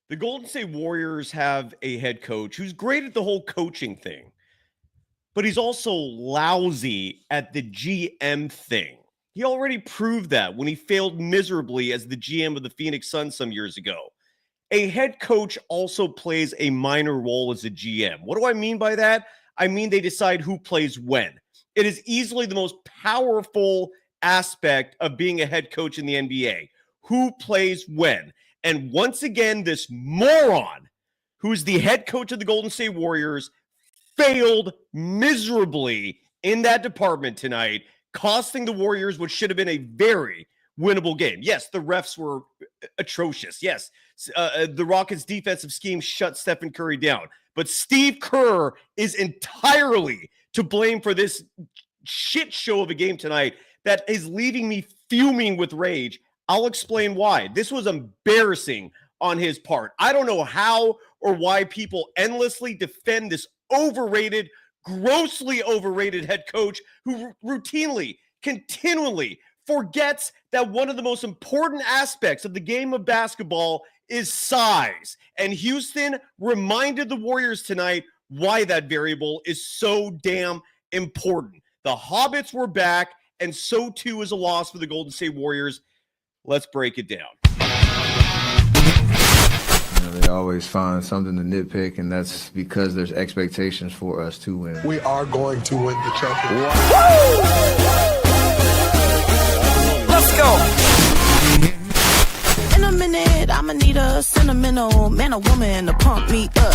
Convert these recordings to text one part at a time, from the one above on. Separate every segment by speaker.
Speaker 1: The Golden State Warriors have a head coach who's great at the whole coaching thing, but he's also lousy at the GM thing. He already proved that when he failed miserably as the GM of the Phoenix Suns some years ago. A head coach also plays a minor role as a GM. What do I mean by that? I mean they decide who plays when. It is easily the most powerful aspect of being a head coach in the NBA. Who plays when? And once again, this moron, who's the head coach of the Golden State Warriors, failed miserably in that department tonight, costing the Warriors what should have been a very winnable game. Yes, the refs were atrocious. Yes, the Rockets' defensive scheme shut Stephen Curry down. But Steve Kerr is entirely to blame for this shit show of a game tonight that is leaving me fuming with rage. I'll explain why. This was embarrassing on his part. I don't know how or why people endlessly defend this overrated, grossly overrated head coach who routinely, continually forgets that one of the most important aspects of the game of basketball is size. And Houston reminded the Warriors tonight why that variable is so damn important. The Hobbits were back, and so too is a loss for the Golden State Warriors. Let's break it down.
Speaker 2: They always find something to nitpick, and that's because there's expectations for us to win.
Speaker 3: We are going to win the championship.
Speaker 4: Let's go. In a minute, I'ma need a sentimental man or woman to pump me up.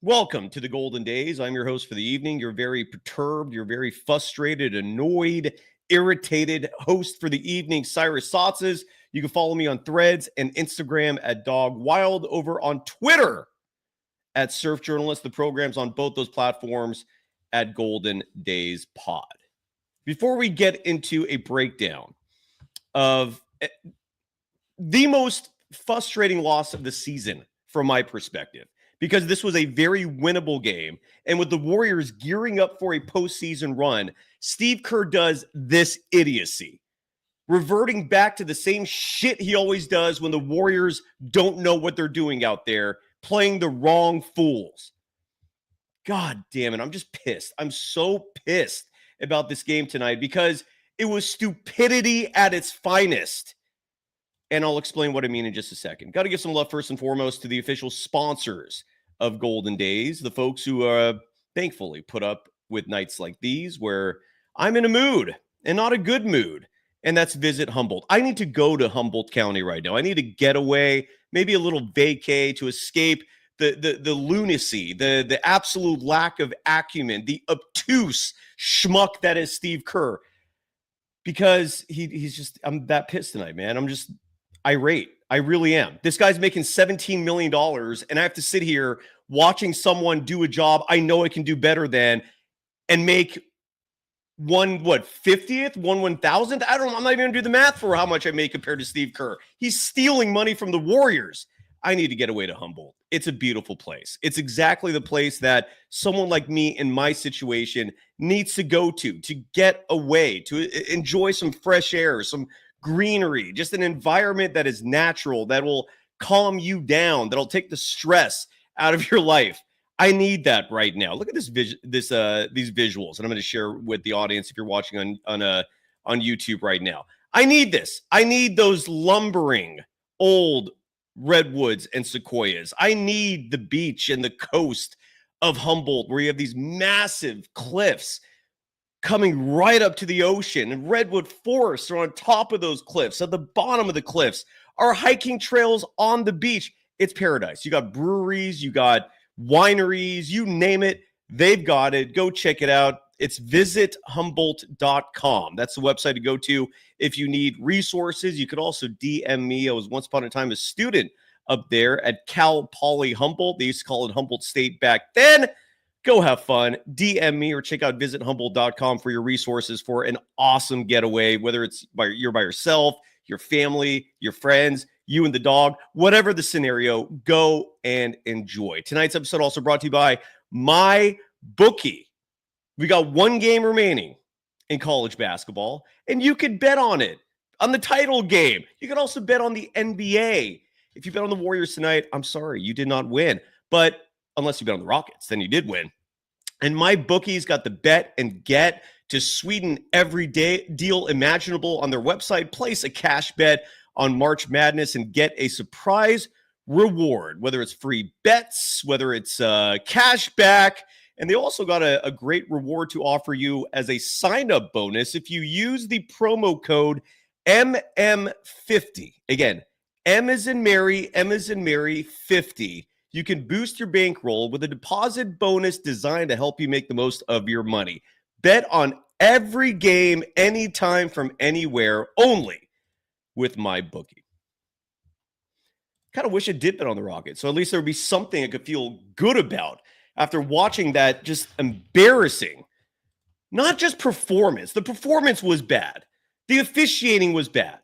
Speaker 1: Welcome to the Golden Days. I'm your host for the evening. You're very perturbed. You're very frustrated, annoyed, irritated host for the evening, Cyrus Saatsaz. You can follow me on Threads and Instagram at Dog Wild, over on Twitter at Surf Journalist. The program's on both those platforms at Golden Days Pod. Before we get into a breakdown of the most frustrating loss of the season from my perspective, because this was a very winnable game. And with the Warriors gearing up for a postseason run, Steve Kerr does this idiocy, reverting back to the same shit he always does when the Warriors don't know what they're doing out there, playing the wrong fools. God damn it. I'm just pissed. I'm so pissed about this game tonight because it was stupidity at its finest. And I'll explain what I mean in just a second. Got to give some love first and foremost to the official sponsors of Golden Days, the folks who thankfully put up with nights like these where I'm in a mood and not a good mood, and that's Visit Humboldt. I need to go to Humboldt County right now. I need to get away, maybe a little vacay to escape the lunacy, the absolute lack of acumen, the obtuse schmuck that is Steve Kerr, because he's just, I'm that pissed tonight, man. I'm just irate. I really am. This guy's making $17 million, and I have to sit here watching someone do a job I know I can do better than and make 50th, 1/1000th? I don't know. I'm not even going to do the math for how much I make compared to Steve Kerr. He's stealing money from the Warriors. I need to get away to Humboldt. It's a beautiful place. It's exactly the place that someone like me in my situation needs to go to get away, to enjoy some fresh air, some greenery, just an environment that is natural, that will calm you down, that'll take the stress out of your life. I need that right now. Look at these visuals, and I'm going to share with the audience if you're watching on YouTube right now. I need this. I need those lumbering old redwoods and sequoias. I need the beach and the coast of Humboldt, where you have these massive cliffs coming right up to the ocean, and redwood forests are on top of those cliffs. At the bottom of the cliffs are hiking trails on the beach. It's paradise. You got breweries, you got wineries, you name it, they've got it. Go check it out. It's visithumboldt.com. That's the website to go to if you need resources. You could also DM me. I was once upon a time a student up there at Cal Poly Humboldt. They used to call it Humboldt State back then. Go have fun. DM me or check out visithumboldt.com for your resources for an awesome getaway, whether it's you're by yourself, your family, your friends. you and the dog, whatever the scenario, go and enjoy. Tonight's episode also brought to you by MyBookie. We got one game remaining in college basketball, and you can bet on it, on the title game. You can also bet on the NBA. If you bet on the Warriors tonight, I'm sorry, you did not win. But unless you bet on the Rockets, then you did win. And MyBookie's got the bet and get to sweeten every day deal imaginable on their website. Place a cash bet on March Madness and get a surprise reward, whether it's free bets, whether it's cash back. And they also got a great reward to offer you as a sign-up bonus if you use the promo code MM50. Again, M as in Mary, 50. You can boost your bankroll with a deposit bonus designed to help you make the most of your money. Bet on every game, anytime, from anywhere, only with MyBookie. Kind of wish I did bet on the Rockets, so at least there would be something I could feel good about after watching that just embarrassing, not just performance. The performance was bad. The officiating was bad.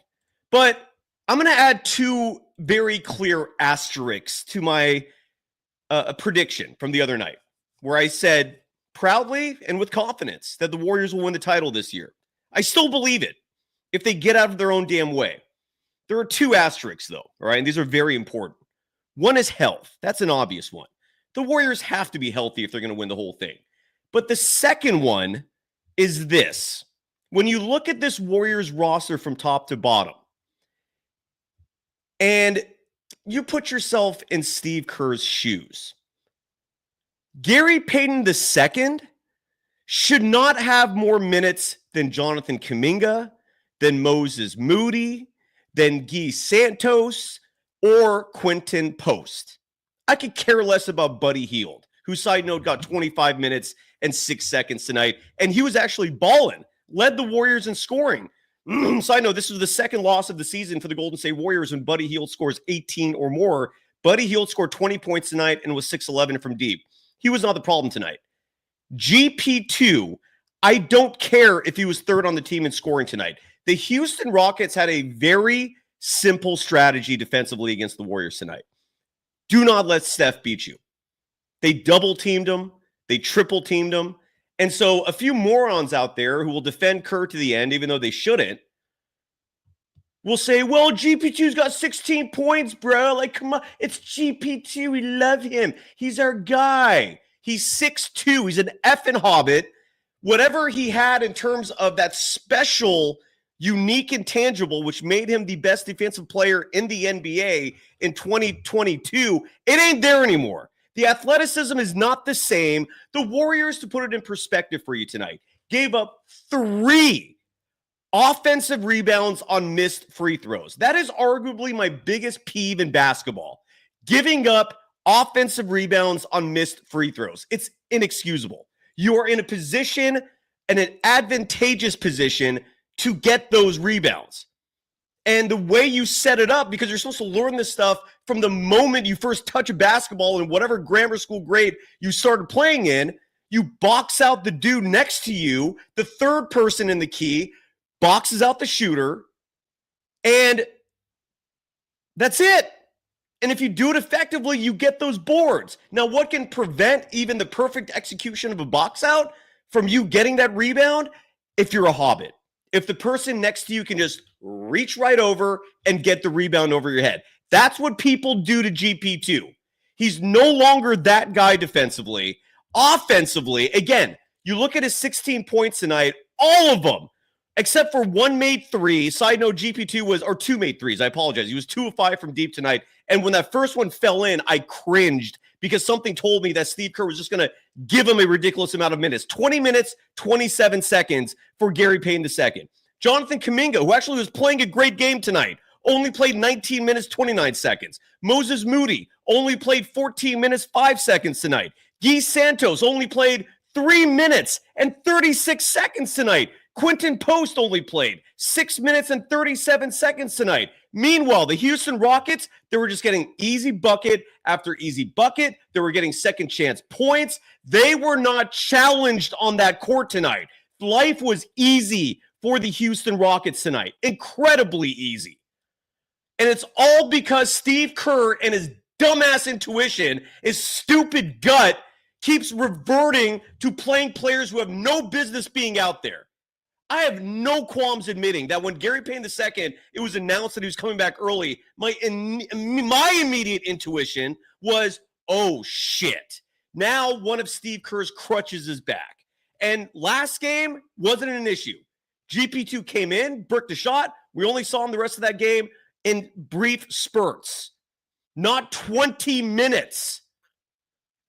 Speaker 1: But I'm going to add two very clear asterisks to my prediction from the other night, where I said proudly and with confidence that the Warriors will win the title this year. I still believe it if they get out of their own damn way. There are two asterisks, though, all right? And these are very important. One is health. That's an obvious one. The Warriors have to be healthy if they're going to win the whole thing. But the second one is this. When you look at this Warriors roster from top to bottom, and you put yourself in Steve Kerr's shoes, Gary Payton II should not have more minutes than Jonathan Kaminga, than Moses Moody, than Guy Santos, or Quentin Post. I could care less about Buddy Hield, who, side note, got 25 minutes and 6 seconds tonight, and he was actually balling, led the Warriors in scoring. Side note, this was the second loss of the season for the Golden State Warriors when Buddy Hield scores 18 or more. Buddy Hield scored 20 points tonight and was 6'11 from deep. He was not the problem tonight. GP2, I don't care if he was third on the team in scoring tonight. The Houston Rockets had a very simple strategy defensively against the Warriors tonight. Do not let Steph beat you. They double-teamed him. They triple-teamed him. And so a few morons out there who will defend Kerr to the end, even though they shouldn't, will say, well, GP2's got 16 points, bro. Like, come on. It's GP2. We love him. He's our guy. He's 6'2". He's an effing hobbit. Whatever he had in terms of that special, unique intangible, which made him the best defensive player in the NBA in 2022, it ain't there anymore. The athleticism is not the same. The Warriors, to put it in perspective for you tonight, gave up 3 offensive rebounds on missed free throws. That is arguably my biggest peeve in basketball. Giving up offensive rebounds on missed free throws. It's inexcusable. You are in a position, and an advantageous position, to get those rebounds. And the way you set it up, because you're supposed to learn this stuff from the moment you first touch a basketball in whatever grammar school grade you started playing in, you box out the dude next to you, the third person in the key, boxes out the shooter, and that's it. And if you do it effectively, you get those boards. Now, what can prevent even the perfect execution of a box out from you getting that rebound? If you're a hobbit. If the person next to you can just reach right over and get the rebound over your head. That's what people do to GP2. He's no longer that guy defensively. Offensively, again, you look at his 16 points tonight, all of them, except for one made 3. Side note, GP2 was, or 2 made 3s. I apologize. He was 2 of 5 from deep tonight. And when that first one fell in, I cringed because something told me that Steve Kerr was just going to give him a ridiculous amount of minutes. 20 minutes, 27 seconds for Gary Payton II. Jonathan Kaminga, who actually was playing a great game tonight, only played 19 minutes, 29 seconds. Moses Moody only played 14 minutes, 5 seconds tonight. Guy Santos only played 3 minutes and 36 seconds tonight. Quentin Post only played 6 minutes and 37 seconds tonight. Meanwhile, the Houston Rockets, they were just getting easy bucket after easy bucket. They were getting second chance points. They were not challenged on that court tonight. Life was easy for the Houston Rockets tonight. Incredibly easy. And it's all because Steve Kerr and his dumbass intuition, his stupid gut, keeps reverting to playing players who have no business being out there. I have no qualms admitting that when Gary Payne II, it was announced that he was coming back early, my immediate intuition was, oh, shit. Now one of Steve Kerr's crutches is back. And last game wasn't an issue. GP2 came in, bricked a shot. We only saw him the rest of that game in brief spurts, not 20 minutes.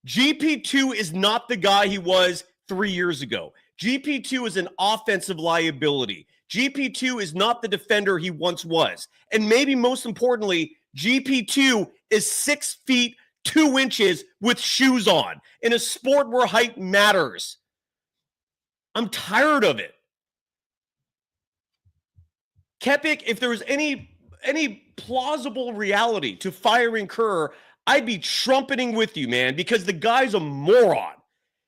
Speaker 1: GP2 is not the guy he was 3 years ago. GP2 is an offensive liability. GP2 is not the defender he once was. And maybe most importantly, GP2 is 6 feet 2 inches with shoes on in a sport where height matters. I'm tired of it. Kepik, if there was any plausible reality to firing Kerr, I'd be trumpeting with you, man, because the guy's a moron.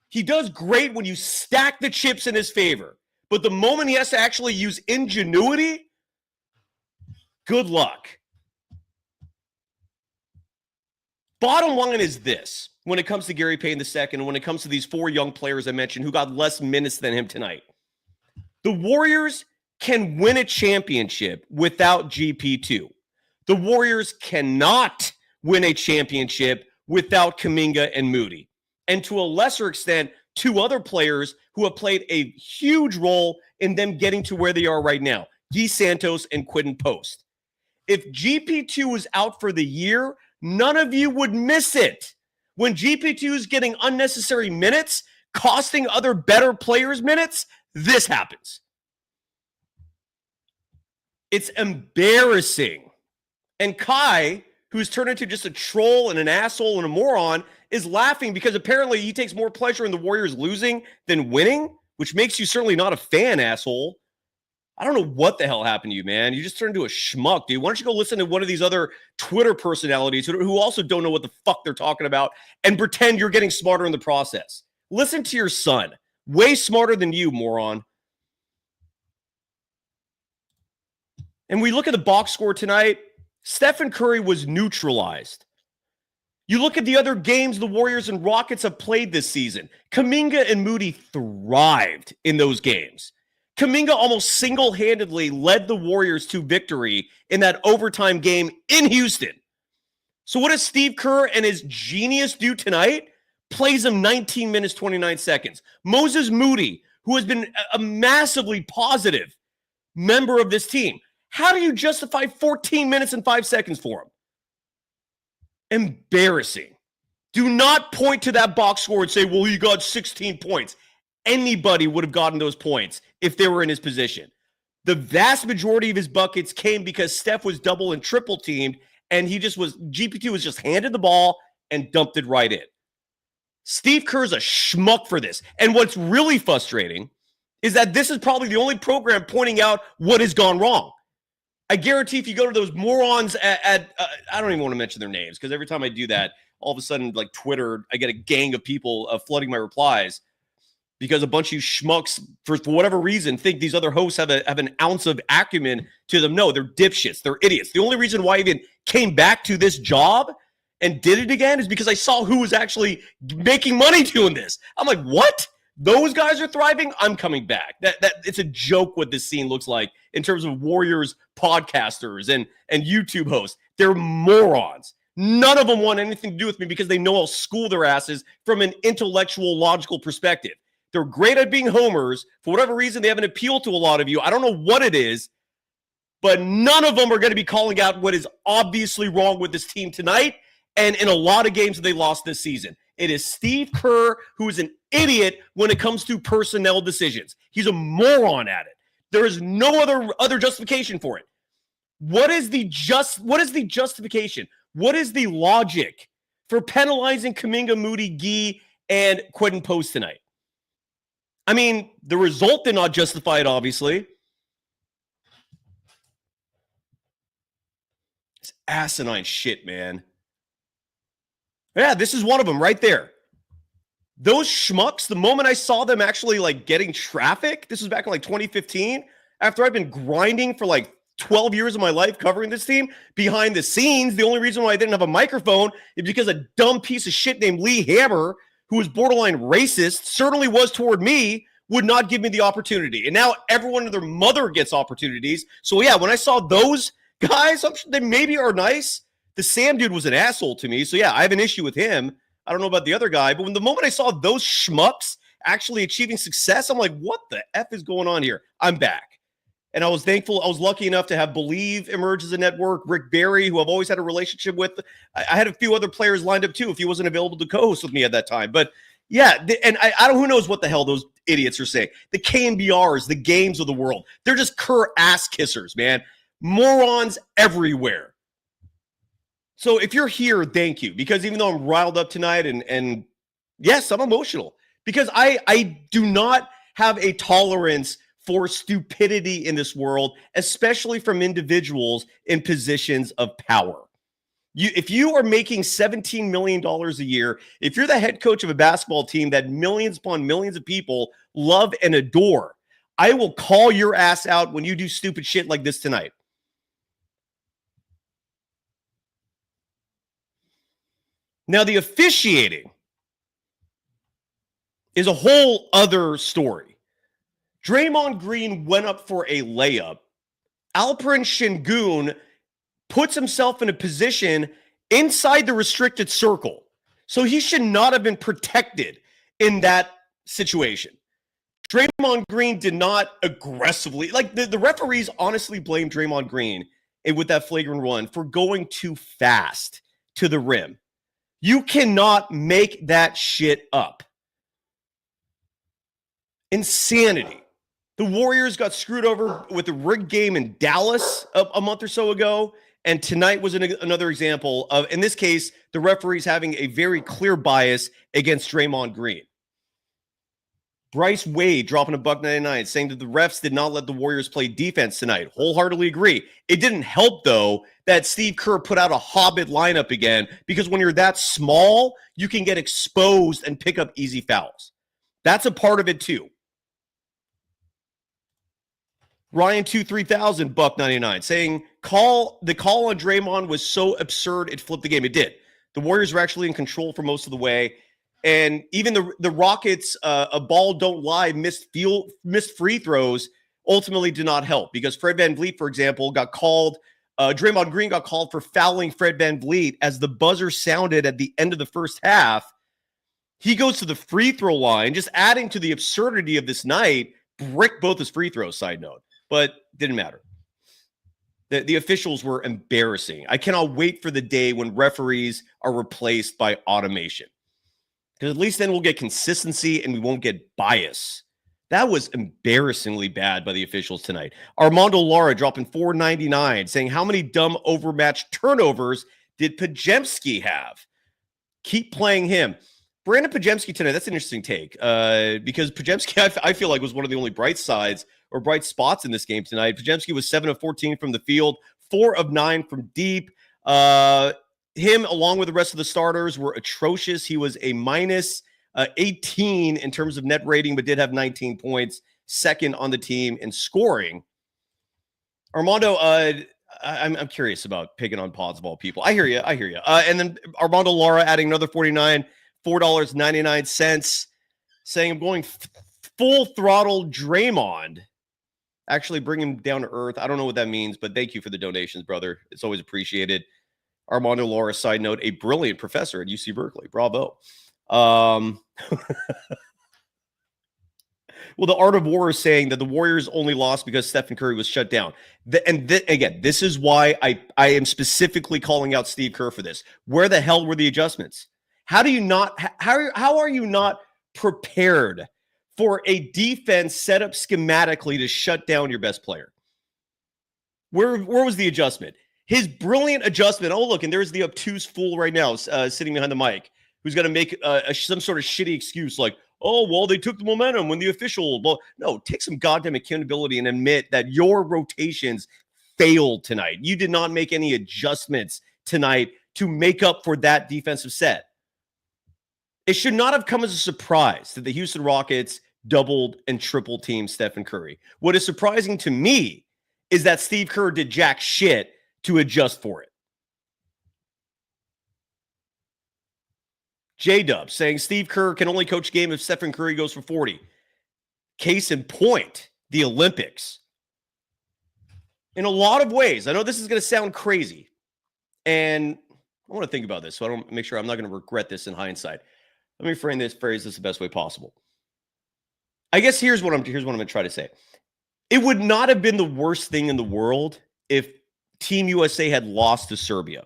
Speaker 1: He does great when you stack the chips in his favor. But the moment he has to actually use ingenuity, good luck. Bottom line is this, when it comes to Gary Payne II, and when it comes to these 4 young players I mentioned who got less minutes than him tonight, the Warriors can win a championship without GP2. The Warriors cannot win a championship without Kaminga and Moody. And to a lesser extent, 2 other players who have played a huge role in them getting to where they are right now, Guy Santos and Quinton Post. If GP2 was out for the year, none of you would miss it. When GP2 is getting unnecessary minutes, costing other better players minutes, this happens. It's embarrassing. And Kai, who's turned into just a troll and an asshole and a moron, is laughing because apparently he takes more pleasure in the Warriors losing than winning, which makes you certainly not a fan, asshole. I don't know what the hell happened to you, man. You just turned into a schmuck, dude. Why don't you go listen to one of these other Twitter personalities who also don't know what the fuck they're talking about and pretend you're getting smarter in the process. Listen to your son. Way smarter than you, moron. And we look at the box score tonight. Stephen Curry was neutralized. You look at the other games the Warriors and Rockets have played this season. Kaminga and Moody thrived in those games. Kaminga almost single-handedly led the Warriors to victory in that overtime game in Houston. So what does Steve Kerr and his genius do tonight? Plays him 19 minutes, 29 seconds. Moses Moody, who has been a massively positive member of this team. How do you justify 14 minutes and 5 seconds for him? Embarrassing. Do not point to that box score and say, well, he got 16 points. Anybody would have gotten those points if they were in his position. The vast majority of his buckets came because Steph was double and triple teamed, and GP2 was just handed the ball and dumped it right in. Steve Kerr's a schmuck for this. And what's really frustrating is that this is probably the only program pointing out what has gone wrong. I guarantee if you go to those morons I don't even want to mention their names because every time I do that, all of a sudden, like Twitter, I get a gang of people flooding my replies because a bunch of you schmucks, for whatever reason, think these other hosts have an ounce of acumen to them. No, they're dipshits. They're idiots. The only reason why I even came back to this job and did it again is because I saw who was actually making money doing this. I'm like, what? Those guys are thriving? I'm coming back. That it's a joke what this scene looks like in terms of Warriors podcasters and YouTube hosts. They're morons. None of them want anything to do with me because they know I'll school their asses from an intellectual, logical perspective. They're great at being homers. For whatever reason, they have an appeal to a lot of you. I don't know what it is, but none of them are going to be calling out what is obviously wrong with this team tonight and in a lot of games that they lost this season. It is Steve Kerr, who is an idiot when it comes to personnel decisions. He's a moron at it. There is no other justification for it. What is the justification? What is the logic for penalizing Kaminga, Moody, Guy, and Quinton Post tonight? I mean, the result did not justify it, obviously. It's asinine shit, man. Yeah, this is one of them right there. Those schmucks, the moment I saw them actually like getting traffic, this was back in like 2015, after I've been grinding for like 12 years of my life covering this team behind the scenes. The only reason why I didn't have a microphone is because a dumb piece of shit named Lee Hammer, who was borderline racist, certainly was toward me, would not give me the opportunity. And now everyone and their mother gets opportunities. So yeah, when I saw those guys, they maybe are nice. The Sam dude was an asshole to me. So yeah, I have an issue with him. I don't know about the other guy, but when the moment I saw those schmucks actually achieving success, I'm like, what the F is going on here? I'm back. And I was thankful. I was lucky enough to have Believe emerge as a network. Rick Barry, who I've always had a relationship with. I had a few other players lined up too if he wasn't available to co-host with me at that time. But yeah, and I don't, who knows what the hell those idiots are saying. The KNBRs, the games of the world. They're just Kerr ass kissers, man. Morons everywhere. So if you're here, thank you. Because even though I'm riled up tonight and yes, I'm emotional. Because I do not have a tolerance for stupidity in this world, especially from individuals in positions of power. If you are making $17 million a year, if you're the head coach of a basketball team that millions upon millions of people love and adore, I will call your ass out when you do stupid shit like this tonight. Now, the officiating is a whole other story. Draymond Green went up for a layup. Alperen Şengün puts himself in a position inside the restricted circle. So he should not have been protected in that situation. Draymond Green did not aggressively, like the referees honestly blamed Draymond Green with that flagrant run for going too fast to the rim. You cannot make that shit up. Insanity. The Warriors got screwed over with the rigged game in Dallas a month or so ago. And tonight was another example of, in this case, the referees having a very clear bias against Draymond Green. Bryce Wade dropping $1.99, saying that the refs did not let the Warriors play defense tonight. Wholeheartedly agree. It didn't help, though, that Steve Kerr put out a Hobbit lineup again, because when you're that small, you can get exposed and pick up easy fouls. That's a part of it, too. Ryan 3000 $1.99 saying the call on Draymond was so absurd it flipped the game. It did. The Warriors were actually in control for most of the way, and even the Rockets a ball don't lie missed free throws ultimately did not help, because Fred VanVleet, for example, got called. Draymond Green got called for fouling Fred VanVleet as the buzzer sounded at the end of the first half. He goes to the free throw line, just adding to the absurdity of this night. Bricked both his free throws. Side note. But didn't matter. The officials were embarrassing. I cannot wait for the day when referees are replaced by automation, because at least then we'll get consistency and we won't get bias. That was embarrassingly bad by the officials tonight. Armando Lara dropping $4.99, saying, how many dumb overmatched turnovers did Podziemski have? Keep playing him. Brandon Podziemski tonight, that's an interesting take, because Podziemski, I feel like, was one of the only bright sides or bright spots in this game tonight. Podziemski was 7 of 14 from the field, 4 of 9 from deep. Him, along with the rest of the starters, were atrocious. He was a minus 18 in terms of net rating, but did have 19 points, second on the team in scoring. Armando, I'm curious about picking on Podz of all people. I hear you. And then Armando Lara adding another 49, $4.99, saying I'm going full throttle Draymond. Actually bring him down to earth. I don't know what that means, but thank you for the donations, brother. It's always appreciated. Armando Lara, side note, a brilliant professor at UC Berkeley. Bravo. Well, the Art of War is saying that the Warriors only lost because Stephen Curry was shut down. Again, this is why I am specifically calling out Steve Kerr for this. Where the hell were the adjustments? How are you not prepared for a defense set up schematically to shut down your best player? Where was the adjustment? His brilliant adjustment. Oh, look, and there's the obtuse fool right now sitting behind the mic who's going to make some sort of shitty excuse like, oh, well, they took the momentum when the official. Well, no, take some goddamn accountability and admit that your rotations failed tonight. You did not make any adjustments tonight to make up for that defensive set. It should not have come as a surprise that the Houston Rockets doubled and triple teamed Stephen Curry. What is surprising to me is that Steve Kerr did jack shit to adjust for it. J-Dub saying Steve Kerr can only coach a game if Stephen Curry goes for 40. Case in point, the Olympics. In a lot of ways, I know this is going to sound crazy, and I want to think about this so I don't make sure I'm not going to regret this in hindsight. Let me phrase this the best way possible. I guess here's what I'm going to try to say. It would not have been the worst thing in the world if Team USA had lost to Serbia.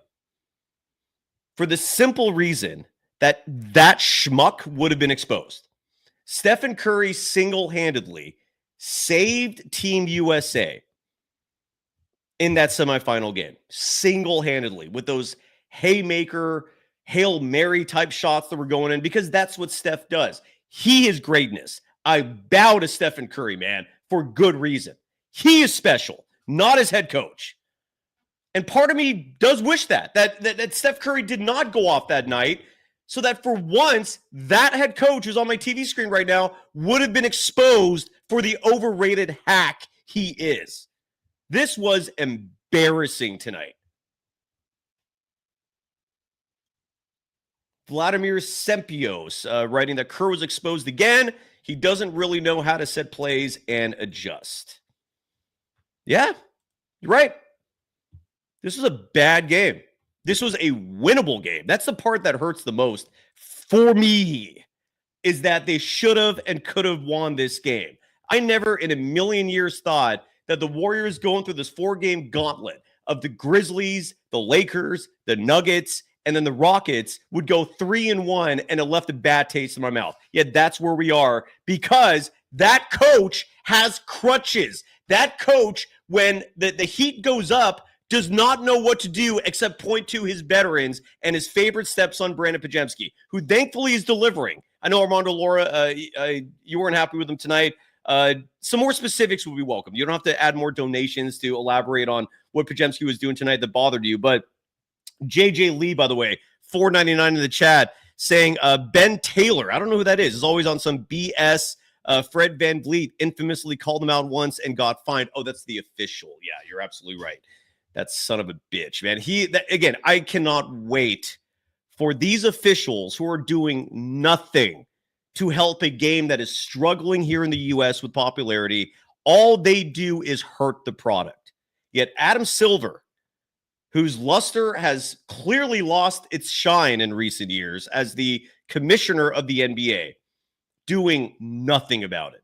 Speaker 1: For the simple reason that schmuck would have been exposed. Stephen Curry single-handedly saved Team USA in that semifinal game. Single-handedly with those haymaker, Hail Mary type shots that were going in, because that's what Steph does. He is greatness. I bow to Stephen Curry, man, for good reason. He is special, not his head coach. And part of me does wish that Steph Curry did not go off that night, so that for once, that head coach who's on my TV screen right now would have been exposed for the overrated hack he is. This was embarrassing tonight. Vladimir Sempios writing that Kerr was exposed again. He doesn't really know how to set plays and adjust. Yeah, you're right. This was a bad game. This was a winnable game. That's the part that hurts the most for me, is that they should have and could have won this game. I never in a million years thought that the Warriors going through this 4-game gauntlet of the Grizzlies, the Lakers, the Nuggets, and then the Rockets would go 3-1, and it left a bad taste in my mouth. Yet that's where we are, because that coach has crutches. That coach, when the heat goes up, does not know what to do except point to his veterans and his favorite stepson, Brandon Pajemski, who thankfully is delivering. I know, Armando Laura, you weren't happy with him tonight. Some more specifics would be welcome. You don't have to add more donations to elaborate on what Pajemski was doing tonight that bothered you, but JJ Lee, by the way, $4.99 in the chat, saying Ben Taylor, I don't know who that is always on some BS. Fred Van Vliet infamously called him out once and got fined. Oh, that's the official. Yeah, you're absolutely right. That son of a bitch, man. Again, I cannot wait for these officials who are doing nothing to help a game that is struggling here in the U.S. with popularity. All they do is hurt the product. Yet Adam Silver, whose luster has clearly lost its shine in recent years as the commissioner of the NBA, doing nothing about it.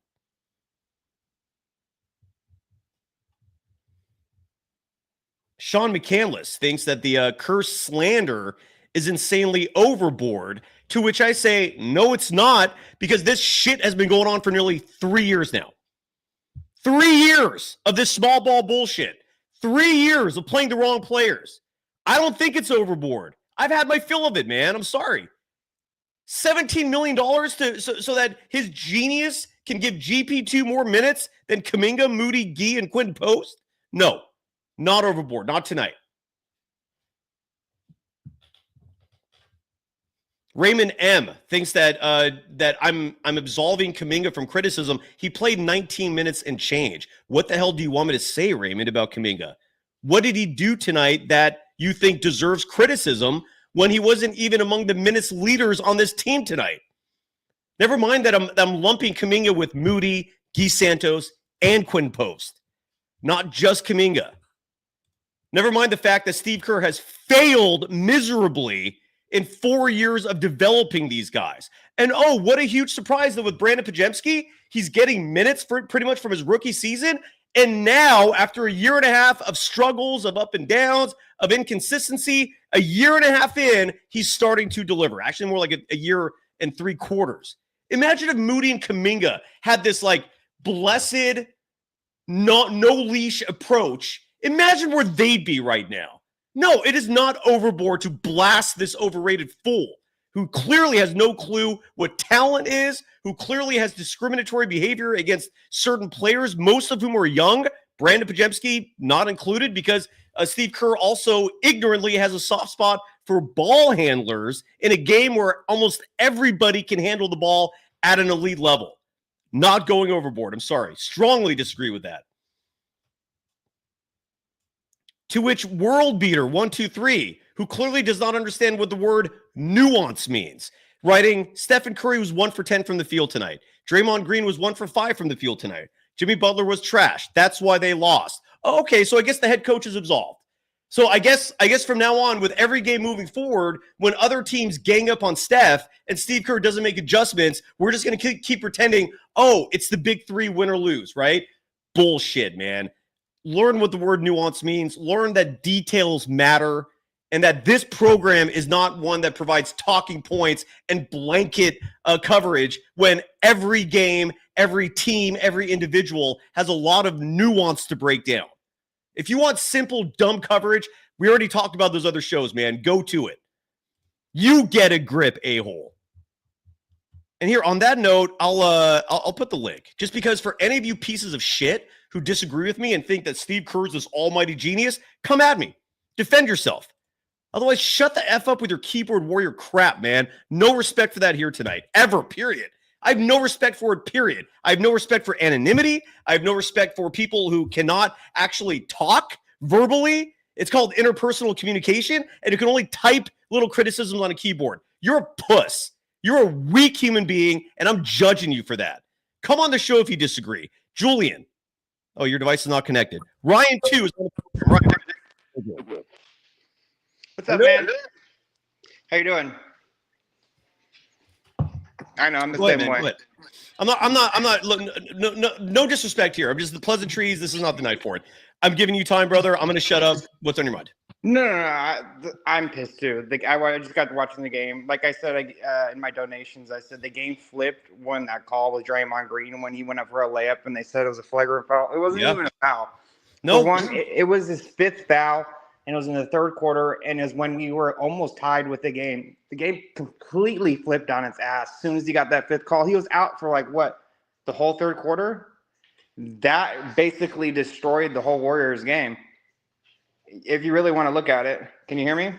Speaker 1: Sean McCandless thinks that the Kerr slander is insanely overboard, to which I say, no, it's not, because this shit has been going on for nearly 3 years now. 3 years of this small ball bullshit. 3 years of playing the wrong players. I don't think it's overboard. I've had my fill of it, man. I'm sorry. $17 million so that his genius can give GP2 more minutes than Kaminga, Moody, Gee, and Quinn Post? No, not overboard. Not tonight. Raymond M thinks that I'm absolving Kaminga from criticism. He played 19 minutes and change. What the hell do you want me to say, Raymond, about Kaminga? What did he do tonight that you think deserves criticism when he wasn't even among the minutes leaders on this team tonight? Never mind that I'm lumping Kaminga with Moody, Guy Santos, and Quinn Post, not just Kaminga. Never mind the fact that Steve Kerr has failed miserably in 4 years of developing these guys. And oh, what a huge surprise that with Brandon Pajemski, he's getting minutes for pretty much from his rookie season. And now, after a year and a half of struggles, of up and downs, of inconsistency, a year and a half in, he's starting to deliver. Actually, more like a year and 3 quarters. Imagine if Moody and Kaminga had this like blessed, no leash approach. Imagine where they'd be right now. No, it is not overboard to blast this overrated fool who clearly has no clue what talent is, who clearly has discriminatory behavior against certain players, most of whom are young, Brandon Pajemski not included, because Steve Kerr also ignorantly has a soft spot for ball handlers in a game where almost everybody can handle the ball at an elite level. Not going overboard. I'm sorry. Strongly disagree with that. To which world beater 123, who clearly does not understand what the word nuance means, writing, Stephen Curry was 1 for 10 from the field tonight. Draymond Green was 1 for 5 from the field tonight. Jimmy Butler was trash. That's why they lost. Oh, okay, so I guess the head coach is absolved. So I guess from now on, with every game moving forward, when other teams gang up on Steph and Steve Kerr doesn't make adjustments, we're just going to keep pretending, oh, it's the big three, win or lose, right? Bullshit, man. Learn what the word nuance means. Learn that details matter and that this program is not one that provides talking points and blanket coverage when every game, every team, every individual has a lot of nuance to break down. If you want simple, dumb coverage, we already talked about those other shows, man. Go to it. You get a grip, a-hole. And here, on that note, I'll put the link. Just because for any of you pieces of shit who disagree with me and think that Steve Kerr is this almighty genius, come at me. Defend yourself. Otherwise, shut the F up with your keyboard warrior crap, man. No respect for that here tonight. Ever, period. I have no respect for it, period. I have no respect for anonymity. I have no respect for people who cannot actually talk verbally. It's called interpersonal communication, and you can only type little criticisms on a keyboard. You're a puss. You're a weak human being, and I'm judging you for that. Come on the show if you disagree. Julian. Oh, your device is not connected. Ryan, too, is on the program.
Speaker 5: What's up, man? How you doing? I know I'm the same way.
Speaker 1: I'm not. Look, no disrespect here. I'm just the pleasantries. This is not the night for it. I'm giving you time, brother. I'm going to shut up. What's on your mind?
Speaker 5: No. I'm pissed too. I just got to watching the game. Like I said in my donations, I said the game flipped when that call was Draymond Green when he went up for a layup and they said it was a flagrant foul. It wasn't even a foul.
Speaker 1: No,
Speaker 5: it was his 5th foul. And it was in the 3rd quarter, and it was when we were almost tied with the game. The game completely flipped on its ass. As soon as he got that 5th call, he was out for the whole 3rd quarter? That basically destroyed the whole Warriors game. If you really want to look at it. Can you hear me?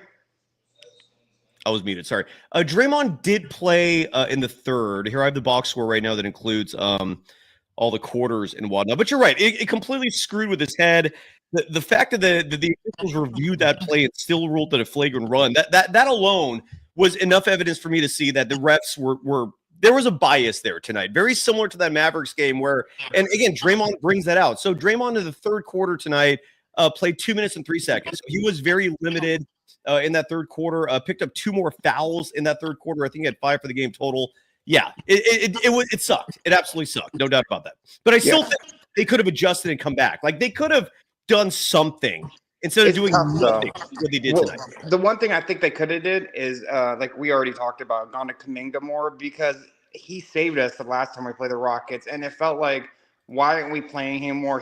Speaker 1: I was muted, sorry. Draymond did play in the 3rd. Here I have the box score right now that includes all the quarters and whatnot. But you're right. It completely screwed with his head. The fact that the officials reviewed that play and still ruled it a flagrant run, that alone was enough evidence for me to see that the refs were there was a bias there tonight. Very similar to that Mavericks game where, and again, Draymond brings that out. So Draymond in the 3rd quarter tonight played 2 minutes and 3 seconds. So he was very limited in that 3rd quarter, picked up 2 more fouls in that 3rd quarter. I think he had 5 for the game total. Yeah, it sucked. It absolutely sucked. No doubt about that. But I still think they could have adjusted and come back. Like they could have done something instead of doing nothing what they did tonight.
Speaker 5: The one thing I think they could have did is, like we already talked about, gone to Kaminga more because he saved us the last time we played the Rockets, and it felt like, why aren't we playing him more?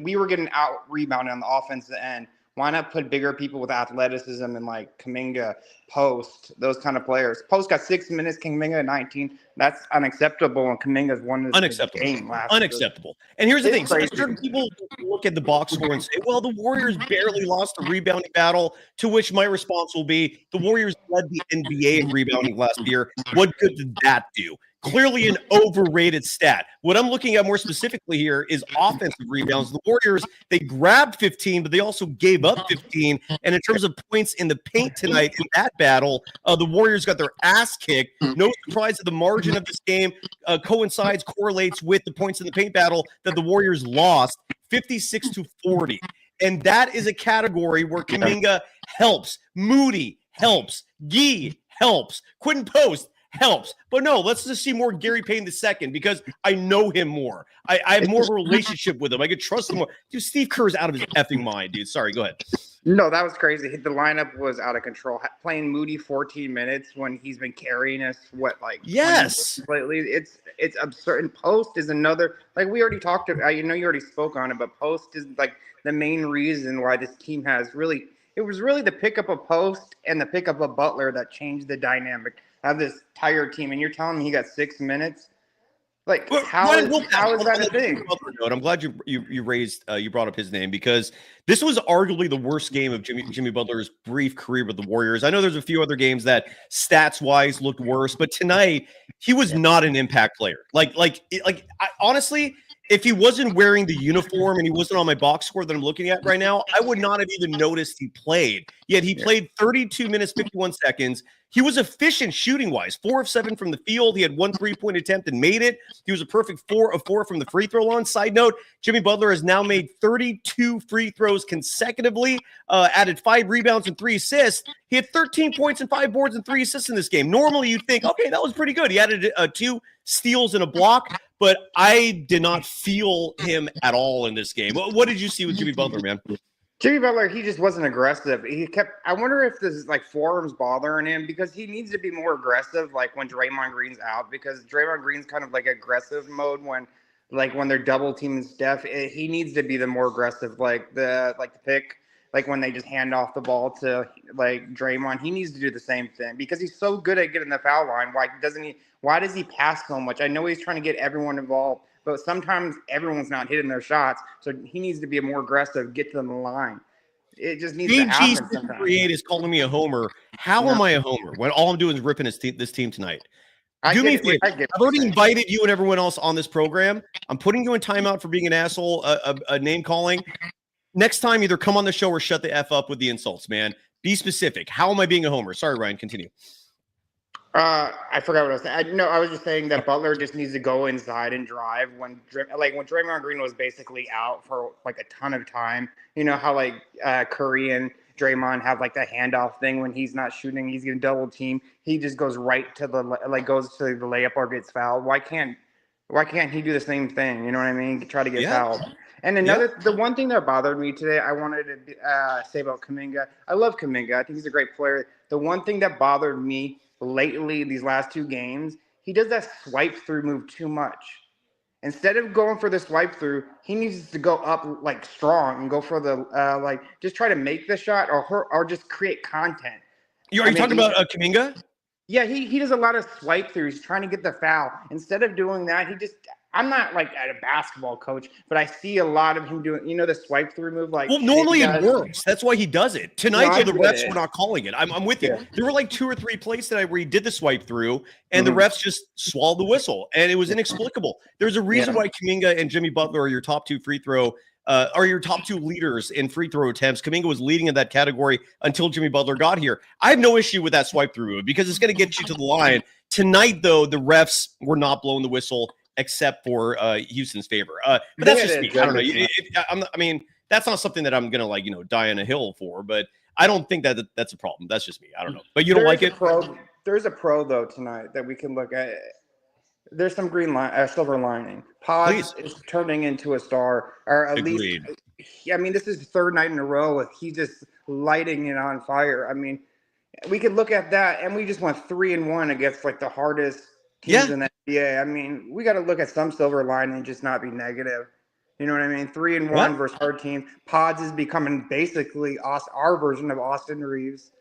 Speaker 5: We were getting out rebounded on the offensive end. Why not put bigger people with athleticism and like Kaminga, Post, those kind of players? Post got 6 minutes, Kaminga 19. That's unacceptable, and Kaminga's one
Speaker 1: unacceptable.
Speaker 5: Game last
Speaker 1: unacceptable. And here's the thing: certain people look at the box score and say, "Well, the Warriors barely lost the rebounding battle." To which my response will be, "The Warriors led the NBA in rebounding last year. What good did that do?" Clearly an overrated stat. What I'm looking at more specifically here is offensive rebounds. The Warriors, they grabbed 15, but they also gave up 15. And in terms of points in the paint tonight in that battle, the Warriors got their ass kicked. No surprise that the margin of this game correlates with the points in the paint battle that the Warriors lost, 56-40. And that is a category where Kaminga helps, Moody helps, Gee helps, Quentin Post helps. But no, let's just see more Gary Payne II because I know him more. I have more of a relationship with him. I could trust him more. Dude, Steve Kerr's out of his effing mind, dude. Sorry, go ahead.
Speaker 5: No, that was crazy. The lineup was out of control. Playing Moody 14 minutes when he's been carrying us,
Speaker 1: yes.
Speaker 5: Lately, it's absurd. And Post is another, like we already talked about, you already spoke on it, but Post is like the main reason why this team has really, it was really the pickup of Post and the pickup of Butler that changed the dynamic of this entire team. And you're telling me he got 6 minutes? Like, how is that a thing?
Speaker 1: I'm glad you brought up his name because this was arguably the worst game of Jimmy Butler's brief career with the Warriors. I know there's a few other games that stats-wise looked worse, but tonight he was not an impact player. Honestly, if he wasn't wearing the uniform and he wasn't on my box score that I'm looking at right now, I would not have even noticed he played. Yet he played 32 minutes, 51 seconds. He was efficient shooting-wise, 4 of 7 from the field. He had 1 3-point attempt and made it. He was a perfect 4 of 4 from the free throw line. Side note, Jimmy Butler has now made 32 free throws consecutively, added 5 rebounds and 3 assists. He had 13 points and 5 boards and 3 assists in this game. Normally, you'd think, okay, that was pretty good. He added 2 steals and a block, but I did not feel him at all in this game. What did you see with Jimmy Butler, man?
Speaker 5: Jimmy Butler, he just wasn't aggressive. I wonder if this is like forearms bothering him, because he needs to be more aggressive, like when Draymond Green's out, because Draymond Green's kind of like aggressive mode when they're double teaming Steph. He needs to be the more aggressive, like the pick, like when they just hand off the ball to like Draymond. He needs to do the same thing because he's so good at getting the foul line. Why does he pass so much? I know he's trying to get everyone involved, but sometimes everyone's not hitting their shots. So he needs to be more aggressive, get to the line. It just needs to happen sometimes.
Speaker 1: BG is calling me a homer. How am I a homer when all I'm doing is ripping this team tonight? Do me a favor. I've already invited you and everyone else on this program. I'm putting you in timeout for being an asshole, a name calling. Next time, either come on the show or shut the F up with the insults, man. Be specific. How am I being a homer? Sorry, Ryan, continue.
Speaker 5: I forgot what I was saying. I was just saying that Butler just needs to go inside and drive when Draymond Green was basically out for like a ton of time. You know how like Curry and Draymond have like the handoff thing when he's not shooting, he's getting double team. He just goes right to goes to the layup or gets fouled. Why can't he do the same thing? You know what I mean? Try to get fouled. And the one thing that bothered me today, I wanted to say about Kaminga. I love Kaminga. I think he's a great player. The one thing that bothered me lately, these last 2 games, he does that swipe through move too much. Instead of going for the swipe through, he needs to go up like strong and go for the just try to make the shot or just create content.
Speaker 1: Are you talking about Kaminga?
Speaker 5: Yeah, he does a lot of swipe throughs, trying to get the foul. Instead of doing that, I'm not like a basketball coach, but I see a lot of him doing, the swipe through move.
Speaker 1: Normally it works. That's why he does it. Tonight, the refs were not calling it. I'm with you. Yeah. There were like 2 or 3 plays tonight where he did the swipe through, and the refs just swallowed the whistle, and it was inexplicable. There's a reason why Kaminga and Jimmy Butler are your top 2 your top 2 leaders in free throw attempts. Kaminga was leading in that category until Jimmy Butler got here. I have no issue with that swipe through because it's going to get you to the line. Tonight, though, the refs were not blowing the whistle except for Houston's favor. But that's just me. I don't know. That's not something that I'm going to die on a hill for, but I don't think that that's a problem. That's just me. I don't know. But you don't like it?
Speaker 5: There's a pro, though, tonight that we can look at. There's some silver lining. Podz is turning into a star, or at least, this is the 3rd night in a row. He's just lighting it on fire. We could look at that, and we just went 3-1 against like the hardest teams in the NBA. We got to look at some silver lining and just not be negative. You know what I mean? 3-1 versus hard teams. Podz is becoming basically our version of Austin Reeves.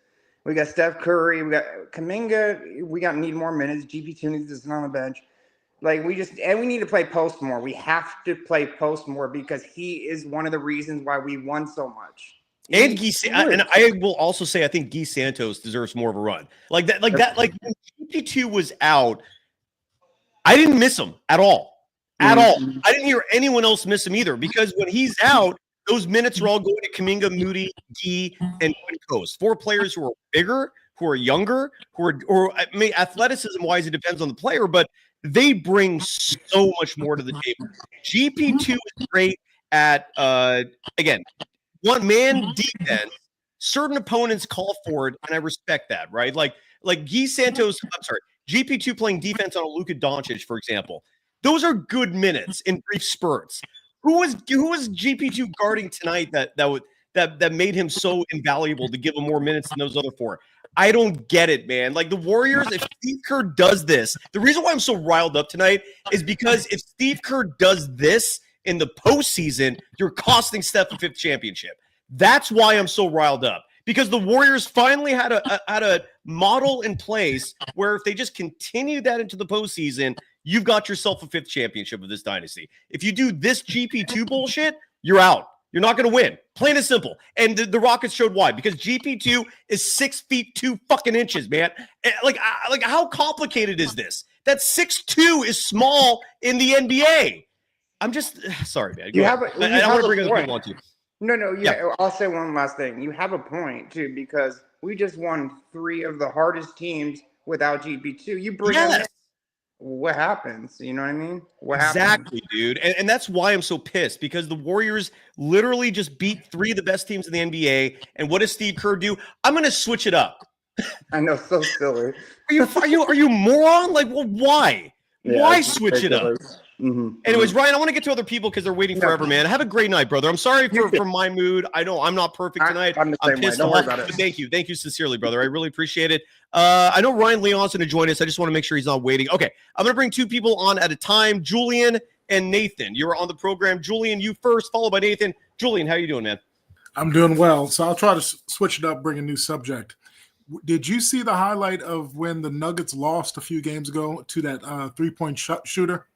Speaker 5: We got Steph Curry. We got Kaminga. We need more minutes. GP2 needs to sit on the bench. We need to play post more. We have to play post more because he is one of the reasons why we won so much.
Speaker 1: And I will also say I think Guy Santos deserves more of a run. Like that. When GP2 was out, I didn't miss him at all. At all. I didn't hear anyone else miss him either because when he's out, those minutes are all going to Kaminga, Moody, Guy, and Coast. 4 players who are bigger, who are younger, athleticism-wise, it depends on the player, but they bring so much more to the table. GP2 is great at, again, one-man defense. Certain opponents call for it, and I respect that, right? Like Guy Santos, GP2 playing defense on a Luka Doncic, for example. Those are good minutes in brief spurts. Who was GP2 guarding tonight that made him so invaluable to give him more minutes than those other 4? I don't get it, man. Like the Warriors, if Steve Kerr does this, the reason why I'm so riled up tonight is because if Steve Kerr does this in the postseason, you're costing Steph a 5th championship. That's why I'm so riled up. Because the Warriors finally had a model in place where if they just continue that into the postseason, you've got yourself a 5th championship of this dynasty. If you do this GP2 bullshit, you're out. You're not going to win. Plain and simple. And the Rockets showed why. Because GP2 is 6 feet 2 fucking inches, man. Like how complicated is this? That 6'2" is small in the NBA. I'm just sorry, man.
Speaker 5: You
Speaker 1: Go
Speaker 5: have
Speaker 1: ahead.
Speaker 5: a- you
Speaker 1: I
Speaker 5: have
Speaker 1: want to
Speaker 5: a
Speaker 1: bring other
Speaker 5: point.
Speaker 1: people on too.
Speaker 5: No,
Speaker 1: Yeah.
Speaker 5: I'll say one last thing. You have a point too, because we just won 3 of the hardest teams without GP2. You bring them in, what happens? You know what I mean? What happens?
Speaker 1: Exactly, dude. And that's why I'm so pissed, because the Warriors literally just beat 3 of the best teams in the NBA. And what does Steve Kerr do? I'm going to switch it up.
Speaker 5: I know, so silly.
Speaker 1: Are you moron? Like, well, why?
Speaker 5: Yeah,
Speaker 1: Why
Speaker 5: it's
Speaker 1: switch it up?
Speaker 5: ridiculous. Mhm,
Speaker 1: Anyways,
Speaker 5: mhm.
Speaker 1: Ryan, I want to get to other people because they're waiting
Speaker 5: No.
Speaker 1: forever, man. Have a great night, brother. I'm sorry
Speaker 5: You too.
Speaker 1: for my mood. I know I'm not perfect tonight.
Speaker 5: I'm the same way.
Speaker 1: pissed
Speaker 5: Don't
Speaker 1: off.
Speaker 5: worry about it.
Speaker 1: But thank you sincerely, brother. I really appreciate it. I know Ryan Leon's going to join us. I just want to make sure he's not waiting. Okay, I'm going to bring 2 people on at a time. Julian and Nathan. You're on the program. Julian, you first, followed by Nathan. Julian, how you doing, man?
Speaker 6: I'm doing well. So I'll try to switch it up, bring a new subject. Did you see the highlight of when the Nuggets lost a few games ago to that 3-point shooter?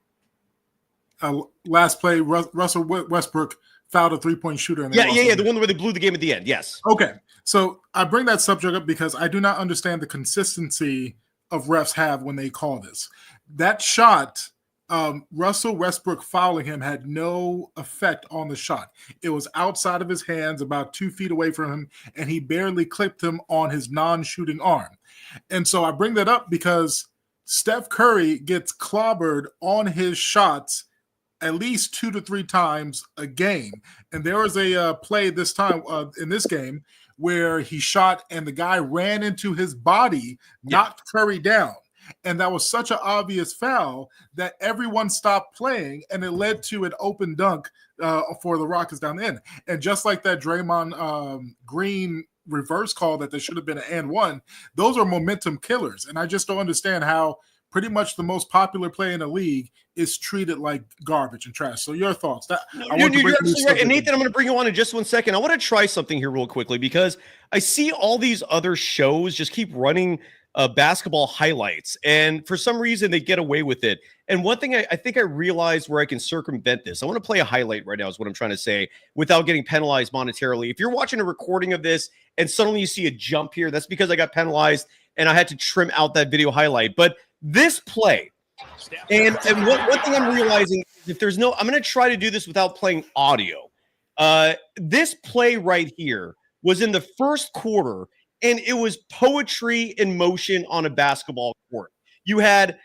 Speaker 6: Last play, Russell Westbrook fouled a 3-point shooter. And
Speaker 1: Yeah. The one where they blew the game at the end. Yes.
Speaker 6: Okay. So I bring that subject up because I do not understand the consistency of refs have when they call this. That shot, Russell Westbrook fouling him had no effect on the shot. It was outside of his hands, about 2 feet away from him, and he barely clipped him on his non-shooting arm. And so I bring that up because Steph Curry gets clobbered on his shots at least 2 to 3 times a game. And there was a play this time in this game where he shot and the guy ran into his body, knocked Curry down. And that was such an obvious foul that everyone stopped playing, and it led to an open dunk for the Rockets down the end. And just like that Draymond Green reverse call that there should have been an and one, those are momentum killers. And I just don't understand how pretty much the most popular play in the league is treated like garbage and trash. So your thoughts?
Speaker 1: You're absolutely right. And Nathan, I'm going to bring you on in just 1 second. I want to try something here real quickly because I see all these other shows just keep running basketball highlights, and for some reason they get away with it. And one thing I think I realized where I can circumvent this, I want to play a highlight right now is what I'm trying to say without getting penalized monetarily. If you're watching a recording of this and suddenly you see a jump here, that's because I got penalized and I had to trim out that video highlight. But this play, and one thing I'm realizing is if there's no, I'm going to try to do this without playing audio. This play right here was in the first quarter, and it was poetry in motion on a basketball court. You had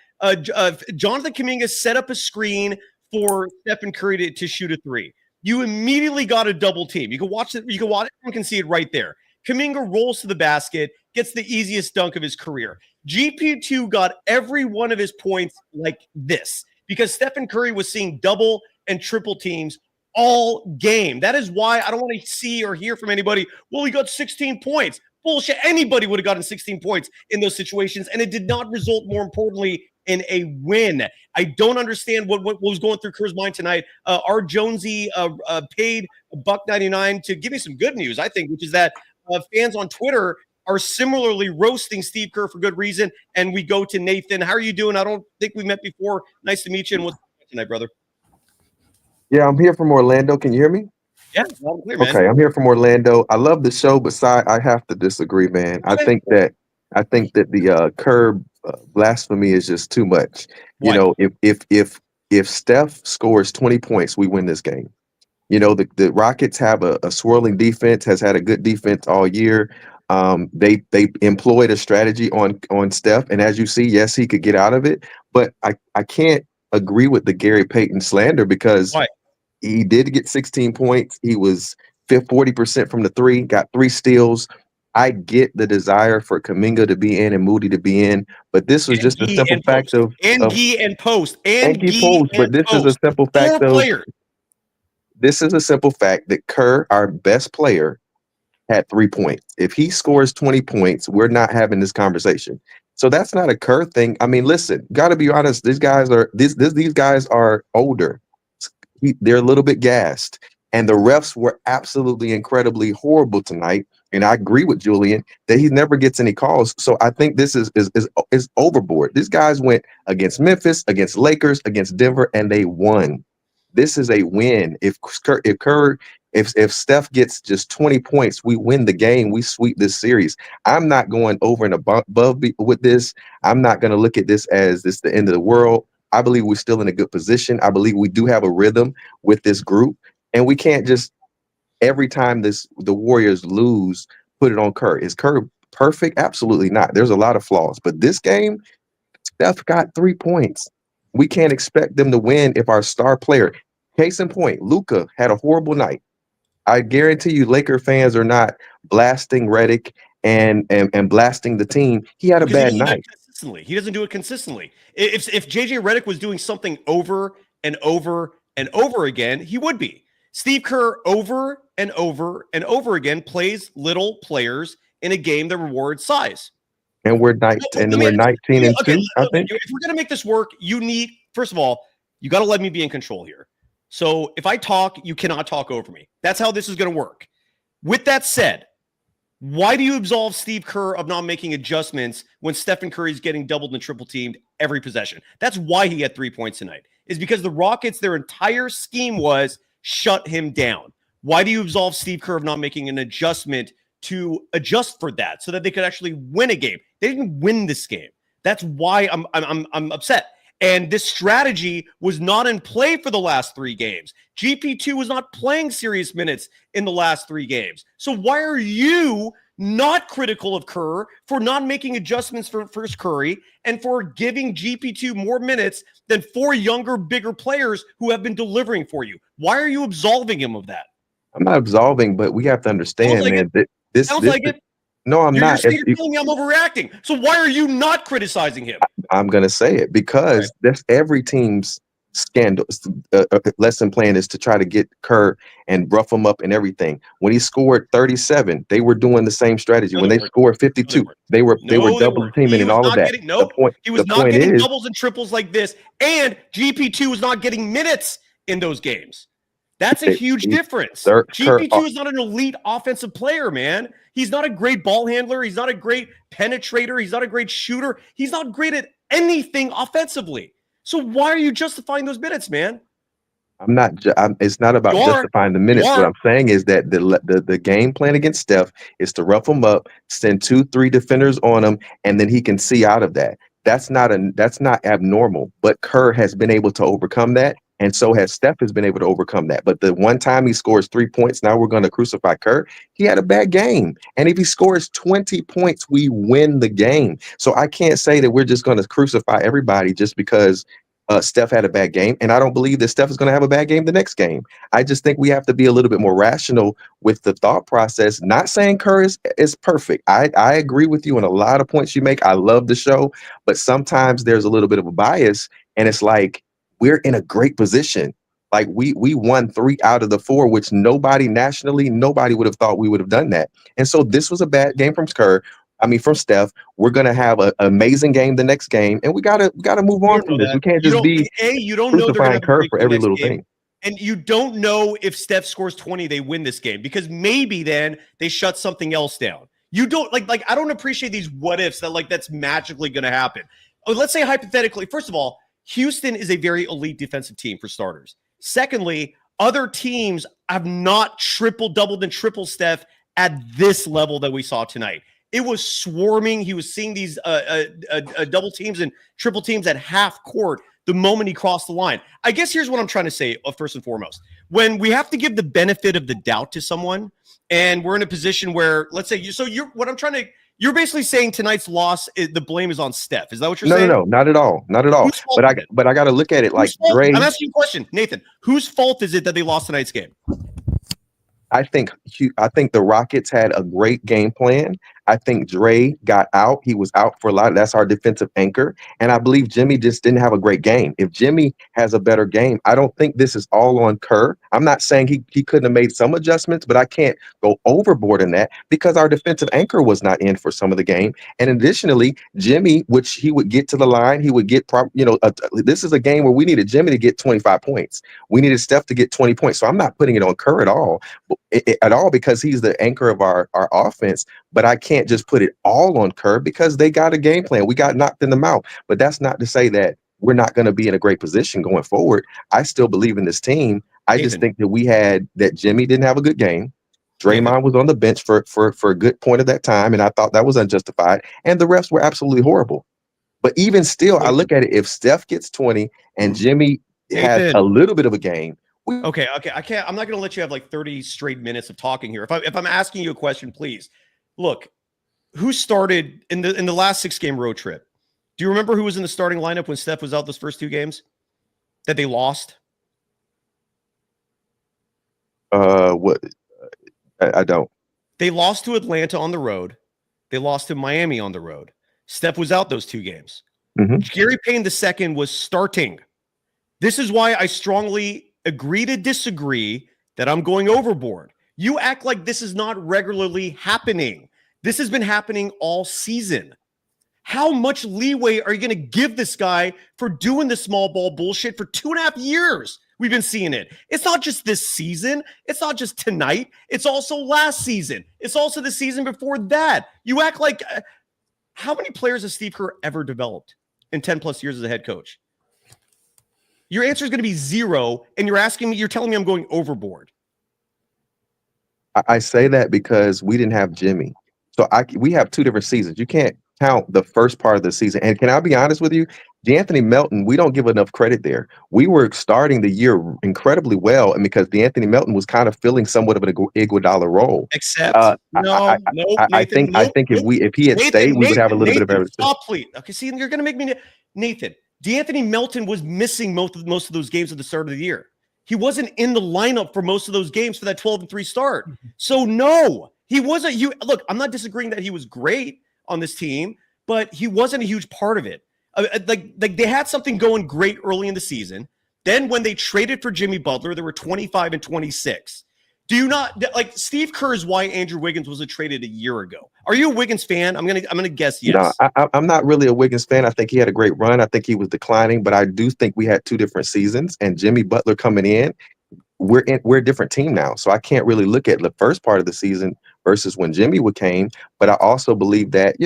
Speaker 1: Jonathan Kaminga set up a screen for Stephen Curry to shoot a 3. You immediately got a double team. You can watch it. Everyone can see it right there. Kaminga rolls to the basket, gets the easiest dunk of his career. GP2 got every one of his points like this because Stephen Curry was seeing double and triple teams all game. That is why I don't want to see or hear from anybody, well, he got 16 points. Bullshit. Anybody would have gotten 16 points in those situations, and it did not result, more importantly, in a win. I don't understand what was going through Kerr's mind tonight. Our Jonesy paid $1.99 to give me some good news, I think, which is that fans on Twitter are similarly roasting Steve Kerr for good reason. And we go to Nathan. How are you doing? I don't think we met before. Nice to meet you. And what's going on tonight, brother?
Speaker 7: Yeah, I'm here from Orlando. Can you hear me?
Speaker 1: Yeah, loud and clear, man.
Speaker 7: Okay, I'm here from Orlando. I love the show, but I have to disagree, man. I think that the Kerr blasphemy is just too much.
Speaker 1: Why?
Speaker 7: You know, if Steph scores 20 points, we win this game. You know, the Rockets have a swirling defense, has had a good defense all year. They employed a strategy on Steph, and as you see, yes, he could get out of it, but I can't agree with the Gary Payton slander because
Speaker 1: Why?
Speaker 7: He did get 16 points. He was 40% from the 3, got 3 steals. I get the desire for Kaminga to be in and Moody to be in, but this was just a simple fact of
Speaker 1: Gee and Post.
Speaker 7: But this is a simple fact of this is a simple fact that Kerr, our best player, had 3 points. If he scores 20 points, we're not having this conversation. So that's not a Kerr thing. I mean, listen, got to be honest. These guys are older. They're a little bit gassed, and the refs were absolutely incredibly horrible tonight. And I agree with Julian that he never gets any calls. So I think this is overboard. These guys went against Memphis, against Lakers, against Denver, and they won. This is a win. If Steph gets just 20 points, we win the game. We sweep this series. I'm not going over and above with this. I'm not going to look at this as this the end of the world. I believe we're still in a good position. I believe we do have a rhythm with this group, and we can't just every time the Warriors lose, put it on Kerr. Is Kerr perfect? Absolutely not. There's a lot of flaws, but this game, Steph got 3 points. We can't expect them to win if our star player, case in point, Luka had a horrible night. I guarantee you, Laker fans are not blasting Redick and blasting the team. He had a bad night.
Speaker 1: He doesn't do it consistently. If JJ Redick was doing something over and over and over again, he would be. Steve Kerr over and over and over again plays little players in a game that rewards size.
Speaker 7: And we're 19 and 2, I think.
Speaker 1: If we're gonna make this work, you need, first of all, you got to let me be in control here. So if I talk, you cannot talk over me. That's how this is going to work. With that said, why do you absolve Steve Kerr of not making adjustments when Stephen Curry is getting doubled and triple teamed every possession? That's why he had 3 points tonight, is because the Rockets, their entire scheme was shut him down. Why do you absolve Steve Kerr of not making an adjustment to adjust for that so that they could actually win a game? They didn't win this game. That's why I'm upset. And this strategy was not in play for the last 3 games. GP2 was not playing serious minutes in the last 3 games. So why are you not critical of Kerr for not making adjustments for first Curry and for giving GP2 more minutes than 4 younger, bigger players who have been delivering for you? Why are you absolving him of that?
Speaker 7: I'm not absolving, but we have to understand, man.
Speaker 1: Sounds like it.
Speaker 7: No, I'm not.
Speaker 1: You're telling me I'm overreacting. So why are you not criticizing him?
Speaker 7: I'm going to say it because that's every team's scandal. Lesson plan is to try to get Kerr and rough him up and everything. When he scored 37, they were doing the same strategy. When they scored 52, they were double teaming and all of that.
Speaker 1: He was not getting doubles and triples like this, and GP2 was not getting minutes in those games. That's a huge difference. GP2 is not an elite offensive player, man. He's not a great ball handler. He's not a great penetrator. He's not a great shooter. He's not great at anything offensively. So why are you justifying those minutes, man?
Speaker 7: I'm not. It's not about justifying the minutes. What I'm saying is that the game plan against Steph is to rough him up, send 2-3 defenders on him, and then he can see out of that. That's not abnormal. But Kerr has been able to overcome that. And so has Steph has been able to overcome that. But the one time he scores 3 points, now we're going to crucify Kerr. He had a bad game. And if he scores 20 points, we win the game. So I can't say that we're just going to crucify everybody just because Steph had a bad game. And I don't believe that Steph is going to have a bad game the next game. I just think we have to be a little bit more rational with the thought process. Not saying Kerr is perfect. I agree with you on a lot of points you make. I love the show. But sometimes there's a little bit of a bias. And it's like, we're in a great position. Like we won 3 out of the 4, which nobody would have thought we would have done that. And so this was a bad game from from Steph. We're gonna have an amazing game the next game, and we gotta move on from this. We can't just be crucifying Kerr for every little thing.
Speaker 1: And you don't know if Steph scores 20, they win this game, because maybe then they shut something else down. You don't like I don't appreciate these what ifs that that's magically gonna happen. Let's say hypothetically, first of all, Houston is a very elite defensive team for starters. Secondly, other teams have not doubled and tripled Steph at this level that we saw tonight. It was swarming. He was seeing these double teams and triple teams at half court the moment he crossed the line. I guess here's what I'm trying to say first and foremost. When we have to give the benefit of the doubt to someone, and we're in a position where, let's say, you're basically saying tonight's loss, the blame is on Steph. Is that what you're saying?
Speaker 7: No, not at all. Not at all. But I got to look at it like Dre.
Speaker 1: I'm asking you a question, Nathan. Whose fault is it that they lost tonight's game?
Speaker 7: I think the Rockets had a great game plan. I think Dre got out. He was out for a lot. That's our defensive anchor. And I believe Jimmy just didn't have a great game. If Jimmy has a better game, I don't think this is all on Kerr. I'm not saying he couldn't have made some adjustments, but I can't go overboard in that because our defensive anchor was not in for some of the game. And additionally, Jimmy, which he would get to the line, he would get, this is a game where we needed Jimmy to get 25 points. We needed Steph to get 20 points. So I'm not putting it on Kerr at all because he's the anchor of our offense. But I can't just put it all on Kerr because they got a game plan. We got knocked in the mouth. But that's not to say that we're not going to be in a great position going forward. I still believe in this team. I just think that Jimmy didn't have a good game. Draymond was on the bench for a good point of that time, and I thought that was unjustified. And the refs were absolutely horrible. But even still, I look at it, if Steph gets 20 and Jimmy has a little bit of a game.
Speaker 1: Okay. I'm not going to let you have like 30 straight minutes of talking here. If I'm asking you a question, please look. Who started in the last 6-game road trip? Do you remember who was in the starting lineup when Steph was out those first 2 games that they lost?
Speaker 7: What? I don't.
Speaker 1: They lost to Atlanta on the road. They lost to Miami on the road. Steph was out those 2 games.
Speaker 7: Mm-hmm.
Speaker 1: Gary Payne II was starting. This is why I strongly agree to disagree that I'm going overboard. You act like this is not regularly happening. This has been happening all season. How much leeway are you going to give this guy for doing the small ball bullshit for 2.5 years? We've been seeing it. It's not just this season. It's not just tonight. It's also last season. It's also the season before that. You act like how many players has Steve Kerr ever developed in 10 plus years as a head coach? Your answer is going to be 0. And you're telling me I'm going overboard.
Speaker 7: I say that because we didn't have Jimmy. So we have 2 different seasons. You can't count the first part of the season. And can I be honest with you? DeAnthony Melton, we don't give enough credit there. We were starting the year incredibly well, and because DeAnthony Melton was kind of filling somewhat of an Iguodala role.
Speaker 1: Except
Speaker 7: I
Speaker 1: Nathan,
Speaker 7: think if he had stayed, we would have a little bit of everything.
Speaker 1: Stop, please. Okay, see, you're going to make me Nathan. DeAnthony Melton was missing most of those games at the start of the year. He wasn't in the lineup for most of those games for that 12-3 start. So no. He wasn't. Look, I'm not disagreeing that he was great on this team, but he wasn't a huge part of it. Like they had something going great early in the season. Then when they traded for Jimmy Butler, they were 25 and 26. Do you not like Steve Kerr is why Andrew Wiggins wasn't traded a year ago? Are you a Wiggins fan? I'm gonna guess yes.
Speaker 7: No, I'm not really a Wiggins fan. I think he had a great run. I think he was declining, but I do think we had 2 different seasons. And Jimmy Butler coming in, we're a different team now. So I can't really look at the first part of the season versus when Jimmy came. But I also believe that,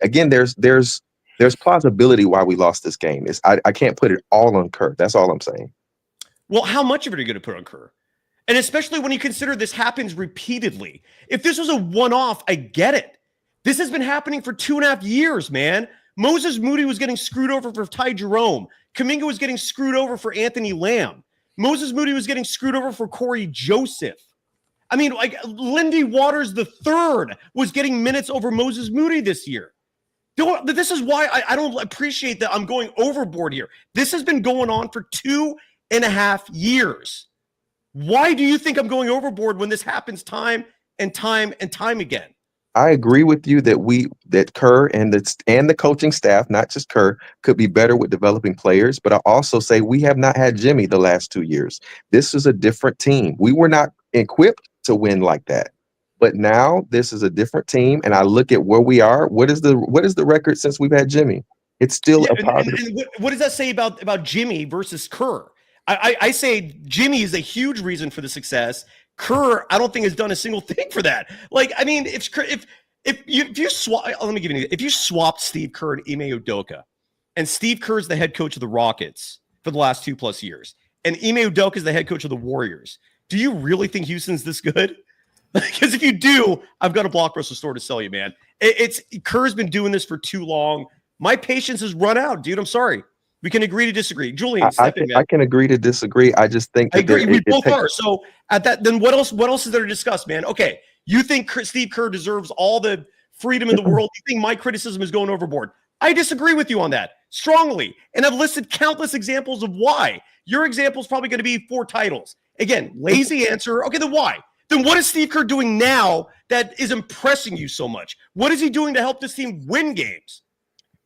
Speaker 7: again, there's plausibility why we lost this game. I can't put it all on Kerr. That's all I'm saying.
Speaker 1: Well, how much of it are you going to put on Kerr? And especially when you consider this happens repeatedly. If this was a one-off, I get it. This has been happening for 2.5 years, man. Moses Moody was getting screwed over for Ty Jerome. Kaminga was getting screwed over for Anthony Lamb. Moses Moody was getting screwed over for Corey Joseph. I mean, like Lindy Waters III was getting minutes over Moses Moody this year. This is why I don't appreciate that I'm going overboard here. This has been going on for 2.5 years. Why do you think I'm going overboard when this happens time and time and time again?
Speaker 7: I agree with you that Kerr and the coaching staff, not just Kerr, could be better with developing players. But I also say we have not had Jimmy the last 2 years. This is a different team. We were not equipped to win like that. But now this is a different team, and I look at where we are. What is the record since we've had Jimmy? It's still a positive.
Speaker 1: And what does that say about Jimmy versus Kerr? I say Jimmy is a huge reason for the success. Kerr, I don't think has done a single thing for that. Like, I mean, if you swap, let me give you. If you swapped Steve Kerr and Ime Udoka, and Steve Kerr is the head coach of the Rockets for the last 2+ years, and Ime Udoka is the head coach of the Warriors, do you really think Houston's this good? Because if you do, I've got a Blockbuster store to sell you, man. Kerr's been doing this for too long. My patience has run out, dude. I'm sorry. We can agree to disagree. Julian,
Speaker 7: I can agree to disagree. I just think
Speaker 1: I agree. We both are. So at that, then what else is there to discuss, man? Okay, you think Steve Kerr deserves all the freedom in the world? You think my criticism is going overboard? I disagree with you on that strongly, and I've listed countless examples of why. Your example is probably going to be 4 titles. Again, lazy answer. Okay, then why? Then what is Steve Kerr doing now that is impressing you so much? What is he doing to help this team win games?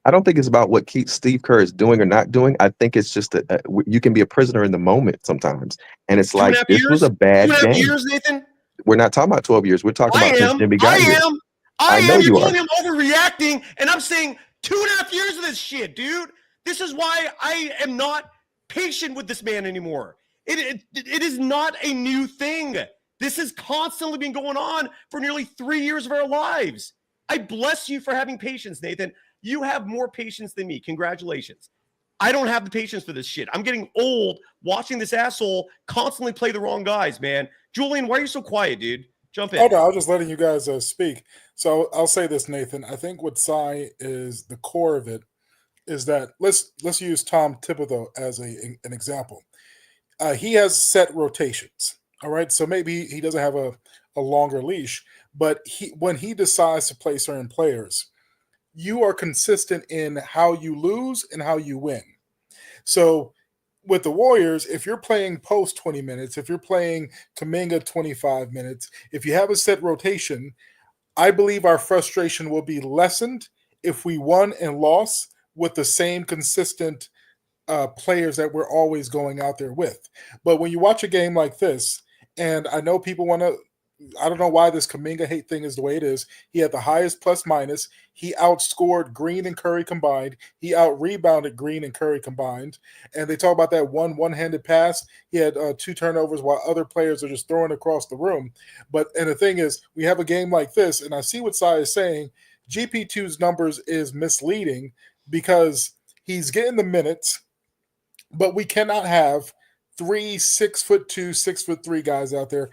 Speaker 7: I don't think it's about what Steve Kerr is doing or not doing. I think it's just you can be a prisoner in the moment sometimes. And it's like, this was a bad game.
Speaker 1: 2.5 years, Nathan?
Speaker 7: We're not talking about 12 years. We're talking about since Jimmy got here.
Speaker 1: I
Speaker 7: know
Speaker 1: am.
Speaker 7: you
Speaker 1: You're
Speaker 7: are.
Speaker 1: calling him overreacting, and I'm saying 2.5 years of this shit, dude. This is why I am not patient with this man anymore. It is not a new thing. This has constantly been going on for nearly 3 years of our lives. I bless you for having patience, Nathan. You have more patience than me. Congratulations. I don't have the patience for this shit. I'm getting old watching this asshole constantly play the wrong guys, man. Julian, why are you so quiet, dude? Jump in.
Speaker 6: Oh, no, I was just letting you guys speak. So I'll say this, Nathan. I think what Cy is the core of it is that let's use Tom Thibodeau as an example. He has set rotations. All right, so maybe he doesn't have a longer leash, but when he decides to play certain players, you are consistent in how you lose and how you win. So with the Warriors, if you're playing Post 20 minutes, if you're playing Kaminga 25 minutes, if you have a set rotation, I believe our frustration will be lessened if we won and lost with the same consistent players that we're always going out there with. But when you watch a game like this, and I know people want to, I don't know why this Kaminga hate thing is the way it is. He had the highest plus minus. He outscored Green and Curry combined. He out-rebounded Green and Curry combined. And they talk about that one-handed pass. He had 2 turnovers while other players are just throwing across the room. And the thing is, we have a game like this, and I see what Sai is saying. GP2's numbers is misleading because he's getting the minutes, but we cannot have 3 6'2", 6'3" guys out there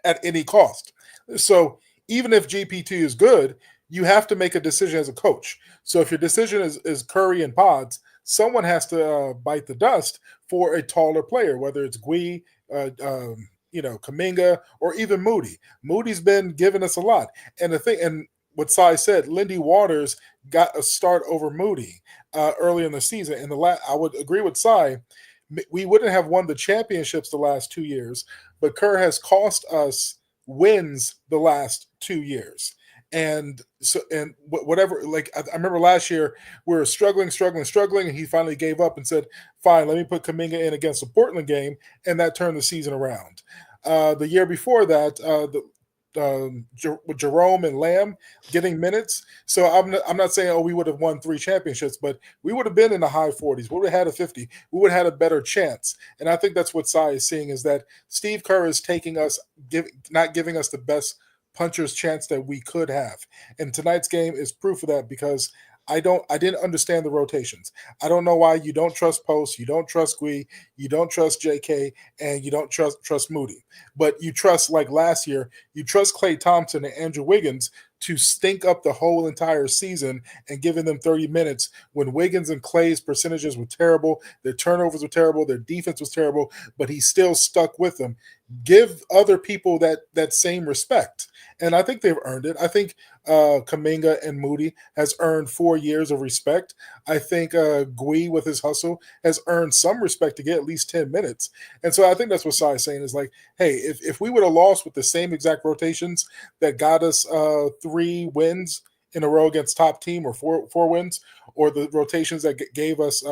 Speaker 6: at any cost. So even if GP2 is good, you have to make a decision as a coach. So if your decision is Curry and Podz, someone has to bite the dust for a taller player, whether it's Gui, Kaminga, or even Moody. Moody's been giving us a lot. And what Sai said, Lindy Waters got a start over Moody early in the season. And I would agree with Sai. We wouldn't have won the championships the last 2 years, but Kerr has cost us wins the last 2 years. And whatever, like I remember last year we were struggling, and he finally gave up and said, "Fine, let me put Kaminga in against the Portland game," and that turned the season around. The year before that, with Jerome and Lamb getting minutes. So I'm not saying we would have won 3 championships, but we would have been in the high 40s. We would have had a 50. We would have had a better chance. And I think that's what Sai is seeing, is that Steve Kerr is taking us, not giving us the best puncher's chance that we could have. And tonight's game is proof of that, because I didn't understand the rotations. I don't know why you don't trust Post, you don't trust Gui, you don't trust JK, and you don't trust Moody. But you trust, like last year, you trust Klay Thompson and Andrew Wiggins to stink up the whole entire season and giving them 30 minutes when Wiggins and Klay's percentages were terrible, their turnovers were terrible, their defense was terrible, but he still stuck with them. Give other people that same respect. And I think they've earned it. I think Kaminga and Moody has earned 4 years of respect. I think Gui, with his hustle, has earned some respect to get at least 10 minutes. And so I think that's what Sai is saying, is like, hey, if we would have lost with the same exact rotations that got us 3 wins in a row against top team, or four wins, or the rotations that gave us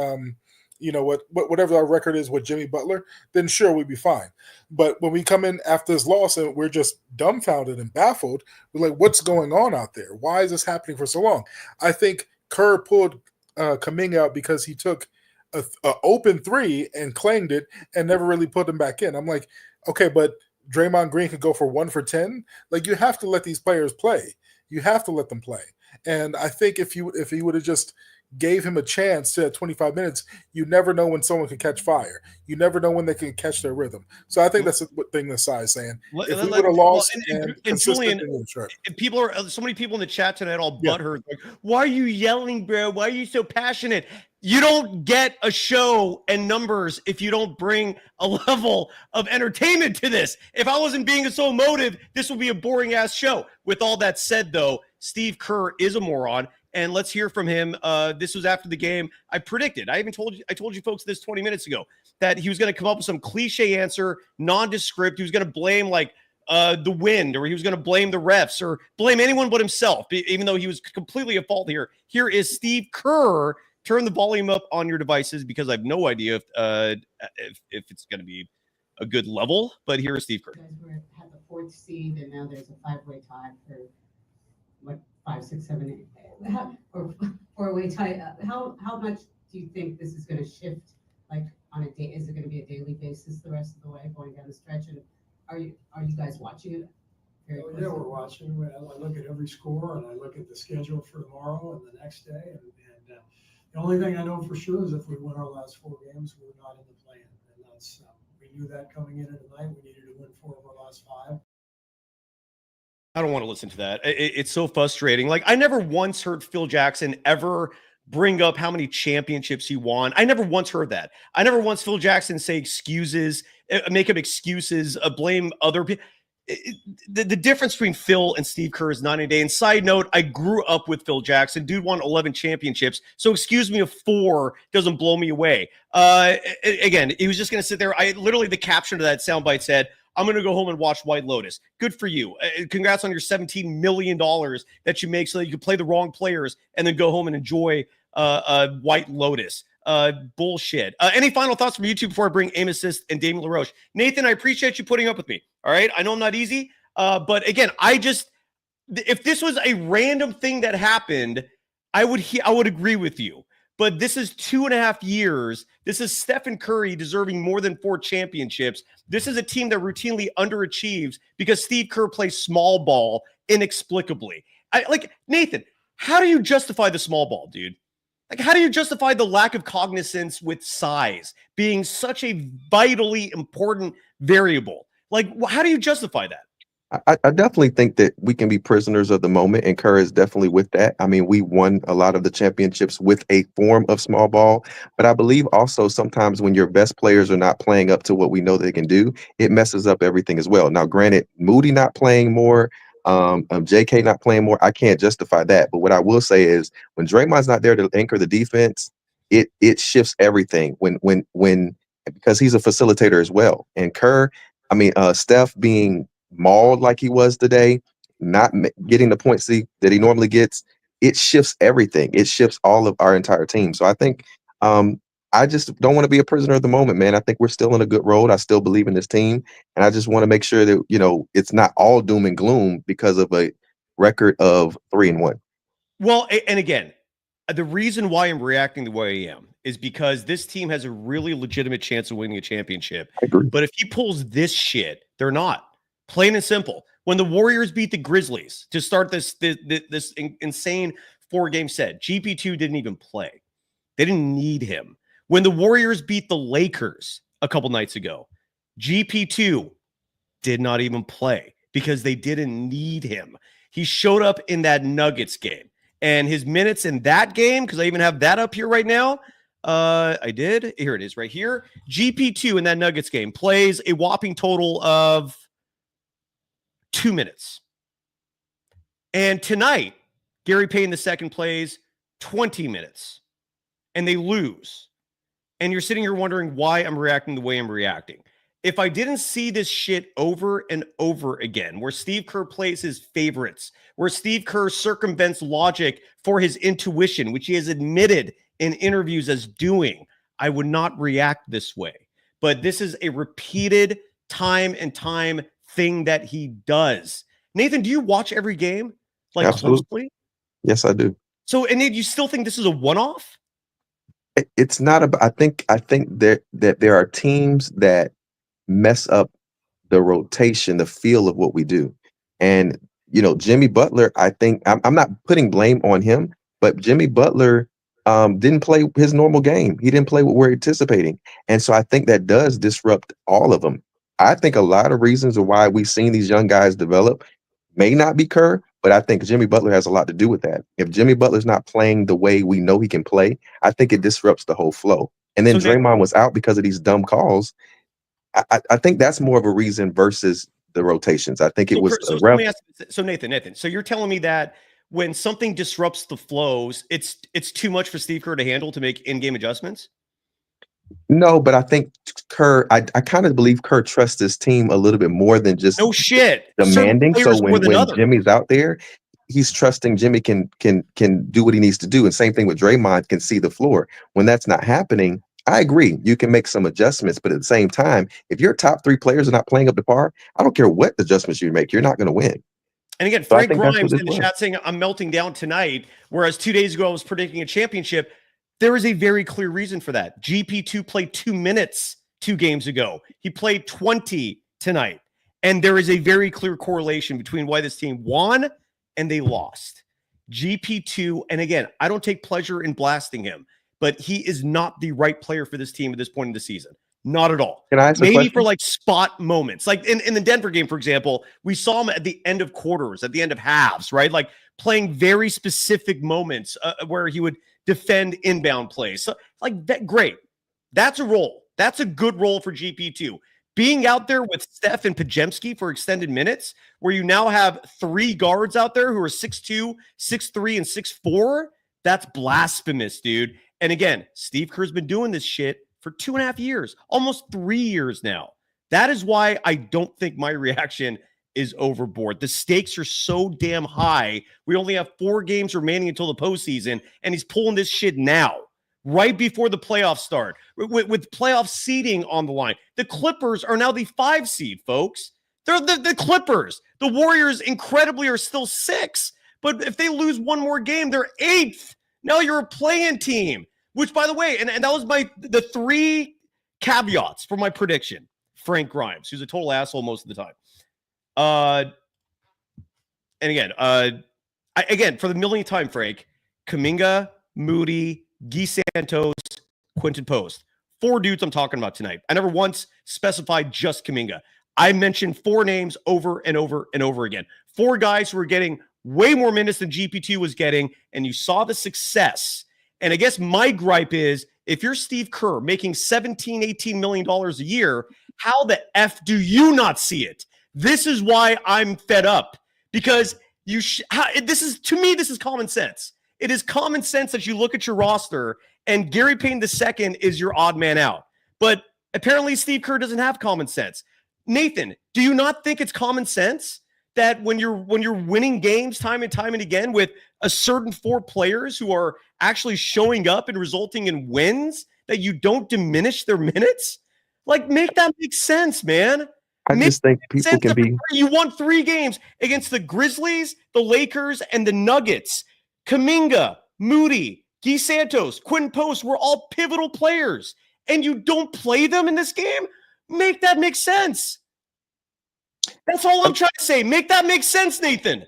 Speaker 6: whatever our record is with Jimmy Butler, then sure, we'd be fine. But when we come in after this loss and we're just dumbfounded and baffled, we're like, what's going on out there? Why is this happening for so long? I think Kerr pulled Kaminga out because he took a open 3 and claimed it and never really put him back in. I'm like, okay, but Draymond Green could go for 1 for 10. Like, you have to let these players play. You have to let them play. And I think if he would have just gave him a chance to 25 minutes, you never know when someone can catch fire. You never know when they can catch their rhythm. So I think that's the thing that Sai is saying. If we would have lost,
Speaker 1: and Julian, people are, so many people in the chat tonight all butthurt. Like, why are you yelling, bro? Why are you so passionate? You don't get a show and numbers if you don't bring a level of entertainment to this. If I wasn't being so emotive, this would be a boring ass show. With all that said, though, Steve Kerr is a moron. And let's hear from him. This was after the game. I predicted. I told you folks this 20 minutes ago, that he was going to come up with some cliche answer, nondescript. He was going to blame the wind, or he was going to blame the refs, or blame anyone but himself, even though he was completely at fault here. Here is Steve Kerr. Turn the volume up on your devices, because I have no idea if it's going to be a good level. But here is Steve Kerr.
Speaker 8: You guys had the 4th seed, and now there's a 5-way tie for what, 5, 6, 7, 8, or 4-way tie. How much do you think this is going to shift? Like, on a day, is it going to be a daily basis the rest of the way going down the stretch? And are you guys watching it?
Speaker 9: Yeah, we're watching. I look at every score, and I look at the schedule for tomorrow and the next day. And the only thing I know for sure is if we win our last 4 games, we're not in the play-in. And that's we knew that coming into tonight. We needed to win 4 of our last 5.
Speaker 1: I don't want to listen to that. It's so frustrating. Like, I never once heard Phil Jackson ever bring up how many championships he won. I never once heard that. I never once Phil Jackson say excuses, make up excuses, blame other people. The difference between Phil and Steve Kerr is night and day. And side note, I grew up with Phil Jackson. Dude won 11 championships. So excuse me if 4 doesn't blow me away. Again, he was just going to sit there. Literally the caption of that soundbite said, I'm going to go home and watch White Lotus. Good for you. Congrats on your $17 million that you make so that you can play the wrong players and then go home and enjoy White Lotus. Bullshit. Any final thoughts from YouTube before I bring Aim Assist and Damien LaRoche? Nathan, I appreciate you putting up with me. All right. I know I'm not easy. But again, if this was a random thing that happened, I would agree with you. But this is 2.5 years. This is Stephen Curry deserving more than 4 championships. This is a team that routinely underachieves because Steve Kerr plays small ball inexplicably. Nathan, how do you justify the small ball, dude? How do you justify the lack of cognizance with size being such a vitally important variable? How do you justify that?
Speaker 7: I definitely think that we can be prisoners of the moment, and Kerr is definitely with that. I mean, we won a lot of the championships with a form of small ball, but I believe also sometimes when your best players are not playing up to what we know they can do, it messes up everything as well. Now, granted, Moody not playing more, JK not playing more, I can't justify that. But what I will say is when Draymond's not there to anchor the defense, it shifts everything because he's a facilitator as well. And Kerr, Steph being mauled like he was today, not getting the points that he normally gets, it shifts everything. It shifts all of our entire team. So I think I just don't want to be a prisoner of the moment, man. I think we're still in a good road. I still believe in this team. And I just want to make sure that, it's not all doom and gloom because of a record of 3-1.
Speaker 1: Well, and again, the reason why I'm reacting the way I am is because this team has a really legitimate chance of winning a championship.
Speaker 7: I agree.
Speaker 1: But if he pulls this shit, they're not. Plain and simple. When the Warriors beat the Grizzlies to start this insane 4-game set, GP2 didn't even play. They didn't need him. When the Warriors beat the Lakers a couple nights ago, GP2 did not even play because they didn't need him. He showed up in that Nuggets game. And his minutes in that game, because I even have that up here right now, I did. Here it is right here. GP2 in that Nuggets game plays a whopping total of 2 minutes. And tonight, Gary Payton II plays 20 minutes. And they lose. And you're sitting here wondering why I'm reacting the way I'm reacting. If I didn't see this shit over and over again, where Steve Kerr plays his favorites, where Steve Kerr circumvents logic for his intuition, which he has admitted in interviews as doing, I would not react this way. But this is a repeated time and time thing that he does. Nathan, do you watch every game
Speaker 7: Absolutely.
Speaker 1: Closely?
Speaker 7: Yes, I do.
Speaker 1: So, and you still think this is a one-off?
Speaker 7: It's not about. I think that there are teams that mess up the rotation, the feel of what we do, and Jimmy Butler. I think I'm not putting blame on him, but Jimmy Butler didn't play his normal game. He didn't play what we're anticipating, and so I think that does disrupt all of them. I think a lot of reasons why we've seen these young guys develop may not be Kerr, but I think Jimmy Butler has a lot to do with that. If Jimmy Butler's not playing the way we know he can play, I think it disrupts the whole flow. And then Draymond was out because of these dumb calls. I think that's more of a reason versus the rotations. I think it was
Speaker 1: so Nathan, so you're telling me that when something disrupts the flows, it's too much for Steve Kerr to handle to make in-game adjustments?
Speaker 7: No, but I think Kerr, I kind of believe Kerr trusts his team a little bit more than just demanding. So when Jimmy's out there, he's trusting Jimmy can do what he needs to do. And same thing with Draymond, can see the floor. When that's not happening, I agree. You can make some adjustments, but at the same time, if your top 3 players are not playing up to par, I don't care what adjustments you make, you're not going to win.
Speaker 1: And again, Frank Grimes in the chat saying I'm melting down tonight, whereas 2 days ago I was predicting a championship. There is a very clear reason for that. GP2 played 2 minutes 2 games ago. He played 20 tonight. And there is a very clear correlation between why this team won and they lost. GP2, and again, I don't take pleasure in blasting him, but he is not the right player for this team at this point in the season. Not at all. Maybe for spot moments. Like in the Denver game, for example, we saw him at the end of quarters, at the end of halves, right? Playing very specific moments where he would defend inbound plays. So, like that, great. That's a role. That's a good role for GP2. Being out there with Steph and Pajemski for extended minutes, where you now have 3 guards out there who are 6'2", 6'3", and 6'4", that's blasphemous, dude. And again, Steve Kerr's been doing this shit for 2.5 years, almost 3 years now. That is why I don't think my reaction is overboard. The stakes are so damn high. We only have 4 games remaining until the postseason, and he's pulling this shit now, right before the playoffs start, with playoff seeding on the line. The Clippers are now the 5 seed, folks. They're the Clippers. The Warriors, incredibly, are still 6. But if they lose one more game, they're 8th. Now you're a play-in team, which, by the way, and that was the 3 caveats for my prediction. Frank Grimes, who's a total asshole most of the time. And again, for the millionth time, Frank, Kaminga, Moody, Guy Santos, Quentin Post. 4 dudes I'm talking about tonight. I never once specified just Kaminga. I mentioned 4 names over and over and over again. 4 guys who were getting way more minutes than GP2 was getting, and you saw the success. And I guess my gripe is, if you're Steve Kerr making $17, $18 million a year, how the F do you not see it? This is why I'm fed up, because this is common sense. It is common sense that you look at your roster and Gary Payton II is your odd man out. But apparently Steve Kerr doesn't have common sense. Nathan, do you not think it's common sense that when you're winning games time and time and again with a certain 4 players who are actually showing up and resulting in wins, that you don't diminish their minutes? Like, make that make sense, man.
Speaker 7: I just think people can be.
Speaker 1: You won 3 games against the Grizzlies, the Lakers, and the Nuggets. Kaminga, Moody, Guy Santos, Quentin Post were all pivotal players, and you don't play them in this game? Make that make sense. That's all I'm trying to say. Make that make sense, Nathan.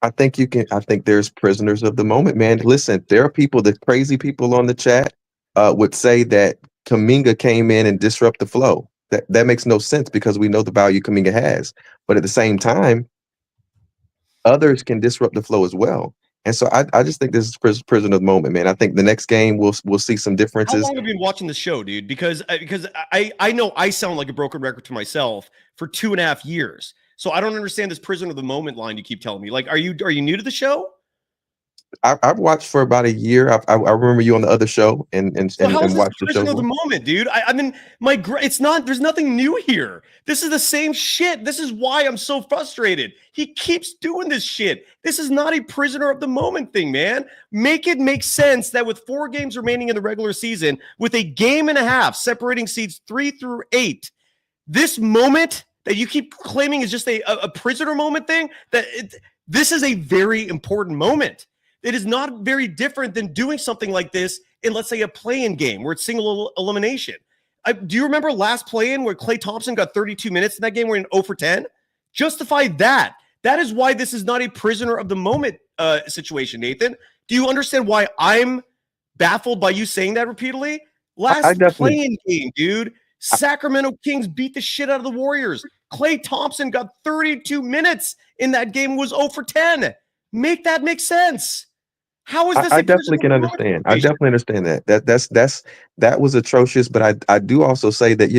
Speaker 7: I think you can. I think there's prisoners of the moment, man. Listen, there are people, the crazy people on the chat would say that Kaminga came in and disrupt the flow. That makes no sense, because we know the value Kaminga has. But at the same time, others can disrupt the flow as well. And so I just think this is prison of the moment, man. I think the next game we'll see some differences.
Speaker 1: How long have you been watching the show, dude? Because I know I sound like a broken record to myself for 2.5 years. So I don't understand this prison of the moment line you keep telling me. Like, are you new to the show?
Speaker 7: I've watched for about a year. I remember you on the other show and watched the show.
Speaker 1: Prison of the moment, dude. I mean, it's not. There's nothing new here. This is the same shit. This is why I'm so frustrated. He keeps doing this shit. This is not a prisoner of the moment thing, man. Make it make sense that with 4 games remaining in the regular season, with a game and a half separating seeds 3 through 8, this moment that you keep claiming is just a prisoner moment thing. This is a very important moment. It is not very different than doing something like this in, let's say, a play-in game where it's single elimination. Do you remember last play-in where Klay Thompson got 32 minutes in that game? We're in 0 for 10. Justify that. That is why this is not a prisoner of the moment situation, Nathan. Do you understand why I'm baffled by you saying that repeatedly? Last play-in game, dude. Sacramento Kings beat the shit out of the Warriors. Klay Thompson got 32 minutes in that game, was 0 for 10. Make that make sense. How is this?
Speaker 7: I definitely can understand. I definitely understand that. That was atrocious. But I do also say that,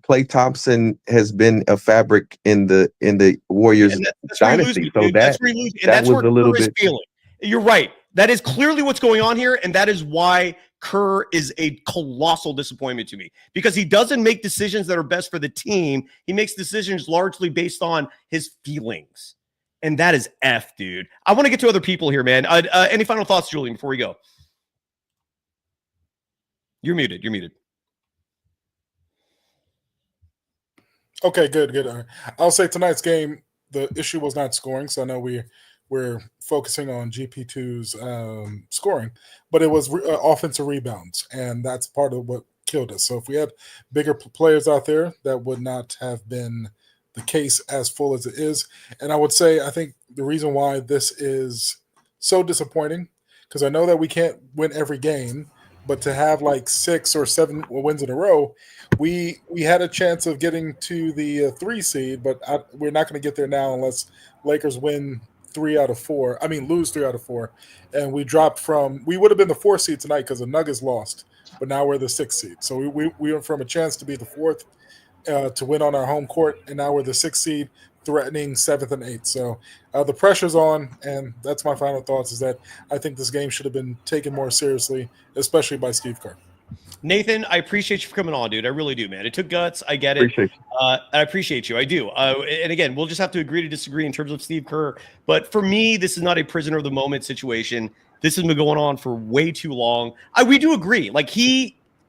Speaker 7: Klay Thompson has been a fabric in the Warriors dynasty. So that's was a little bit.
Speaker 1: Feeling. You're right. That is clearly what's going on here, and that is why Kerr is a colossal disappointment to me, because he doesn't make decisions that are best for the team. He makes decisions largely based on his feelings. And that is F, dude. I want to get to other people here, man. Any final thoughts, Julian, before we go? You're muted.
Speaker 6: Okay, good. I'll say tonight's game, the issue was not scoring. So I know we're focusing on GP2's scoring, but it was offensive rebounds, and that's part of what killed us. So if we had bigger players out there, that would not have been the case as full as it is. And I would say, I think the reason why this is so disappointing, because I know that we can't win every game, but to have like 6 or 7 wins in a row, we had a chance of getting to the 3 seed, but we're not going to get there now unless Lakers win 3 out of 4. I mean, lose 3 out of 4. And we dropped we would have been the 4th seed tonight because the Nuggets lost, but now we're the 6th seed. So we went from a chance to be the 4th to win on our home court, and now we're the 6th seed, threatening 7th and 8th. So the pressure's on, and that's my final thoughts, is that I think this game should have been taken more seriously, especially by Steve Kerr.
Speaker 1: Nathan, I appreciate you for coming on, dude. I really do, man. It took guts. I get it. I appreciate you. I do. And again, we'll just have to agree to disagree in terms of Steve Kerr. But for me, this is not a prisoner of the moment situation. This has been going on for way too long. We do agree. Like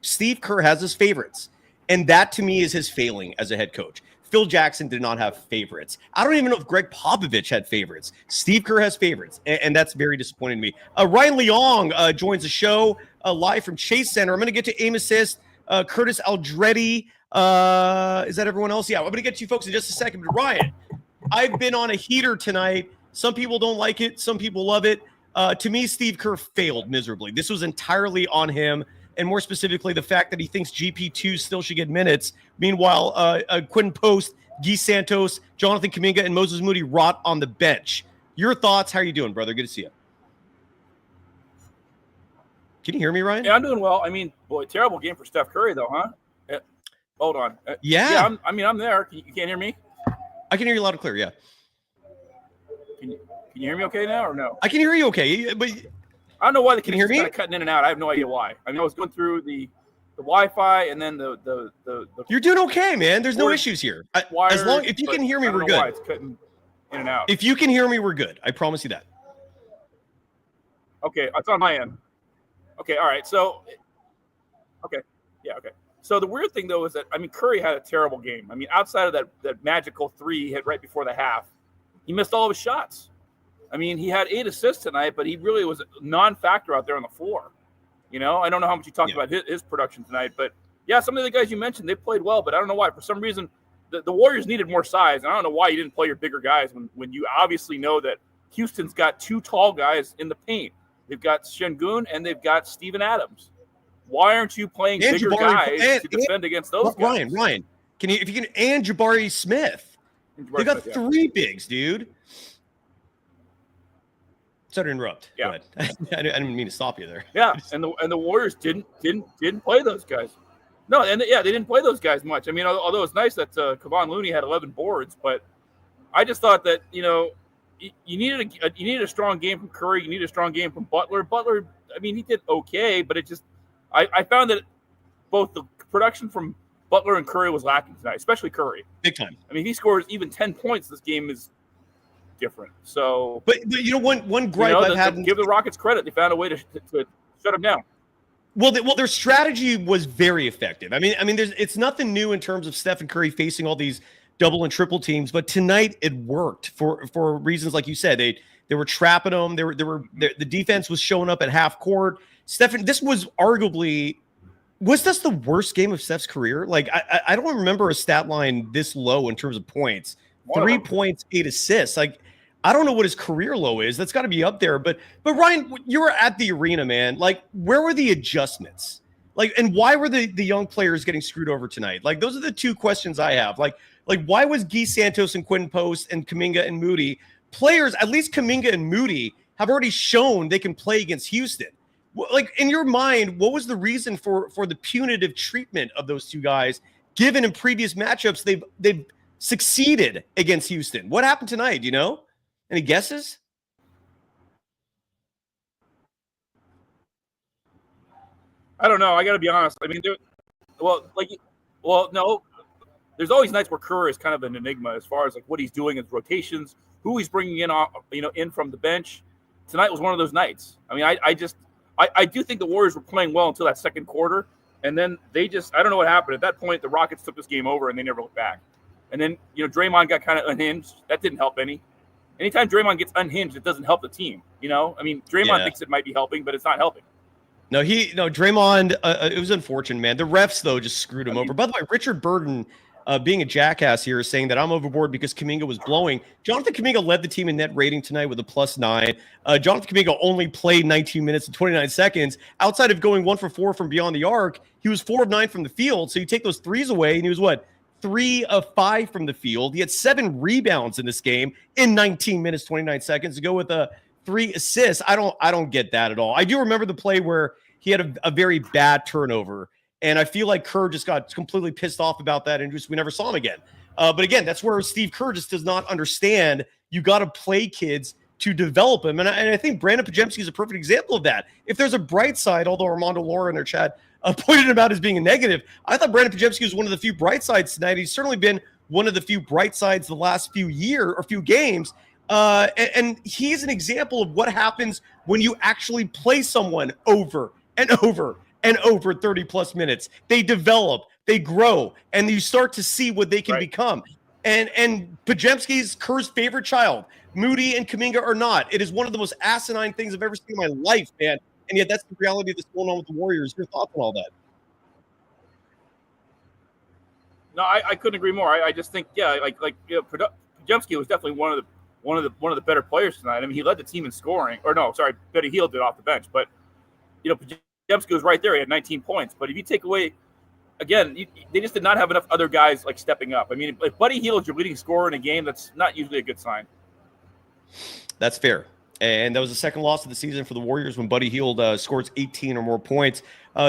Speaker 1: Steve Kerr has his favorites. And that to me is his failing as a head coach. Phil Jackson did not have favorites. I don't even know if Greg Popovich had favorites. Steve Kerr has favorites, and that's very disappointing to me. Ryan Leong joins the show live from Chase Center. I'm going to get to aim assist, Curtis Aldretti. Is that everyone else? Yeah, I'm going to get to you folks in just a second. But Ryan, I've been on a heater tonight. Some people don't like it. Some people love it. To me, Steve Kerr failed miserably. This was entirely on him. And more specifically, the fact that he thinks GP2 still should get minutes. Meanwhile, Quentin Post, Guy Santos, Jonathan Kaminga, and Moses Moody rot on the bench. Your thoughts? How are you doing, brother? Good to see you. Can you hear me, Ryan?
Speaker 10: Yeah, I'm doing well. I mean, boy, terrible game for Steph Curry, though, huh? Hold on.
Speaker 1: Yeah.
Speaker 10: I'm there. You can't hear me?
Speaker 1: I can hear you loud and clear, yeah.
Speaker 10: Can you hear me okay now or no?
Speaker 1: I can hear you okay, but
Speaker 10: I don't know why the
Speaker 1: can you hear me?
Speaker 10: Kind of cutting in and out. I have no idea why. I mean, I was going through the Wi-Fi and then the
Speaker 1: You're doing okay, man. There's no issues here. As long if you can hear me, we're good.
Speaker 10: Why it's cutting in and out.
Speaker 1: If you can hear me, we're good. I promise you that.
Speaker 10: Okay, it's on my end. Okay, all right. So, okay, yeah, okay. So the weird thing though is that Curry had a terrible game. I mean, outside of that magical 3 he hit right before the half, he missed all of his shots. I mean, he had 8 assists tonight, but he really was a non-factor out there on the floor. You know, I don't know how much you talked about his production tonight, but yeah, some of the guys you mentioned, they played well, but I don't know why. For some reason, the Warriors needed more size, and I don't know why you didn't play your bigger guys when you obviously know that Houston's got 2 tall guys in the paint. They've got Şengün and they've got Steven Adams. Why aren't you playing bigger guys to defend against those guys?
Speaker 1: Ryan, if you can, and Jabari Smith. They got 3 bigs, dude. Sorry to interrupt.
Speaker 10: Yeah,
Speaker 1: I didn't mean to stop you there.
Speaker 10: Yeah, and the Warriors didn't play those guys. No, and they didn't play those guys much. I mean, although it's nice that Kevon Looney had 11 boards, but I just thought that you needed a strong game from Curry. You need a strong game from Butler. Butler, I mean, he did okay, but it just I found that both the production from Butler and Curry was lacking tonight, especially Curry.
Speaker 1: Big time.
Speaker 10: I mean, if he scores even 10 points, this game is different. So,
Speaker 1: but one gripe I've had.
Speaker 10: Give the Rockets credit; they found a way to shut him down.
Speaker 1: Well, their strategy was very effective. I mean, it's nothing new in terms of Steph and Curry facing all these double and triple teams, but tonight it worked for reasons like you said. They were trapping them. The defense was showing up at half court. Stephen, this was this the worst game of Steph's career? Like, I don't remember a stat line this low in terms of points. 3 points, 8 assists. Like, I don't know what his career low is. That's got to be up there. But Ryan, you were at the arena, man. Like, where were the adjustments? Like, and why were the young players getting screwed over tonight? Like, those are the 2 questions I have. Like why was Guy Santos and Quentin Post and Kaminga and Moody players? At least Kaminga and Moody have already shown they can play against Houston. Like, in your mind, what was the reason for the punitive treatment of those 2 guys, given in previous matchups they've succeeded against Houston? What happened tonight? Do you know? Any guesses?
Speaker 10: I don't know. I got to be honest. I mean, no. There's always nights where Kerr is kind of an enigma as far as like what he's doing in rotations, who he's bringing in, in from the bench. Tonight was one of those nights. I mean, I do think the Warriors were playing well until that second quarter, and then I don't know what happened. At that point, the Rockets took this game over, and they never looked back. And then, Draymond got kind of unhinged. That didn't help any. Anytime Draymond gets unhinged, it doesn't help the team. I mean, Draymond thinks it might be helping, but it's not helping.
Speaker 1: No, Draymond, it was unfortunate, man. The refs, though, just screwed him over. By the way, Richard Burden, being a jackass here, is saying that I'm overboard because Kaminga was blowing. Jonathan Kaminga led the team in net rating tonight with a +9. Jonathan Kaminga only played 19 minutes and 29 seconds. Outside of going 1 for 4 from beyond the arc, he was 4 of 9 from the field. So you take those threes away, and he was, 3 of 5 from the field. He had 7 rebounds in this game in 19 minutes, 29 seconds to go with 3 assists. I don't get that at all. I do remember the play where he had a very bad turnover, and I feel like Kerr just got completely pissed off about that, and just we never saw him again. But again, that's where Steve Kerr just does not understand. You got to play kids to develop them. And I think Brandon Podziemski is a perfect example of that. If there's a bright side, although Armando Laura in our chat pointed him out as being a negative, I thought Brandon Podziemski was one of the few bright sides tonight. He's certainly been one of the few bright sides the last few games. And he's an example of what happens when you actually play someone over and over and over 30 plus minutes. They develop, they grow, and you start to see what they can become. And Podziemski's Kerr's favorite child. Moody and Kaminga are not. It is one of the most asinine things I've ever seen in my life, man. And yet that's the reality that's going on with the Warriors. Your thoughts on all that?
Speaker 10: No, I couldn't agree more. I just think, Podziemski was definitely one of the better players tonight. I mean, he led the team in scoring. Or no, sorry, Buddy Hield did off the bench. But Podziemski was right there. He had 19 points. But if you take away, again, they just did not have enough other guys like stepping up. I mean, if Buddy Hield is your leading scorer in a game, that's not usually a good sign.
Speaker 1: That's fair. And that was the second loss of the season for the Warriors when Buddy Hield scores 18 or more points.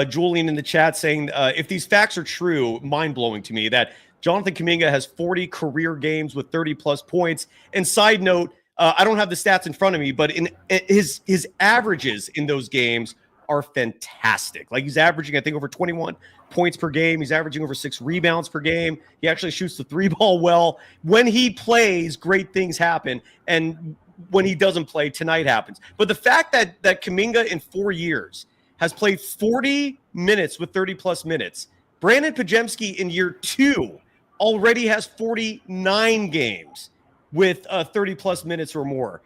Speaker 1: Julian in the chat saying, if these facts are true, mind-blowing to me, that Jonathan Kaminga has 40 career games with 30-plus points. And side note, I don't have the stats in front of me, but in his averages in those games are fantastic. Like he's averaging, I think, over 21 points per game. He's averaging over 6 rebounds per game. He actually shoots the 3-ball well. When he plays, great things happen. And when he doesn't play, tonight happens. But the fact that Kaminga in 4 years has played 40 minutes with 30-plus minutes, Brandon Podziemski in year 2 already has 49 games with 30-plus minutes or more.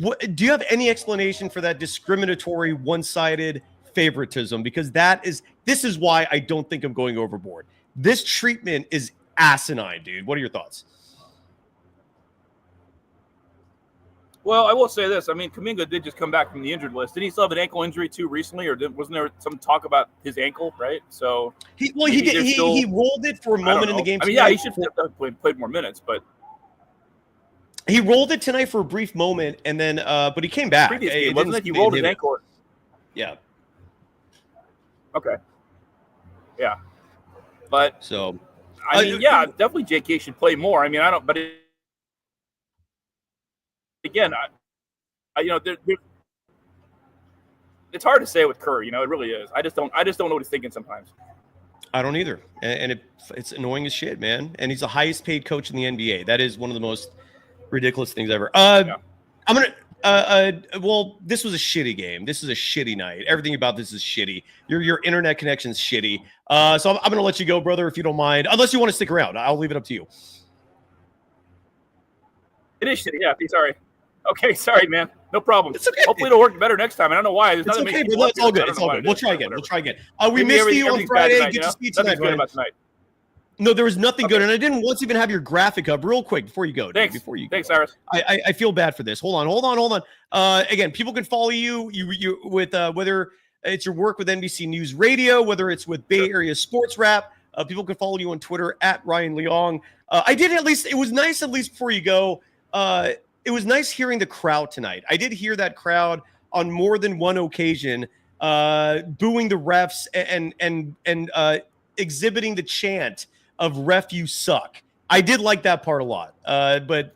Speaker 1: Do you have any explanation for that discriminatory, one-sided favoritism? Because this is why I don't think I'm going overboard. This treatment is asinine, dude. What are your thoughts?
Speaker 10: Well, I will say this. I mean, Kaminga did just come back from the injured list. Did he still have an ankle injury too recently, or wasn't there some talk about his ankle? Right. So
Speaker 1: he did. He rolled it for a moment in the game.
Speaker 10: I mean, yeah, he should have played more minutes, but
Speaker 1: he rolled it tonight for a brief moment, and then but he came back.
Speaker 10: Previous game, wasn't it? He rolled his ankle.
Speaker 1: Yeah.
Speaker 10: Okay. Yeah. But
Speaker 1: so
Speaker 10: I mean, yeah, definitely JK should play more. I mean, I don't, but again, it's hard to say with Kerr. You know, it really is. I just don't know what he's thinking sometimes.
Speaker 1: I don't either, and it's annoying as shit, man. And he's the highest paid coach in the NBA. That is one of the most ridiculous things ever. I'm gonna. Well, this was a shitty game. This is a shitty night. Everything about this is shitty. Your internet connection's shitty. So I'm gonna let you go, brother, if you don't mind. Unless you want to stick around, I'll leave it up to you.
Speaker 10: It is shitty. Yeah. Sorry. Okay. Sorry, man. No problem.
Speaker 1: It's okay.
Speaker 10: Hopefully it'll work better next time. I don't know why.
Speaker 1: It's okay, bro. It's all good. It's all good. We'll try again. We missed you on Friday. Good to see you tonight, man. No, there was nothing good, and I didn't once even have your graphic up. Real quick before you go.
Speaker 10: Thanks.
Speaker 1: Before you
Speaker 10: Thanks, Cyrus.
Speaker 1: I feel bad for this. Hold on. Again, people can follow you with whether it's your work with NBC News Radio, whether it's with Bay Area Sports Wrap. People can follow you on Twitter at Ryan Leong. I did at least. It was nice at least before you go. It was nice hearing the crowd tonight. I did hear that crowd on more than one occasion, booing the refs and exhibiting the chant of "Ref, you suck." I did like that part a lot, but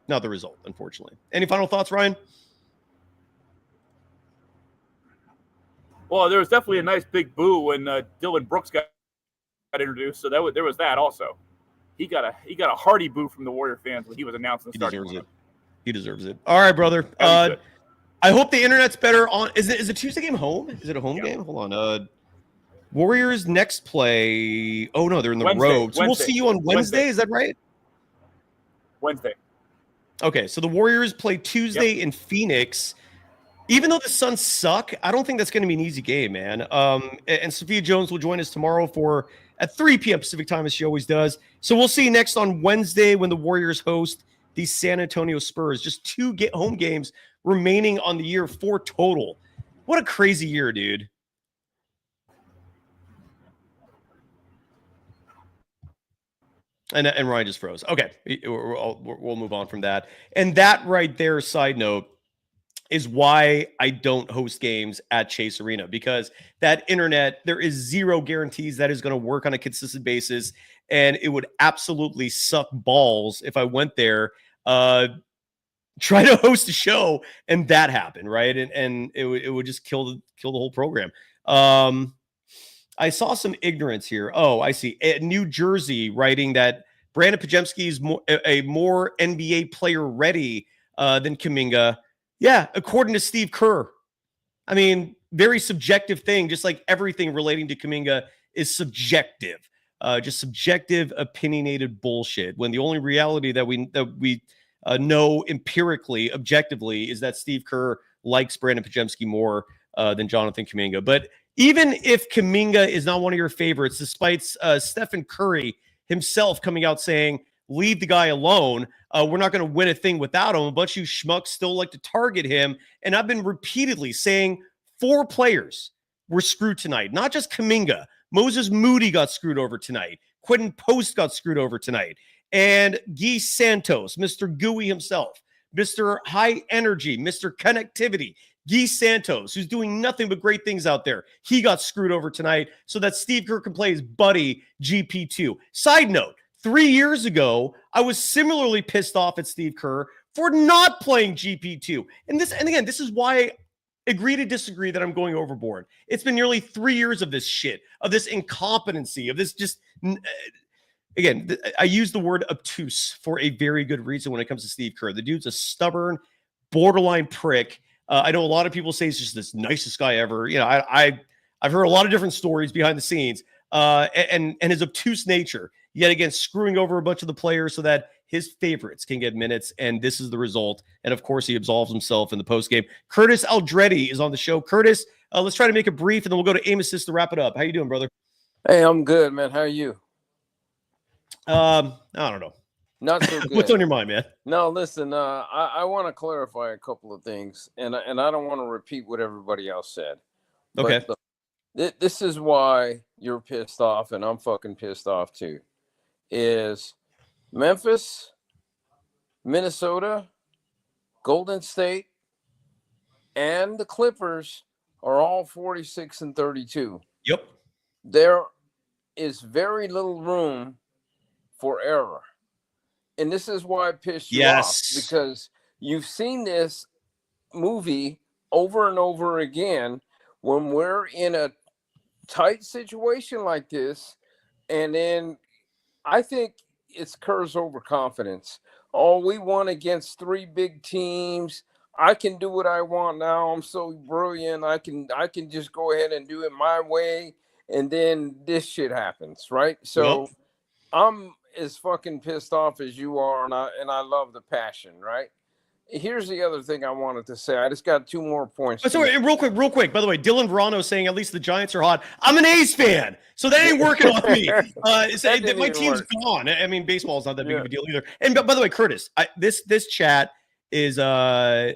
Speaker 1: not the result, unfortunately. Any final thoughts, Ryan?
Speaker 10: Well, there was definitely a nice big boo when Dylan Brooks got introduced, so there was that also. He got a hearty boo from the Warrior fans when he was announcing the starting.
Speaker 1: He deserves it. All right, brother. I hope the internet's better on. Is it Tuesday game home? Is it a home game? Hold on. Warriors next play. Oh no, they're in the road. So we'll see you on Wednesday. Is that right?
Speaker 10: Wednesday.
Speaker 1: Okay, so the Warriors play Tuesday in Phoenix. Even though the Suns suck, I don't think that's going to be an easy game, man. And Sophia Jones will join us tomorrow at 3 p.m. Pacific time, as she always does. So we'll see you next on Wednesday when the Warriors host the San Antonio Spurs. Just 2 home games remaining on the year, 4 total. What a crazy year, dude. And Ryan just froze. Okay, we'll move on from that. And that right there, side note, is why I don't host games at Chase Arena, because that internet, there is zero guarantees that is going to work on a consistent basis. And it would absolutely suck balls if I went there, try to host a show and that happened, right? And it would just kill the whole program. I saw some ignorance here. Oh, I see. New Jersey writing that Brandon Podziemski is a more NBA player ready than Kaminga. Yeah, according to Steve Kerr. I mean, very subjective thing, just like everything relating to Kaminga is subjective. Just subjective, opinionated bullshit. When the only reality that we know empirically, objectively, is that Steve Kerr likes Brandon Podziemski more than Jonathan Kaminga. But even if Kaminga is not one of your favorites, despite Stephen Curry himself coming out saying, leave the guy alone, we're not going to win a thing without him. A bunch of you schmucks still like to target him. And I've been repeatedly saying 4 players were screwed tonight. Not just Kaminga. Moses Moody got screwed over tonight. Quentin Post got screwed over tonight. And Guy Santos, Mr. Gooey himself, Mr. High Energy, Mr. Connectivity, Guy Santos, who's doing nothing but great things out there. He got screwed over tonight so that Steve Kerr can play his buddy GP2. Side note, 3 years ago, I was similarly pissed off at Steve Kerr for not playing GP2. And again, this is why I agree to disagree that I'm going overboard. It's been nearly 3 years of this shit, of this incompetency, of this just... Again, I use the word obtuse for a very good reason when it comes to Steve Kerr. The dude's a stubborn, borderline prick. I know a lot of people say he's just this nicest guy ever. You know, I've heard a lot of different stories behind the scenes, and his obtuse nature. Yet again, screwing over a bunch of the players so that his favorites can get minutes, and this is the result. And of course, he absolves himself in the postgame. Curtis Aldretti is on the show. Curtis, let's try to make it brief, and then we'll go to Amos to wrap it up. How you doing, brother?
Speaker 11: Hey, I'm good, man. How are you?
Speaker 1: I don't know.
Speaker 11: Not so good.
Speaker 1: What's on your mind, man?
Speaker 11: No, listen, I want to clarify a couple of things, and I don't want to repeat what everybody else said.
Speaker 1: Okay.
Speaker 11: But this is why you're pissed off, and I'm fucking pissed off too. Is Memphis, Minnesota, Golden State, and the Clippers are all 46 and 32.
Speaker 1: Yep.
Speaker 11: There is very little room for error. And this is why it pissed you off, because you've seen this movie over and over again when we're in a tight situation like this. And then I think it's Kerr's overconfidence. Oh, we won against 3 big teams. I can do what I want now. I'm so brilliant. I can just go ahead and do it my way. And then this shit happens, right? So I'm as fucking pissed off as you are, and I love the passion, right? Here's the other thing I wanted to say. I just got 2 more points.
Speaker 1: Oh, sorry, real quick. By the way, Dylan Verano saying at least the Giants are hot. I'm an A's fan, so that ain't working on me. My team's gone. I mean, baseball's not that big of a deal either. And by the way, Curtis, this chat is awesome.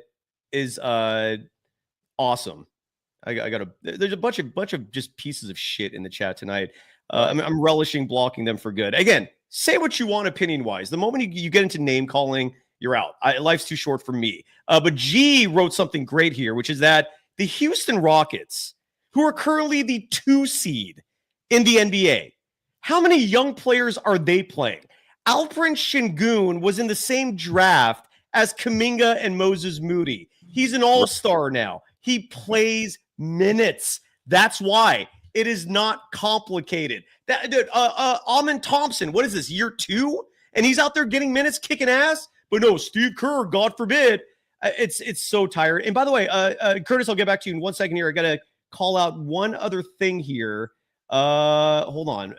Speaker 1: There's a bunch of just pieces of shit in the chat tonight. I'm relishing blocking them for good. Again, say what you want opinion-wise. The moment you get into name-calling, you're out. Life's too short for me. But G wrote something great here, which is that the Houston Rockets, who are currently the 2 seed in the NBA, how many young players are they playing? Alperen Şengün was in the same draft as Kaminga and Moses Moody. He's an all-star now. He plays minutes. That's why. It is not complicated. Amen Thompson, what is this, year 2? And he's out there getting minutes, kicking ass? But no, Steve Kerr, God forbid. It's so tired. And by the way, Curtis, I'll get back to you in 1 second here. I got to call out one other thing here. Hold on.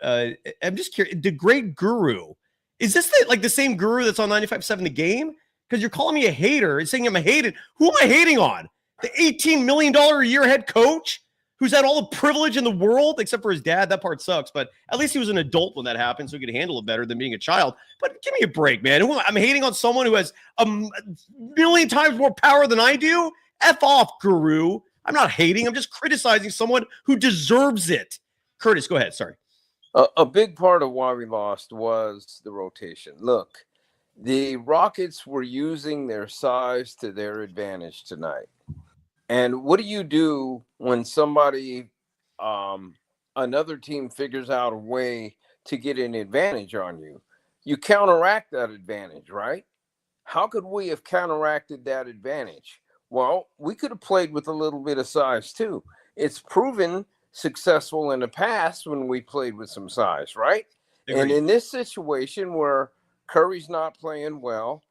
Speaker 1: I'm just curious. The great Guru. Is this the same Guru that's on 95.7 The Game? Because you're calling me a hater and saying I'm a hater. Who am I hating on? The $18 million a year head coach? Who's had all the privilege in the world, except for his dad. That part sucks, but at least he was an adult when that happened, so he could handle it better than being a child. But give me a break, man. I'm hating on someone who has a million times more power than I do? F off, Guru. I'm not hating. I'm just criticizing someone who deserves it. Curtis, go ahead. Sorry.
Speaker 11: A big part of why we lost was the rotation. Look, the Rockets were using their size to their advantage tonight. And what do you do when somebody, another team figures out a way to get an advantage on you? You counteract that advantage, right? How could we have counteracted that advantage? Well, we could have played with a little bit of size too. It's proven successful in the past when we played with some size, right?
Speaker 1: Agreed.
Speaker 11: And in this situation where Curry's not playing well,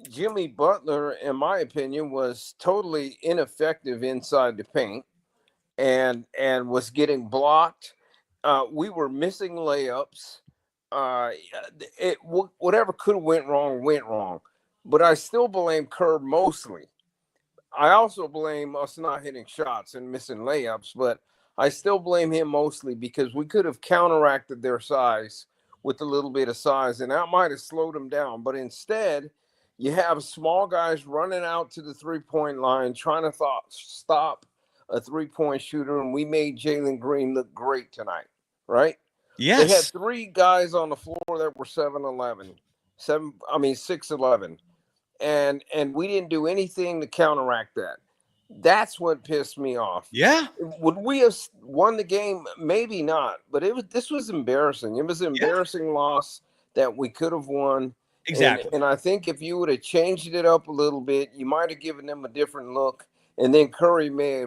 Speaker 11: Jimmy Butler, in my opinion, was totally ineffective inside the paint and was getting blocked. We were missing layups. Whatever could have went wrong. But I still blame Kerr mostly. I also blame us not hitting shots and missing layups, but I still blame him mostly because we could have counteracted their size with a little bit of size, and that might have slowed them down. But instead, you have small guys running out to the three-point line, trying to stop a three-point shooter, and we made Jalen Green look great tonight, right?
Speaker 1: Yes.
Speaker 11: They had 3 guys on the floor that were 6'11", and we didn't do anything to counteract that. That's what pissed me off.
Speaker 1: Yeah.
Speaker 11: Would we have won the game? Maybe not, but this was embarrassing. It was an embarrassing loss that we could have won.
Speaker 1: Exactly.
Speaker 11: And I think if you would have changed it up a little bit, you might have given them a different look. And then Curry may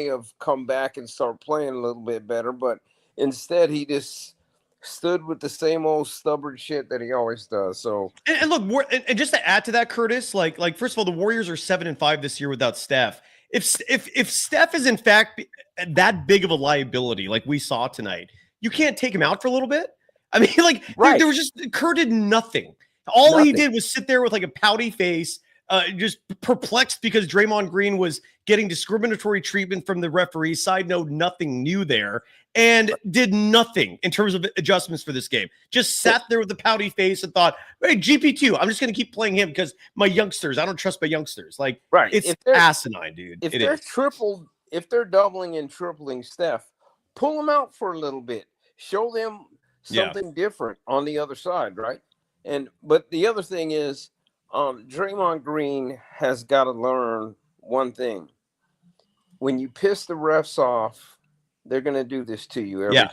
Speaker 11: have come back and started playing a little bit better. But instead, he just stood with the same old stubborn shit that he always does. So
Speaker 1: and look, and just to add to that, Curtis, like first of all, the Warriors are 7-5 this year without Steph. If Steph is in fact that big of a liability, like we saw tonight, you can't take him out for a little bit. I mean, like there was just Kerr did nothing. All he did was sit there with like a pouty face, just perplexed because Draymond Green was getting discriminatory treatment from the referee. Side note, nothing new there, and did nothing in terms of adjustments for this game. Just sat there with a pouty face and thought, hey, GP2, I'm just going to keep playing him because my youngsters, I don't trust my youngsters. Like, it's asinine, dude.
Speaker 11: If they're doubling and tripling Steph, pull them out for a little bit. Show them something different on the other side, right? But the other thing is, Draymond Green has got to learn one thing. When you piss the refs off, they're going to do this to you every time.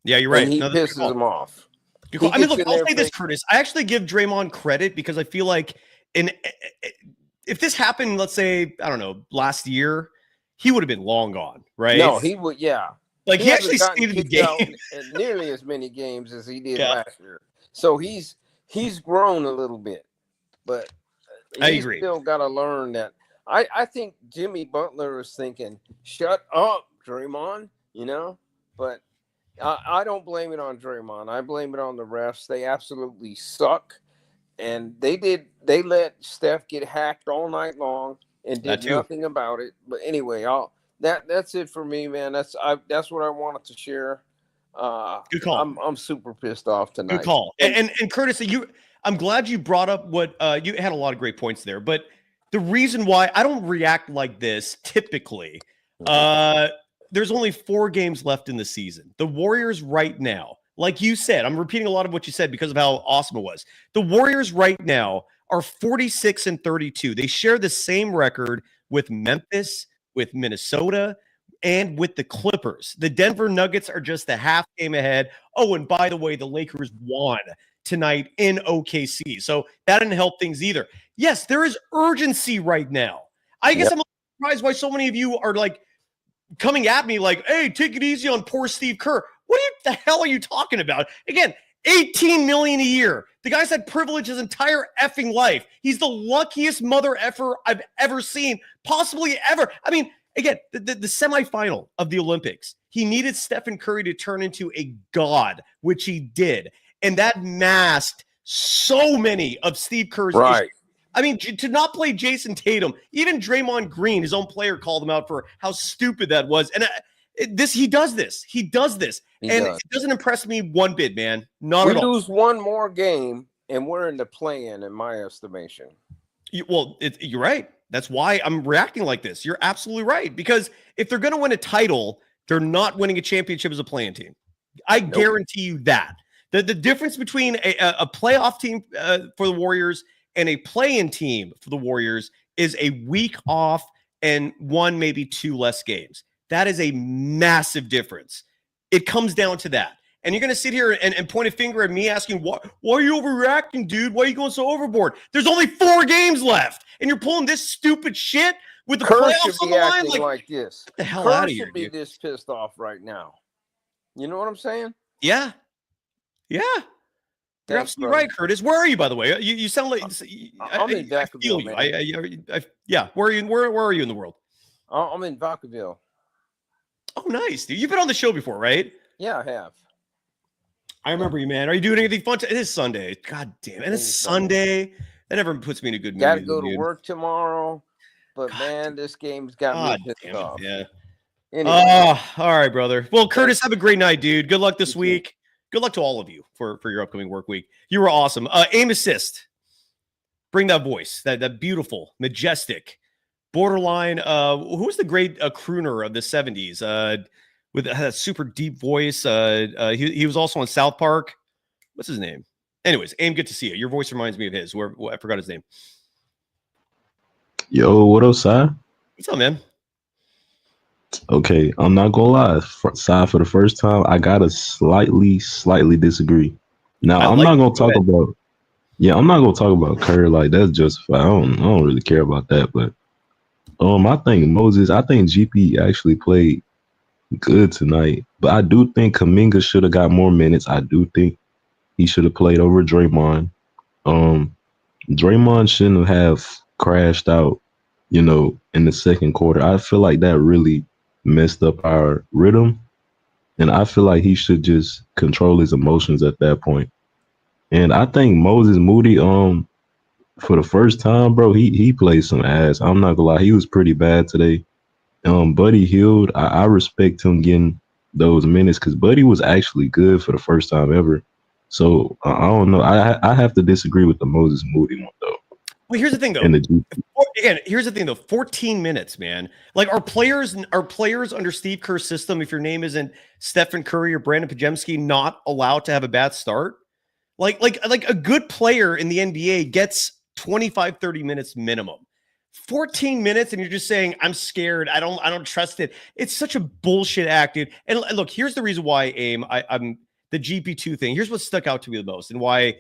Speaker 1: Yeah, you're right.
Speaker 11: And he pisses them off.
Speaker 1: I mean, look, I'll say this, Curtis. I actually give Draymond credit because I feel like if this happened, let's say, I don't know, last year, he would have been long gone, right?
Speaker 11: No, he would, yeah.
Speaker 1: Like, he actually stayed in the game.
Speaker 11: Nearly as many games as he did last year. So he's grown a little bit. But
Speaker 1: I agree.
Speaker 11: Still got to learn that. I think Jimmy Butler is thinking, shut up, Draymond, But I don't blame it on Draymond. I blame it on the refs. They absolutely suck. And they let Steph get hacked all night long and did nothing about it. But anyway, that's it for me, man. That's what I wanted to share.
Speaker 1: Good call.
Speaker 11: I'm super pissed off tonight.
Speaker 1: Good call. And Curtis, I'm glad you brought up what you had a lot of great points there, but the reason why I don't react like this typically, there's only 4 games left in the season. The Warriors right now, like you said, I'm repeating a lot of what you said because of how awesome it was. The Warriors right now are 46-32. They share the same record with Memphis, with Minnesota, and with the Clippers. The Denver Nuggets are just a half game ahead. Oh, and by the way, the Lakers won tonight in OKC. So that didn't help things either. Yes, there is urgency right now. I guess I'm surprised why so many of you are like coming at me like, hey, take it easy on poor Steve Kerr. What the hell are you talking about? Again, $18 million a year. The guy's had privilege his entire effing life. He's the luckiest mother effer I've ever seen, possibly ever. I mean, again, the semifinal of the Olympics, he needed Stephen Curry to turn into a god, which he did. And that masked so many of Steve Kerr's issues. I mean, to not play Jason Tatum, even Draymond Green, his own player, called him out for how stupid that was. And he does this. He does this. It doesn't impress me one bit, man. Not at all.
Speaker 11: We lose one more game, and we're in the play-in my estimation.
Speaker 1: You're right. That's why I'm reacting like this. You're absolutely right. Because if they're going to win a title, they're not winning a championship as a play-in team. I guarantee you that. The difference between a playoff team for the Warriors and a play-in team for the Warriors is a week off and one, maybe two less games. That is a massive difference. It comes down to that. And you're going to sit here and point a finger at me asking, why are you overreacting, dude? Why are you going so overboard? There's only 4 games left, and you're pulling this stupid shit with the
Speaker 11: Kerr
Speaker 1: playoffs on the line?
Speaker 11: Like this.
Speaker 1: Get the hell
Speaker 11: Kerr
Speaker 1: out of here,
Speaker 11: should be
Speaker 1: dude.
Speaker 11: this pissed off right now. You know what I'm saying?
Speaker 1: Yeah. Yeah. You're absolutely right, Curtis. Where are you, by the way? You sound like
Speaker 11: I'm in Vacaville,
Speaker 1: man. Yeah. Where are you? Where are you in the world?
Speaker 11: I'm in Vacaville.
Speaker 1: Oh, nice, dude. You've been on the show before, right?
Speaker 11: Yeah, I have.
Speaker 1: I remember you, man. Are you doing anything fun? It is Sunday. God damn it. And it's Sunday. That never puts me in a good mood.
Speaker 11: Got to go to work tomorrow. But, man, this game's got me pissed off.
Speaker 1: Yeah.
Speaker 11: Anyway.
Speaker 1: All right, brother. Well, Curtis, have a great night, dude. Good luck this week. Good luck to all of you for your upcoming work week. You were awesome. Aim assist. Bring that voice, that beautiful, majestic, borderline. Who was the great crooner of the 70s? With a super deep voice. He was also on South Park. What's his name? Anyways, Aim, good to see you. Your voice reminds me of his. I forgot his name.
Speaker 12: Yo, what up, Si?
Speaker 1: What's up, man?
Speaker 12: Okay, I'm not gonna lie. Si, for the first time, I gotta slightly disagree. Now, I'm not gonna talk about. Yeah, I'm not gonna talk about Kerr. Like, that's justified. I don't really care about that. But I think GP actually played good tonight. But I do think Kaminga should have got more minutes. I do think he should have played over Draymond. Draymond shouldn't have crashed out, in the second quarter. I feel like that really messed up our rhythm, and I feel like he should just control his emotions at that point. And I think Moses Moody, for the first time, bro, he played some ass. I'm not gonna lie, he was pretty bad today. Buddy Hield, I respect him getting those minutes because Buddy was actually good for the first time ever. So I don't know. I have to disagree with the Moses Moody one though.
Speaker 1: Well, here's the thing, though. Again, here's the thing, though. 14 minutes, man. Like, are players under Steve Kerr's system, if your name isn't Stephen Curry or Brandon Pajemski, not allowed to have a bad start? Like a good player in the NBA gets 25, 30 minutes minimum. 14 minutes, and you're just saying, I'm scared. I don't trust it. It's such a bullshit act, dude. And look, here's the reason why, Aim, I'm the GP2 thing. Here's what stuck out to me the most and why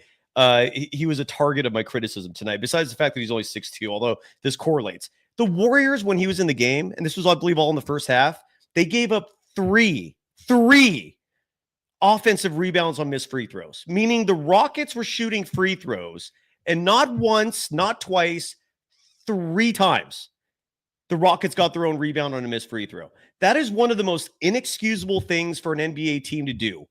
Speaker 1: he was a target of my criticism tonight, besides the fact that he's only 6'2", although this correlates. The Warriors, when he was in the game, and this was, I believe, all in the first half, they gave up three offensive rebounds on missed free throws, meaning the Rockets were shooting free throws, and not once, not twice, 3 times the Rockets got their own rebound on a missed free throw. That is one of the most inexcusable things for an NBA team to do.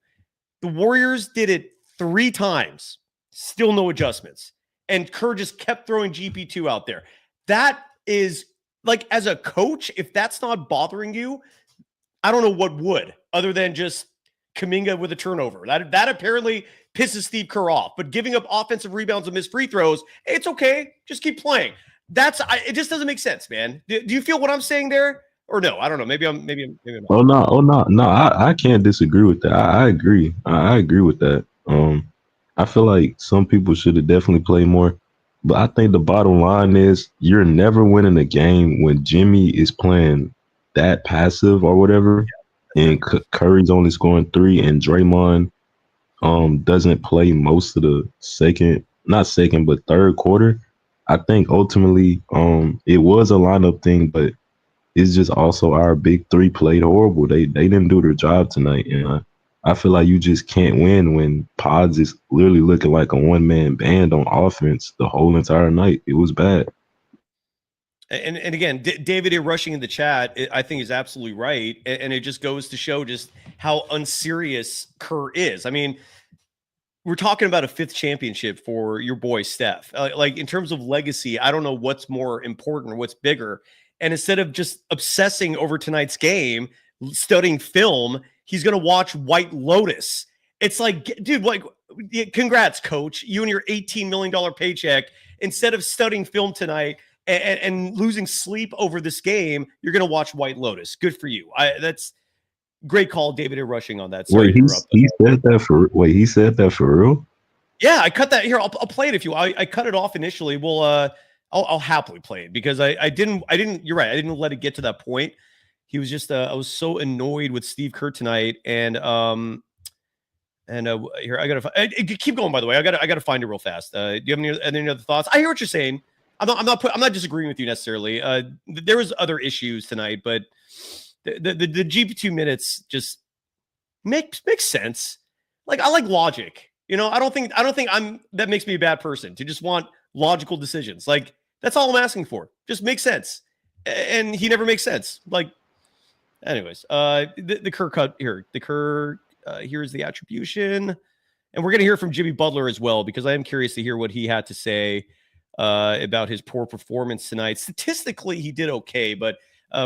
Speaker 1: The Warriors did it 3 times. Still no adjustments. And Kerr just kept throwing GP2 out there. That is, like, as a coach, if that's not bothering you, I don't know what would, other than just Kaminga with a turnover. That apparently pisses Steve Kerr off. But giving up offensive rebounds and missed free throws, it's okay. Just keep playing. It just doesn't make sense, man. Do you feel what I'm saying there? Or no? I don't know. Maybe I'm not.
Speaker 12: Oh no. I can't disagree with that. I agree. I agree with that. I feel like some people should have definitely played more, but I think the bottom line is you're never winning a game when Jimmy is playing that passive or whatever, and Curry's only scoring 3, and Draymond doesn't play most of the third quarter. I think ultimately it was a lineup thing, but it's just also our big 3 played horrible. They didn't do their job tonight, and I feel like you just can't win when Podz is literally looking like a one-man band on offense the whole entire night. It was bad.
Speaker 1: And again, David rushing in the chat, I think is absolutely right. And it just goes to show just how unserious Kerr is. I mean, we're talking about a 5th championship for your boy Steph. Like, in terms of legacy, I don't know what's more important or what's bigger. And instead of just obsessing over tonight's game, studying film, he's going to watch White Lotus. It's like, dude, like, congrats, coach. You and your $18 million paycheck, instead of studying film tonight and losing sleep over this game, you're going to watch White Lotus. Good for you. great call, David, in rushing on that. Sorry
Speaker 12: Wait,
Speaker 1: to interrupt.
Speaker 12: he said that for real?
Speaker 1: Yeah, I cut that here. I'll play it if you. I cut it off initially. Well, I'll happily play it because I didn't. You're right. I didn't let it get to that point. He was just. I was so annoyed with Steve Kerr tonight, and here I gotta keep going. By the way, I gotta find it real fast. Do you have any other thoughts? I hear what you're saying. I'm not disagreeing with you necessarily. There was other issues tonight, but the GP2 minutes just makes sense. Like I like logic. You know, I don't think that makes me a bad person to just want logical decisions. Like that's all I'm asking for. Just make sense. And he never makes sense. Like, anyways, the Kerr cut here. The Kerr here's the attribution, and we're gonna hear from Jimmy Butler as well because I am curious to hear what he had to say about his poor performance tonight. Statistically, he did okay, but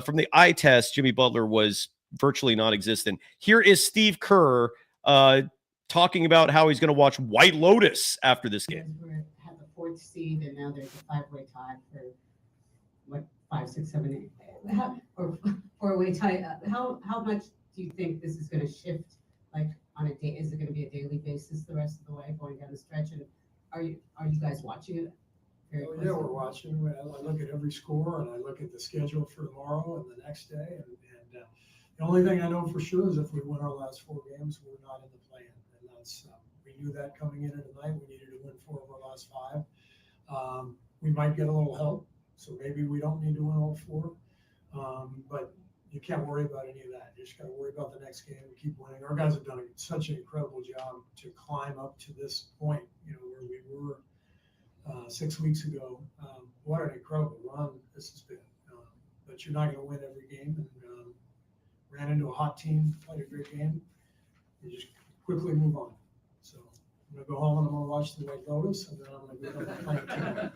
Speaker 1: from the eye test, Jimmy Butler was virtually non-existent. Here is Steve Kerr talking about how he's going to watch White Lotus after this game.
Speaker 8: We have the 4th seed, and now there's a 5-way tie for what 5, 6, 7, 8, or 4-way tie. How much do you think this is going to shift? Like on a day, is it going to be a daily basis the rest of the way going down the stretch? And are you guys watching it?
Speaker 9: Yeah, we're watching. I look at every score and I look at the schedule for tomorrow and the next day. And the only thing I know for sure is if we win our last 4 games, we're not in the play-in. And that's we knew that coming into tonight. We needed to win 4 of our last 5. We might get a little help, so maybe we don't need to win all 4. But you can't worry about any of that. You just got to worry about the next game and keep winning. Our guys have done such an incredible job to climb up to this point. You know where we were 6 weeks ago. What an incredible run this has been. But you're not going to win every game. And ran into a hot team, played a great game. You just quickly move on. So I'm going to go home and I'm going to watch the White Lotus, and then I'm going to go to the playing team.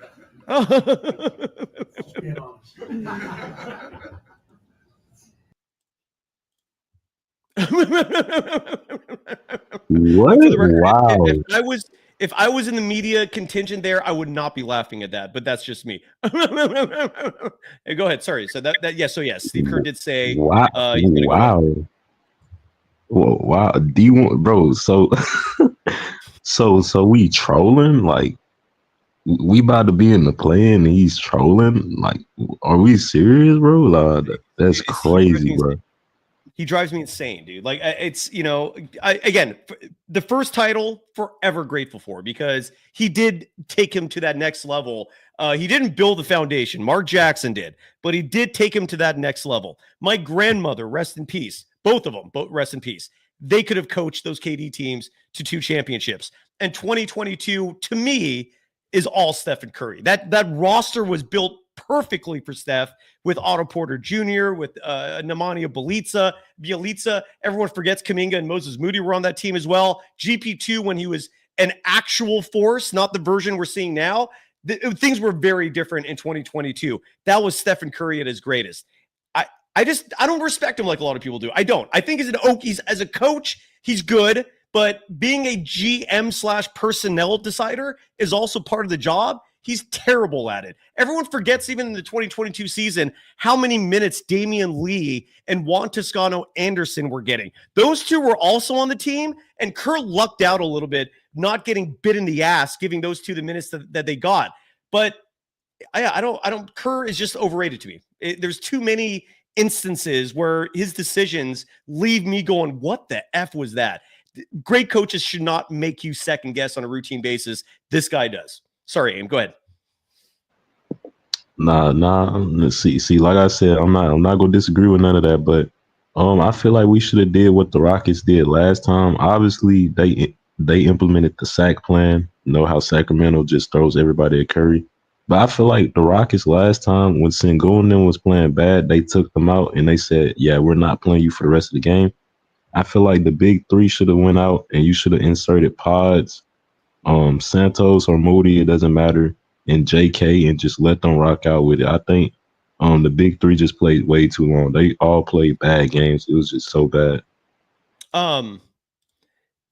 Speaker 9: Just being honest.
Speaker 12: What? Wow.
Speaker 1: If I was in the media contingent there, I would not be laughing at that, but that's just me. Hey, go ahead. Sorry. So yes. Steve Kerr did say,
Speaker 12: wow. Wow. Do you want, bro? So, so we trolling? Like, we about to be in the play and he's trolling? Like, are we serious, bro? Like, that's crazy, bro.
Speaker 1: He drives me insane, dude. Like it's, again, the first title forever grateful for because he did take him to that next level. He didn't build the foundation. Mark Jackson did, but he did take him to that next level. My grandmother, rest in peace. Both of them, rest in peace. They could have coached those KD teams to 2 championships. And 2022, to me, is all Stephen Curry. That roster was built perfectly for Steph with Otto Porter Jr., with Nemanja Bjelica. Everyone forgets Kaminga and Moses Moody were on that team as well. GP2 when he was an actual force, not the version we're seeing now. Things were very different in 2022. That was Stephen Curry at his greatest. I don't respect him like a lot of people do. I don't. I think as a coach, he's good, but being a GM/personnel decider is also part of the job. He's terrible at it. Everyone forgets, even in the 2022 season, how many minutes Damian Lee and Juan Toscano Anderson were getting. Those 2 were also on the team, and Kerr lucked out a little bit, not getting bit in the ass, giving those 2 the minutes that they got. But I don't. Kerr is just overrated to me. There's too many instances where his decisions leave me going, "What the F was that?" Great coaches should not make you second guess on a routine basis. This guy does. Sorry, Aim. Go ahead.
Speaker 12: Nah. See, like I said, I'm not gonna disagree with none of that, but I feel like we should have did what the Rockets did last time. Obviously, they implemented the sack plan. You know how Sacramento just throws everybody at Curry. But I feel like the Rockets last time when Sengun and them was playing bad, they took them out and they said, "Yeah, we're not playing you for the rest of the game." I feel like the big 3 should have went out and you should have inserted Podz, Santos or Moody, it doesn't matter, and JK, and just let them rock out with it. I think the big 3 just played way too long. They all played bad games. It was just so bad.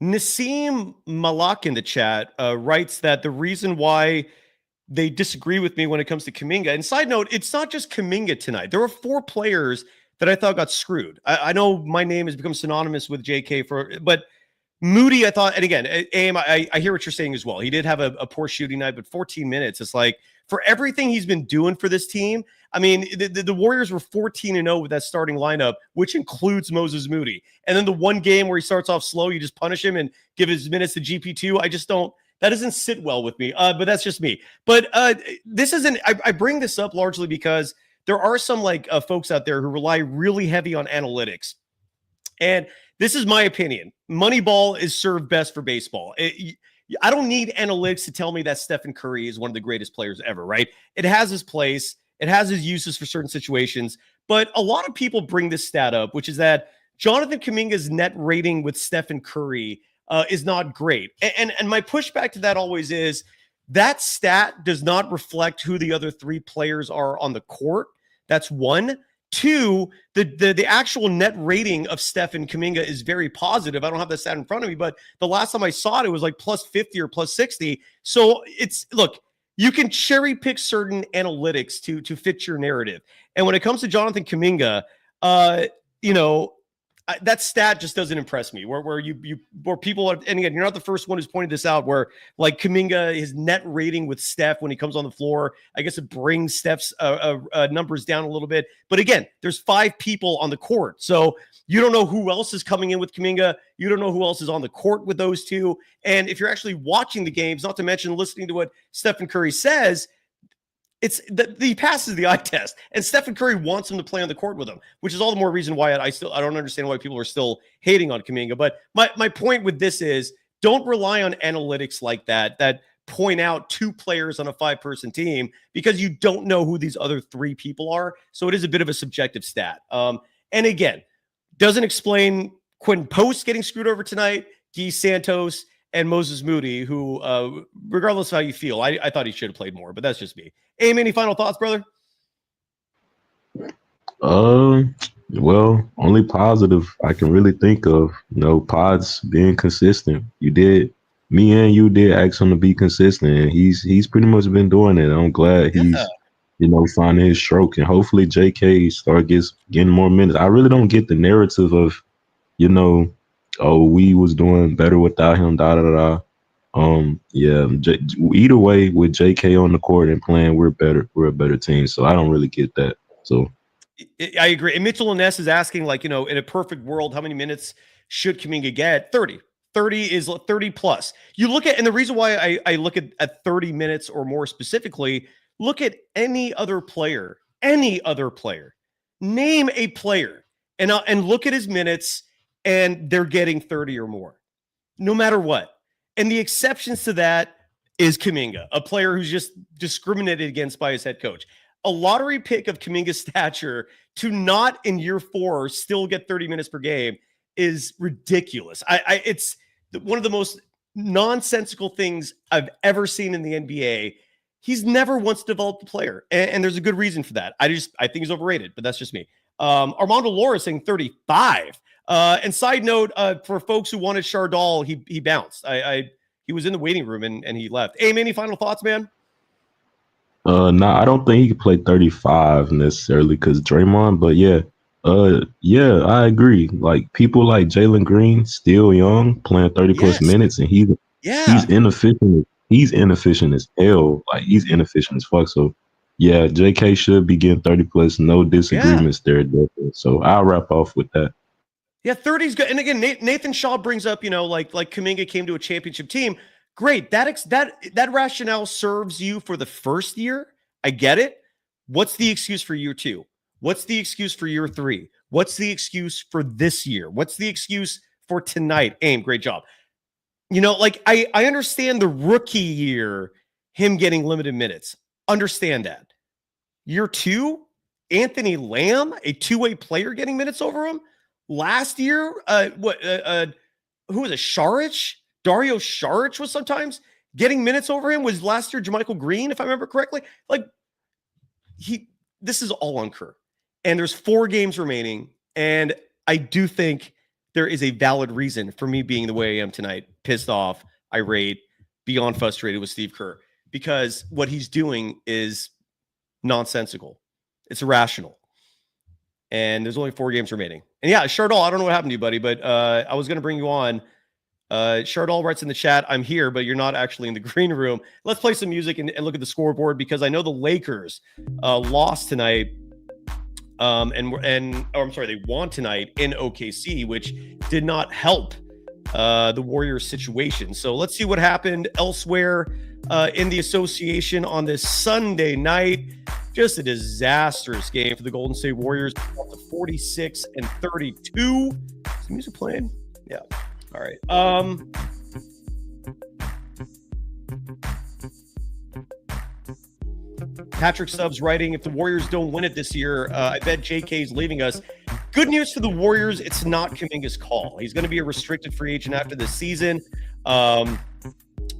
Speaker 1: Nassim Malak in the chat writes that the reason why they disagree with me when it comes to Kaminga, and side note, it's not just Kaminga tonight. There were 4 players that I thought got screwed. I know my name has become synonymous with JK but Moody, I thought, and again, Aim, I hear what you're saying as well. He did have a poor shooting night, but 14 minutes, it's like, for everything he's been doing for this team, I mean, the Warriors were 14-0 with that starting lineup, which includes Moses Moody. And then the one game where he starts off slow, you just punish him and give his minutes to GP2. I just don't, that doesn't sit well with me, but that's just me. But this isn't, I bring this up largely because there are some folks out there who rely really heavy on analytics. And this is my opinion. Moneyball is served best for baseball. I don't need analytics to tell me that Stephen Curry is one of the greatest players ever, right? It has his place. It has his uses for certain situations. But a lot of people bring this stat up, which is that Jonathan Kuminga's net rating with Stephen Curry is not great. And my pushback to that always is that stat does not reflect who the other three players are on the court. That's one. Two, the actual net rating of Stephen Kaminga is very positive. I don't have that stat in front of me, but the last time I saw it, it was like plus 50 or plus 60. So look, you can cherry pick certain analytics to fit your narrative. And when it comes to Jonathan Kaminga, that stat just doesn't impress me. Where people are, and again, you're not the first one who's pointed this out. Where like Kaminga, his net rating with Steph when he comes on the floor, I guess it brings Steph's numbers down a little bit. But again, there's 5 people on the court, so you don't know who else is coming in with Kaminga. You don't know who else is on the court with those two. And if you're actually watching the games, not to mention listening to what Stephen Curry says, he passes the eye test, and Stephen Curry wants him to play on the court with him, which is all the more reason why I don't understand why people are still hating on Kaminga. But my point with this is, don't rely on analytics like that point out 2 players on a 5-person team, because you don't know who these other 3 people are. So it is a bit of a subjective stat. And again, doesn't explain Quentin Post getting screwed over tonight, Guy Santos, and Moses Moody, who, regardless of how you feel, I thought he should have played more, but that's just me. Aim, any final thoughts, brother?
Speaker 12: Well, only positive I can really think of, Podz being consistent. Me and you did ask him to be consistent, and he's pretty much been doing it. I'm glad he's, finding his stroke, and hopefully JK getting more minutes. I really don't get the narrative of, we was doing better without him, either way, with JK on the court and playing, we're better. We're a better team. So I don't really get that. So
Speaker 1: I agree. And Mitchell Ness is asking, in a perfect world, how many minutes should Kaminga get? 30. 30 is 30 plus. You look at, and the reason why I look at 30 minutes or more specifically, look at any other player. Name a player and look at his minutes, and they're getting 30 or more, no matter what. And the exceptions to that is Kaminga, a player who's just discriminated against by his head coach. A lottery pick of Kaminga's stature to not in year 4 still get 30 minutes per game is ridiculous. It's one of the most nonsensical things I've ever seen in the NBA. He's never once developed a player, and there's a good reason for that. I think he's overrated, but that's just me. Armando Laura saying 35. And side note, for folks who wanted Chardal, he bounced. He was in the waiting room and he left. Aim, any final thoughts, man?
Speaker 12: No, I don't think he could play 35 necessarily because Draymond, but I agree. Like people like Jalen Green, still young, playing 30 plus minutes, and he's inefficient. He's inefficient as hell. Like he's inefficient as fuck. So yeah, JK should be getting 30 plus. No disagreements there. Definitely. So I'll wrap off with that.
Speaker 1: Yeah, 30 is good. And again, Nathan Shaw brings up, like Kaminga came to a championship team. Great. That rationale serves you for the first year. I get it. What's the excuse for year 2? What's the excuse for year 3? What's the excuse for this year? What's the excuse for tonight? Aim, great job. I understand the rookie year, him getting limited minutes. Understand that. Year 2, Anthony Lamb, a 2-way player getting minutes over him. Last year, who was it? Saric? Dario Saric was sometimes getting minutes over him. Was last year JaMychal Green, if I remember correctly? This is all on Kerr. And there's 4 games remaining. And I do think there is a valid reason for me being the way I am tonight, pissed off, irate, beyond frustrated with Steve Kerr, because what he's doing is nonsensical. It's irrational. and there's only 4 games remaining. And yeah, Shardall, I don't know what happened to you, buddy, but I was going to bring you on. Shardall writes in the chat, I'm here, but you're not actually in the green room. Let's play some music and look at the scoreboard, because I know the Lakers lost tonight. They won tonight in OKC, which did not help the Warriors situation. So let's see what happened elsewhere in the association on this Sunday night. Just a disastrous game for the Golden State Warriors, 46-32. Is the music playing? Yeah. All right. Patrick Stubbs writing, if the Warriors don't win it this year, I bet JK is leaving us. Good news for the Warriors, it's not Kaminga's call. He's going to be a restricted free agent after this season,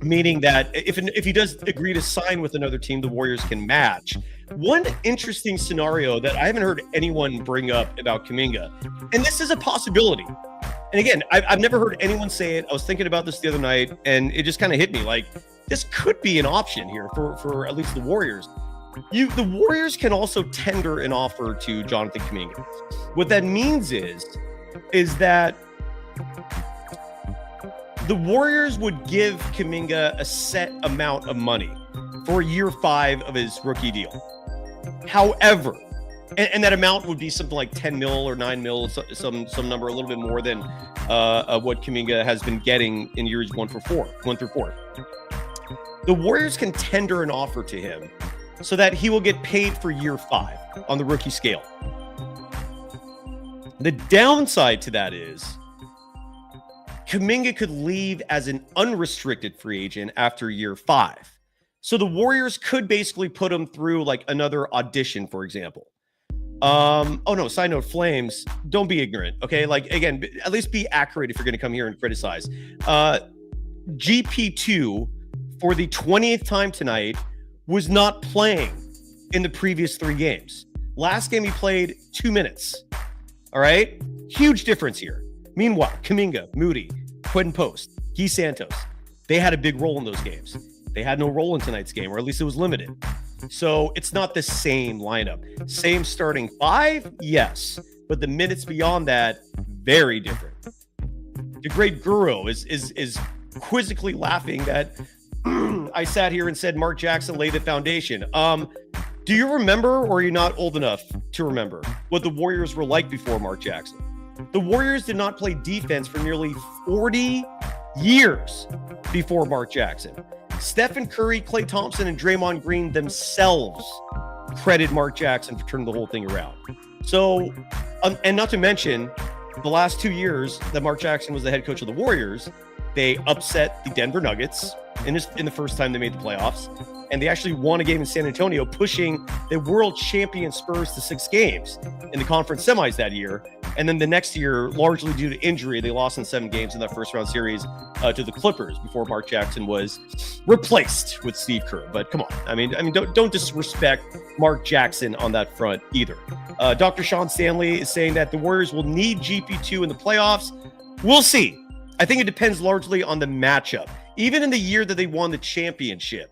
Speaker 1: meaning that if he does agree to sign with another team, the Warriors can match. One interesting scenario that I haven't heard anyone bring up about Kaminga, and this is a possibility. And again, I've never heard anyone say it. I was thinking about this the other night, and it just kind of hit me. Like, this could be an option here for at least the Warriors. The Warriors can also tender an offer to Jonathan Kaminga. What that means is that the Warriors would give Kaminga a set amount of money for year 5 of his rookie deal. However, and that amount would be something like 10 mil or 9 mil, some number a little bit more than what Kaminga has been getting in years 1 through 4. The Warriors can tender an offer to him so that he will get paid for year 5 on the rookie scale. The downside to that is Kaminga could leave as an unrestricted free agent after year 5. So the Warriors could basically put him through like another audition, for example. Side note, Flames, don't be ignorant, okay? Like, again, at least be accurate if you're going to come here and criticize. GP2, for the 20th time tonight, was not playing in the previous 3 games. Last game he played 2 minutes. All right? Huge difference here. Meanwhile, Kaminga, Moody, Quentin Post, Guy Santos, they had a big role in those games. They had no role in tonight's game, or at least it was limited. So it's not the same lineup. Same starting 5, yes. But the minutes beyond that, very different. The great Guru is quizzically laughing that I sat here and said Mark Jackson laid the foundation. Do you remember, or are you not old enough to remember, what the Warriors were like before Mark Jackson? The Warriors did not play defense for nearly 40 years before Mark Jackson. Stephen Curry, Klay Thompson, and Draymond Green themselves credit Mark Jackson for turning the whole thing around. So, and not to mention, the last 2 years that Mark Jackson was the head coach of the Warriors, they upset the Denver Nuggets in the first time they made the playoffs, and they actually won a game in San Antonio, pushing the world champion Spurs to 6 games in the conference semis that year. And then the next year, largely due to injury, they lost in 7 games in that first round series to the Clippers before Mark Jackson was replaced with Steve Kerr. But come on, I mean, don't disrespect Mark Jackson on that front either. Dr. Sean Stanley is saying that the Warriors will need GP2 in the playoffs. We'll see. I think it depends largely on the matchup. Even in the year that they won the championship,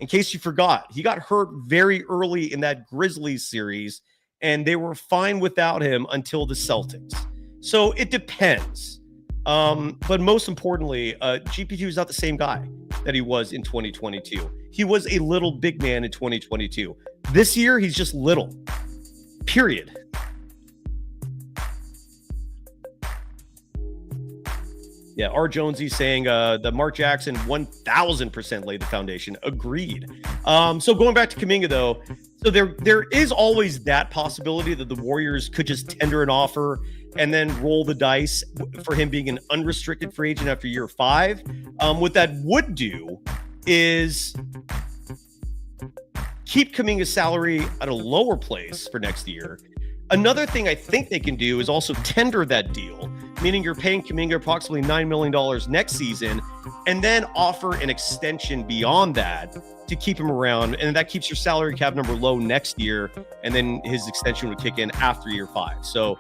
Speaker 1: in case you forgot, he got hurt very early in that Grizzlies series, and they were fine without him until the Celtics. So it depends. But most importantly, GP2 is not the same guy that he was in 2022. He was a little big man in 2022. This year, he's just little. Period. Yeah, R. Jonesy saying the Mark Jackson 1,000% laid the foundation. Agreed. So going back to Kaminga, though, so there is always that possibility that the Warriors could just tender an offer and then roll the dice for him being an unrestricted free agent after year 5. What that would do is keep Kaminga's salary at a lower place for next year. Another thing I think they can do is also tender that deal, meaning you're paying Kaminga approximately $9 million next season, and then offer an extension beyond that to keep him around. And that keeps your salary cap number low next year, and then his extension would kick in after year 5. So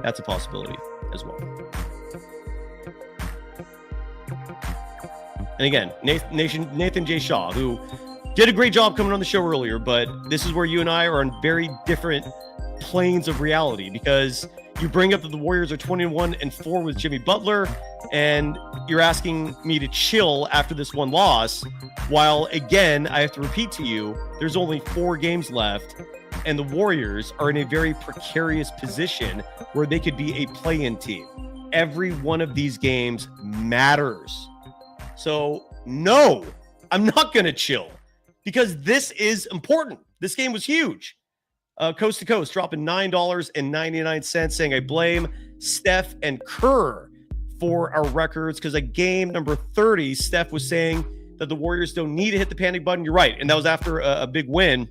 Speaker 1: that's a possibility as well. And again, Nathan J. Shaw, who did a great job coming on the show earlier, but this is where you and I are on very different planes of reality, because you bring up that the Warriors are 21-4 with Jimmy Butler, and you're asking me to chill after this one loss, while, again, I have to repeat to you, there's only 4 games left, and the Warriors are in a very precarious position where they could be a play-in team. Every one of these games matters. So, no, I'm not going to chill, because this is important. This game was huge. Coast to Coast dropping $9.99, saying I blame Steph and Kerr for our records, because at game number 30, Steph was saying that the Warriors don't need to hit the panic button. You're right, and that was after a big win.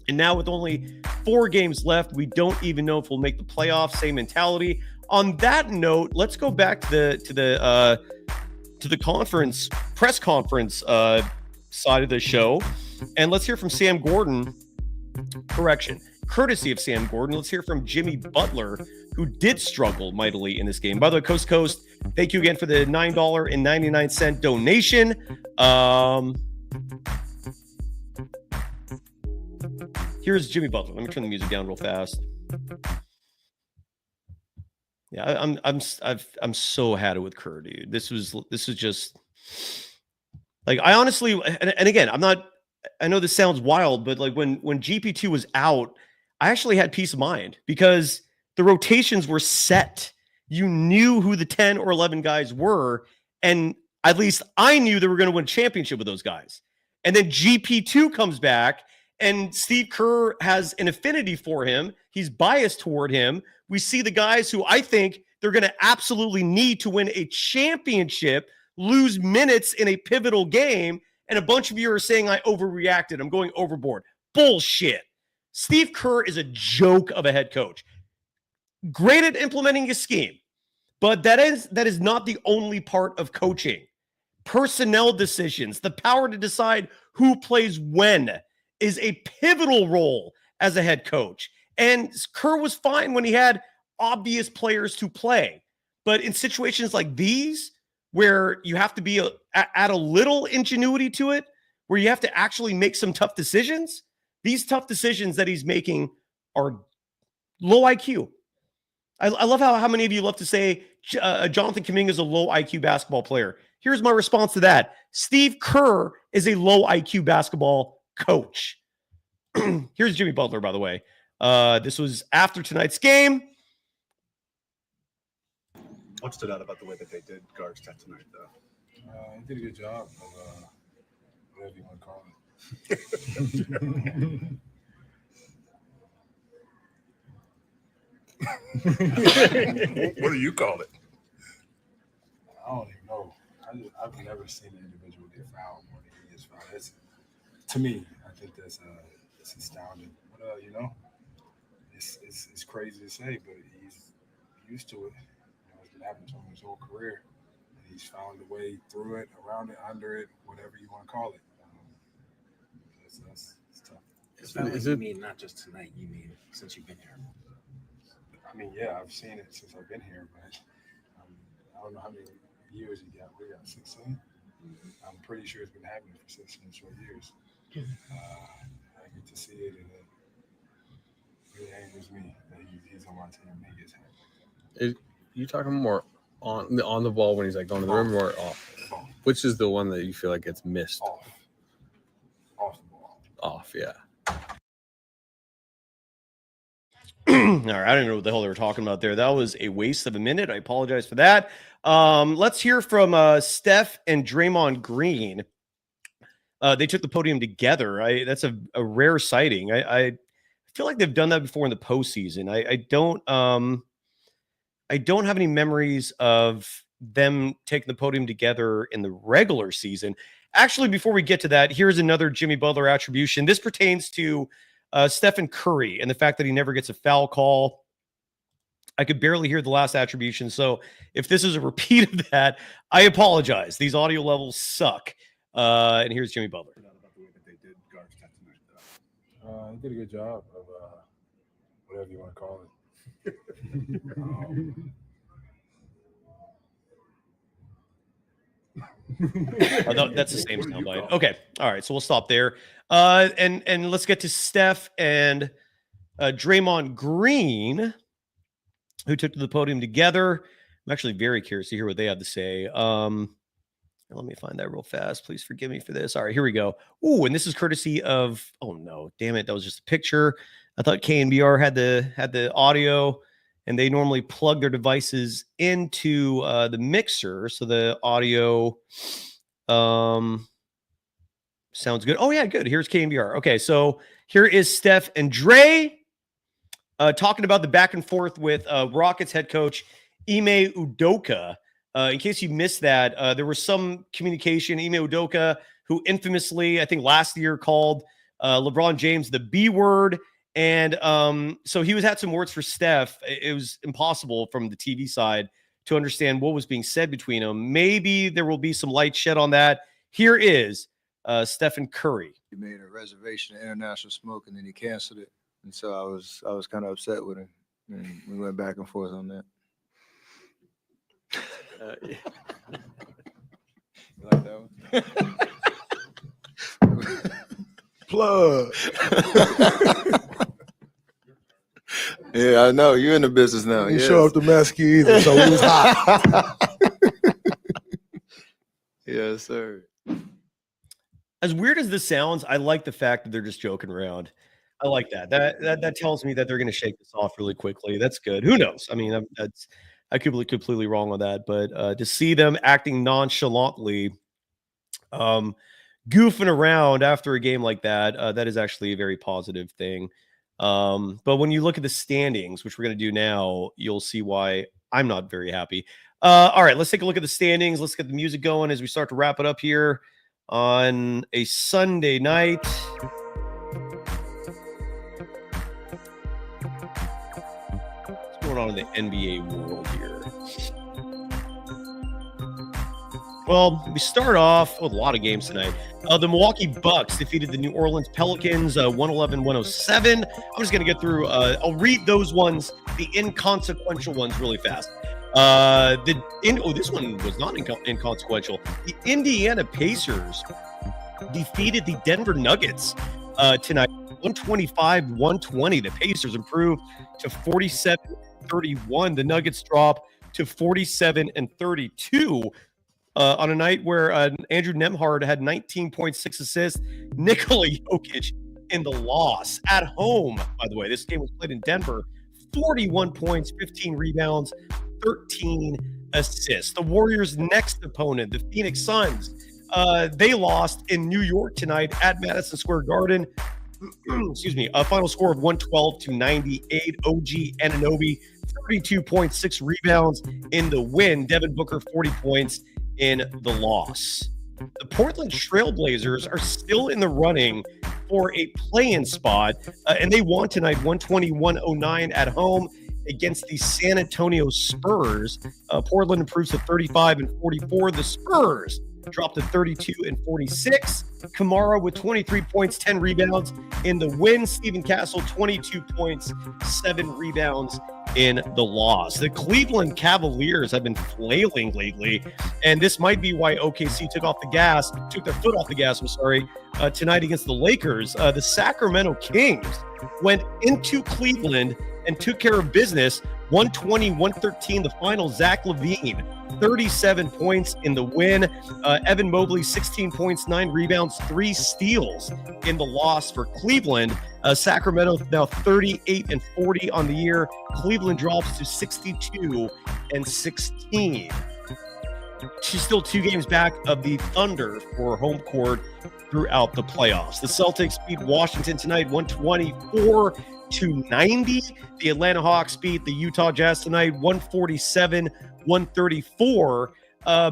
Speaker 1: And now with only 4 games left, we don't even know if we'll make the playoffs. Same mentality. On that note, let's go back to the press conference side of the show, and let's hear from Sam Gordon. Correction, courtesy of Sam Gordon. Let's hear from Jimmy Butler, who did struggle mightily in this game. By the way, Coast to Coast, thank you again for the $9.99 donation. Here's Jimmy Butler. Let me turn the music down real fast. Yeah, I'm so had it with Kerr, dude. This was just like, I honestly, and again, I know this sounds wild, but like when GP2 was out, I actually had peace of mind, because the rotations were set. You knew who the 10 or 11 guys were, and at least I knew they were going to win a championship with those guys. And then GP2 comes back, and Steve Kerr has an affinity for him. He's biased toward him. We see the guys who I think they're going to absolutely need to win a championship lose minutes in a pivotal game, and a bunch of you are saying I overreacted. I'm going overboard. Bullshit. Steve Kerr is a joke of a head coach. Great at implementing his scheme, but that is not the only part of coaching. Personnel decisions, the power to decide who plays when, is a pivotal role as a head coach. And Kerr was fine when he had obvious players to play. But in situations like these, where you have to be add a little ingenuity to it, where you have to actually make some tough decisions, these tough decisions that he's making are low IQ. I love how many of you love to say Jonathan Kaminga is a low IQ basketball player. Here's my response to that. Steve Kerr is a low IQ basketball coach. Here's Jimmy Butler, by the way. This was after tonight's game.
Speaker 13: What stood out about the way that they did guard stuff tonight, though?
Speaker 14: He did a good job of whatever you want to call it.
Speaker 13: What do you call it?
Speaker 14: I don't even know. I've never seen an individual get fouled more than he gets fouled. To me, I think that's it's astounding. But it's crazy to say, but he's used to it. It's been happening to him his whole career. And he's found a way through it, around it, under it, whatever you want to call it. That's tough.
Speaker 15: You mean not just tonight? You mean since you've been here?
Speaker 14: I mean, yeah, I've seen it since I've been here, but I don't know how many years he got. We got 16. I'm pretty sure it's been happening for 16 short years. I get to see it, and it really angers me that he's on my team and he gets happy.
Speaker 16: You talking more on the ball when he's like going to the rim, or off? Which is the one that you feel like gets missed?
Speaker 14: Off the ball.
Speaker 16: Off, yeah.
Speaker 1: All right, I don't know what the hell they were talking about there. That was a waste of a minute. I apologize for that. Let's hear from Steph and Draymond Green. They took the podium together. That's a rare sighting. I feel like they've done that before in the postseason. I don't have any memories of them taking the podium together in the regular season. Actually, before we get to that, here's another Jimmy Butler attribution. This pertains to Stephen Curry and the fact that he never gets a foul call. I could barely hear the last attribution, so if this is a repeat of that, I apologize. These audio levels suck. And here's Jimmy Butler.
Speaker 14: He did a good job of whatever you want to call it.
Speaker 1: That's the same soundbite. Okay. All right. So we'll stop there. And let's get to Steph and Draymond Green, who took to the podium together. I'm actually very curious to hear what they have to say. Let me find that real fast. Please forgive me for this. All right, here we go. Ooh, and this is courtesy of, oh no, damn it. That was just a picture. I thought KNBR had the audio, and they normally plug their devices into the mixer. So the audio sounds good. Oh yeah, good. Here's KNBR. Okay, so here is Steph and Dre talking about the back and forth with Rockets head coach Ime Udoka. In case you missed that, there was some communication. Ime Udoka, who infamously, I think last year, called LeBron James the B word. And so he had some words for Steph. It was impossible from the TV side to understand what was being said between them. Maybe there will be some light shed on that. Here is Stephen Curry.
Speaker 2: He made a reservation at International Smoke, and then he canceled it. And so I was kind of upset with him. And we went back and forth on that.
Speaker 16: Yeah.
Speaker 2: You like that one? Plug. Yeah, I know. You're in the business now.
Speaker 3: You show up to Mesquite either, so it was hot.
Speaker 2: Yes, sir.
Speaker 1: As weird as this sounds, I like the fact that they're just joking around. I like that. That tells me that they're going to shake this off really quickly. That's good. Who knows? I mean, I could be completely wrong on that, but to see them acting nonchalantly, goofing around after a game like that, that is actually a very positive thing. But when you look at the standings, which we're going to do now, you'll see why I'm not very happy. All right, let's take a look at the standings. Let's get the music going as we start to wrap it up here on a Sunday night. What's going on in the NBA world here? Well, we start off with a lot of games tonight. The Milwaukee Bucks defeated the New Orleans Pelicans 111-107. I'm just going to get through. I'll read those ones, the inconsequential ones, really fast. This one was not inconsequential. The Indiana Pacers defeated the Denver Nuggets tonight, 125-120. The Pacers improved to 47-31. The Nuggets drop to 47-32. On a night where Andrew Nembhard had 19.6 assists, Nikola Jokic in the loss at home. By the way, this game was played in Denver. 41 points, 15 rebounds, 13 assists. The Warriors' next opponent, the Phoenix Suns, they lost in New York tonight at Madison Square Garden. Excuse me, a final score of 112-98. OG Anunoby, 32.6 rebounds in the win. Devin Booker, 40 points in the loss. The Portland Trailblazers are still in the running for a play-in spot, and they won tonight 120-109 at home against the San Antonio Spurs. Portland improves to 35-44. The Spurs dropped to 32-46. Kamara with 23 points, 10 rebounds in the win. Stephen Castle, 22 points, 7 rebounds in the loss. The Cleveland Cavaliers have been flailing lately, and this might be why OKC took their foot off the gas, tonight against the Lakers. The Sacramento Kings went into Cleveland and took care of business, 120-113 the final. Zach LaVine, 37 points in the win. Evan Mobley, 16 points, 9 rebounds, 3 steals in the loss for Cleveland. Sacramento now 38-40 on the year. Cleveland drops to 62-16. She's still 2 games back of the Thunder for home court throughout the playoffs. The Celtics beat Washington tonight, 124-90. The Atlanta Hawks beat the Utah Jazz tonight, 147-134.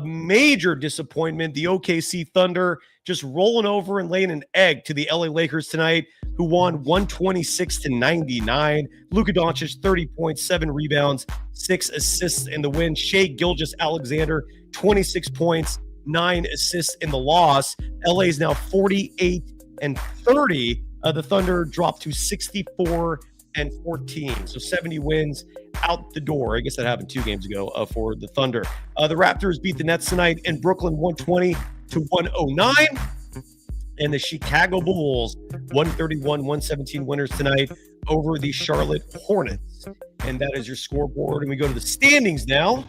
Speaker 1: Major disappointment. The OKC Thunder just rolling over and laying an egg to the LA Lakers tonight, who won 126-99. Luka Doncic, 30 points, 7 rebounds, 6 assists in the win. Shai Gilgeous-Alexander, 26 points, 9 assists in the loss. LA is now 48-30. The Thunder dropped to 64-30 114. So 70 wins out the door. I guess that happened 2 games ago for the Thunder. The Raptors beat the Nets tonight in Brooklyn 120-109. And the Chicago Bulls 131-117 winners tonight over the Charlotte Hornets. And that is your scoreboard. And we go to the standings now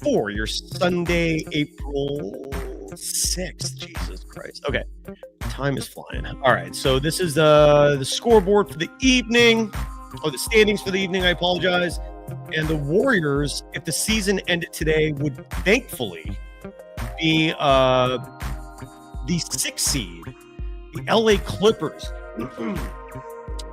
Speaker 1: for your Sunday, April 6th. Jesus Christ. Okay. Time is flying. All right. So this is the scoreboard for the evening, or the standings for the evening. I apologize. And the Warriors, if the season ended today, would thankfully be the 6th seed. The LA Clippers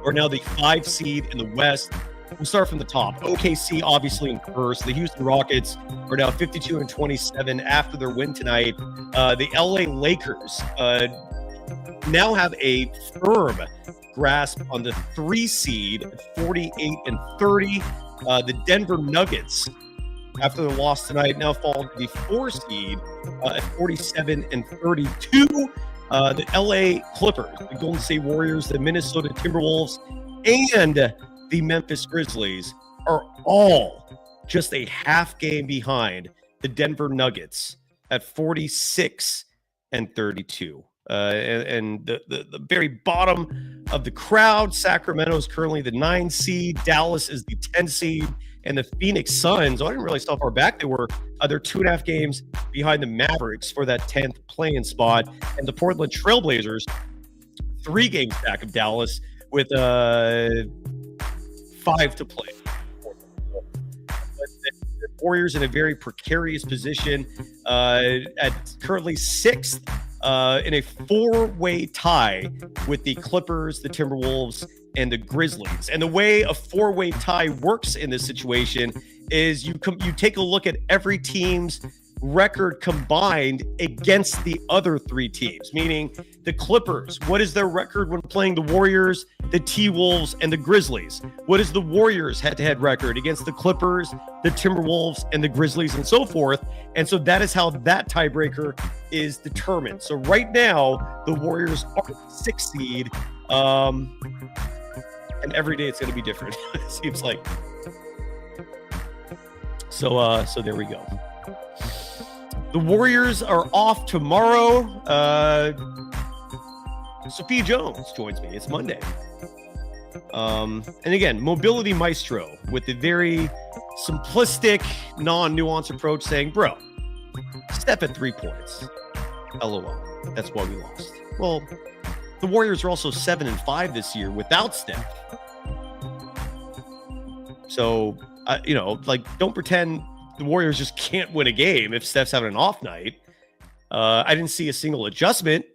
Speaker 1: are now the 5 seed in the West. We'll start from the top. OKC obviously in first. The Houston Rockets are now 52-27 after their win tonight. The LA Lakers now have a firm grasp on the 3 seed at 48-30. The Denver Nuggets, after their loss tonight, now fall to the 4 seed at 47-32. The LA Clippers, the Golden State Warriors, the Minnesota Timberwolves, and the Memphis Grizzlies are all just a half game behind the Denver Nuggets at 46-32. And the very bottom of the crowd, Sacramento is currently the 9 seed. Dallas is the 10 seed. And the Phoenix Suns, I didn't realize how far back they were. They're 2.5 games behind the Mavericks for that 10th play-in spot. And the Portland Trailblazers, 3 games back of Dallas with 5 to play. The Warriors in a very precarious position at currently 6th in a 4-way tie with the Clippers, the Timberwolves, and the Grizzlies. And the way a 4-way tie works in this situation is you take a look at every team's record combined against the other 3 teams, meaning the Clippers, what is their record when playing the Warriors, the T-Wolves, and the Grizzlies? What is the Warriors head-to-head record against the Clippers, the Timberwolves, and the Grizzlies, and so forth? And so that is how that tiebreaker is determined. So right now, the Warriors are the 6th seed, and every day it's going to be different, it seems like. So there we go. The Warriors are off tomorrow. Sophia Jones joins me. It's Monday. And again, Mobility Maestro with the very simplistic, non-nuanced approach saying, bro, Steph at 3 points. LOL. That's why we lost. Well, the Warriors are also 7-5 this year without Steph. So, don't pretend the Warriors just can't win a game if Steph's having an off night. I didn't see a single adjustment.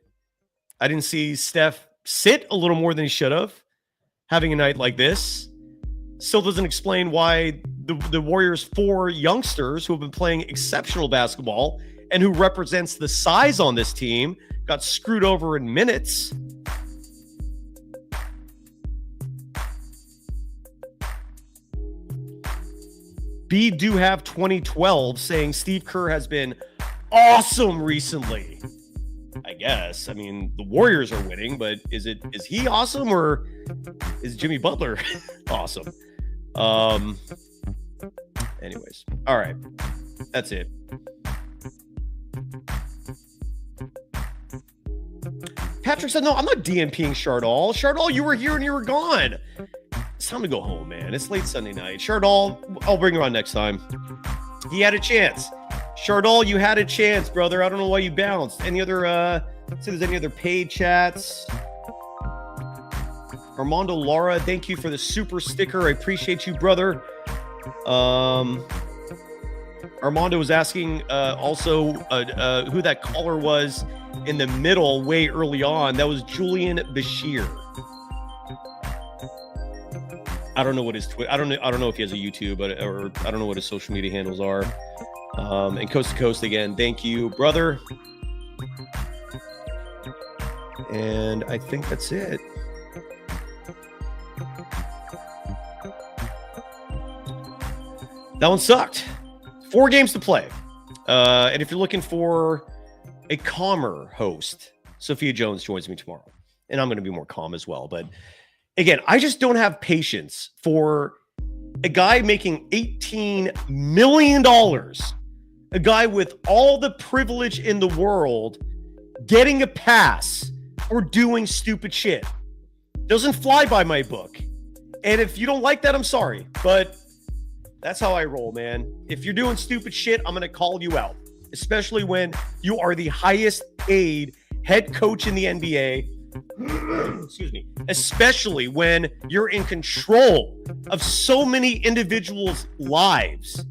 Speaker 1: I didn't see Steph sit a little more than he should have, having a night like this. Still doesn't explain why the Warriors' 4 youngsters who have been playing exceptional basketball and who represents the size on this team got screwed over in minutes. B do have 2012 saying Steve Kerr has been awesome recently. I guess. I mean, the Warriors are winning, but is he awesome or is Jimmy Butler awesome? Anyways. All right. That's it. Patrick said, no, I'm not DMPing Chardall. Chardall, you were here and you were gone. It's time to go home, man. It's late Sunday night. Chardall, I'll bring her on next time. He had a chance. Chardall, you had a chance, brother. I don't know why you bounced. Any other, see if there's any other paid chats. Armando Lara, thank you for the super sticker. I appreciate you, brother. Armando was asking also who that caller was in the middle way early on. That was Julian Bashir. I don't know what his I don't know if he has a YouTube, or I don't know what his social media handles are. And Coast to Coast again, thank you, brother. And I think that's it. That one sucked. 4 games to play. And if you're looking for a calmer host, Sophia Jones joins me tomorrow. and I'm going to be more calm as well. But again, I just don't have patience for a guy making $18 million, a guy with all the privilege in the world, getting a pass or doing stupid shit. Doesn't fly by my book. And if you don't like that, I'm sorry. But that's how I roll, man. If you're doing stupid shit, I'm going to call you out, especially when you are the highest paid head coach in the NBA. Excuse me. Especially when you're in control of so many individuals' lives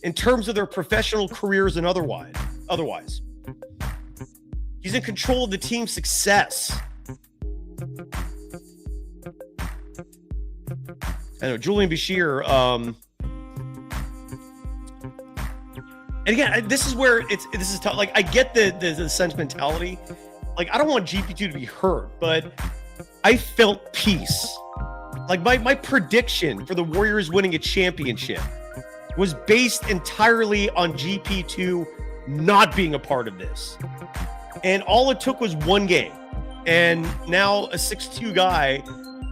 Speaker 1: in terms of their professional careers and otherwise. He's in control of the team's success. I know Julian Bashir. And again, this is where this is tough. Like, I get the sentimentality. Like, I don't want GP2 to be hurt, but I felt peace. Like, my prediction for the Warriors winning a championship was based entirely on GP2 not being a part of this. And all it took was one game. And now a 6'2" guy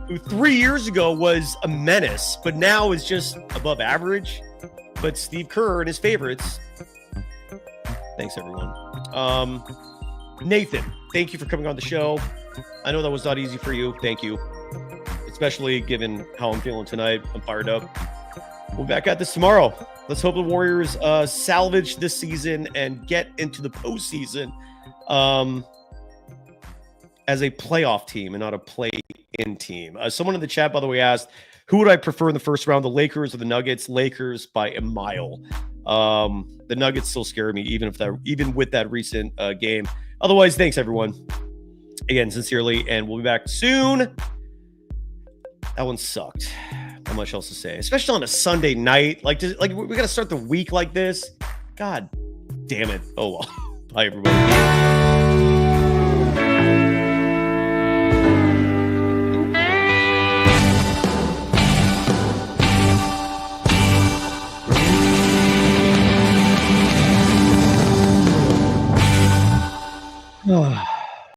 Speaker 1: who 3 years ago was a menace, but now is just above average. But Steve Kerr and his favorites. Thanks, everyone. Nathan, thank you for coming on the show. I know that was not easy for you. Thank you. Especially given how I'm feeling tonight. I'm fired up. We'll be back at this tomorrow. Let's hope the Warriors salvage this season and get into the postseason as a playoff team and not a play-in team. Someone in the chat, by the way, asked, who would I prefer in the first round, the Lakers or the Nuggets? Lakers by a mile. The Nuggets still scare me, even with that recent game. Otherwise, thanks, everyone. Again, sincerely, and we'll be back soon. That one sucked. Not much else to say, especially on a Sunday night. Like we got to start the week like this. God damn it. Oh, well. Bye, everybody.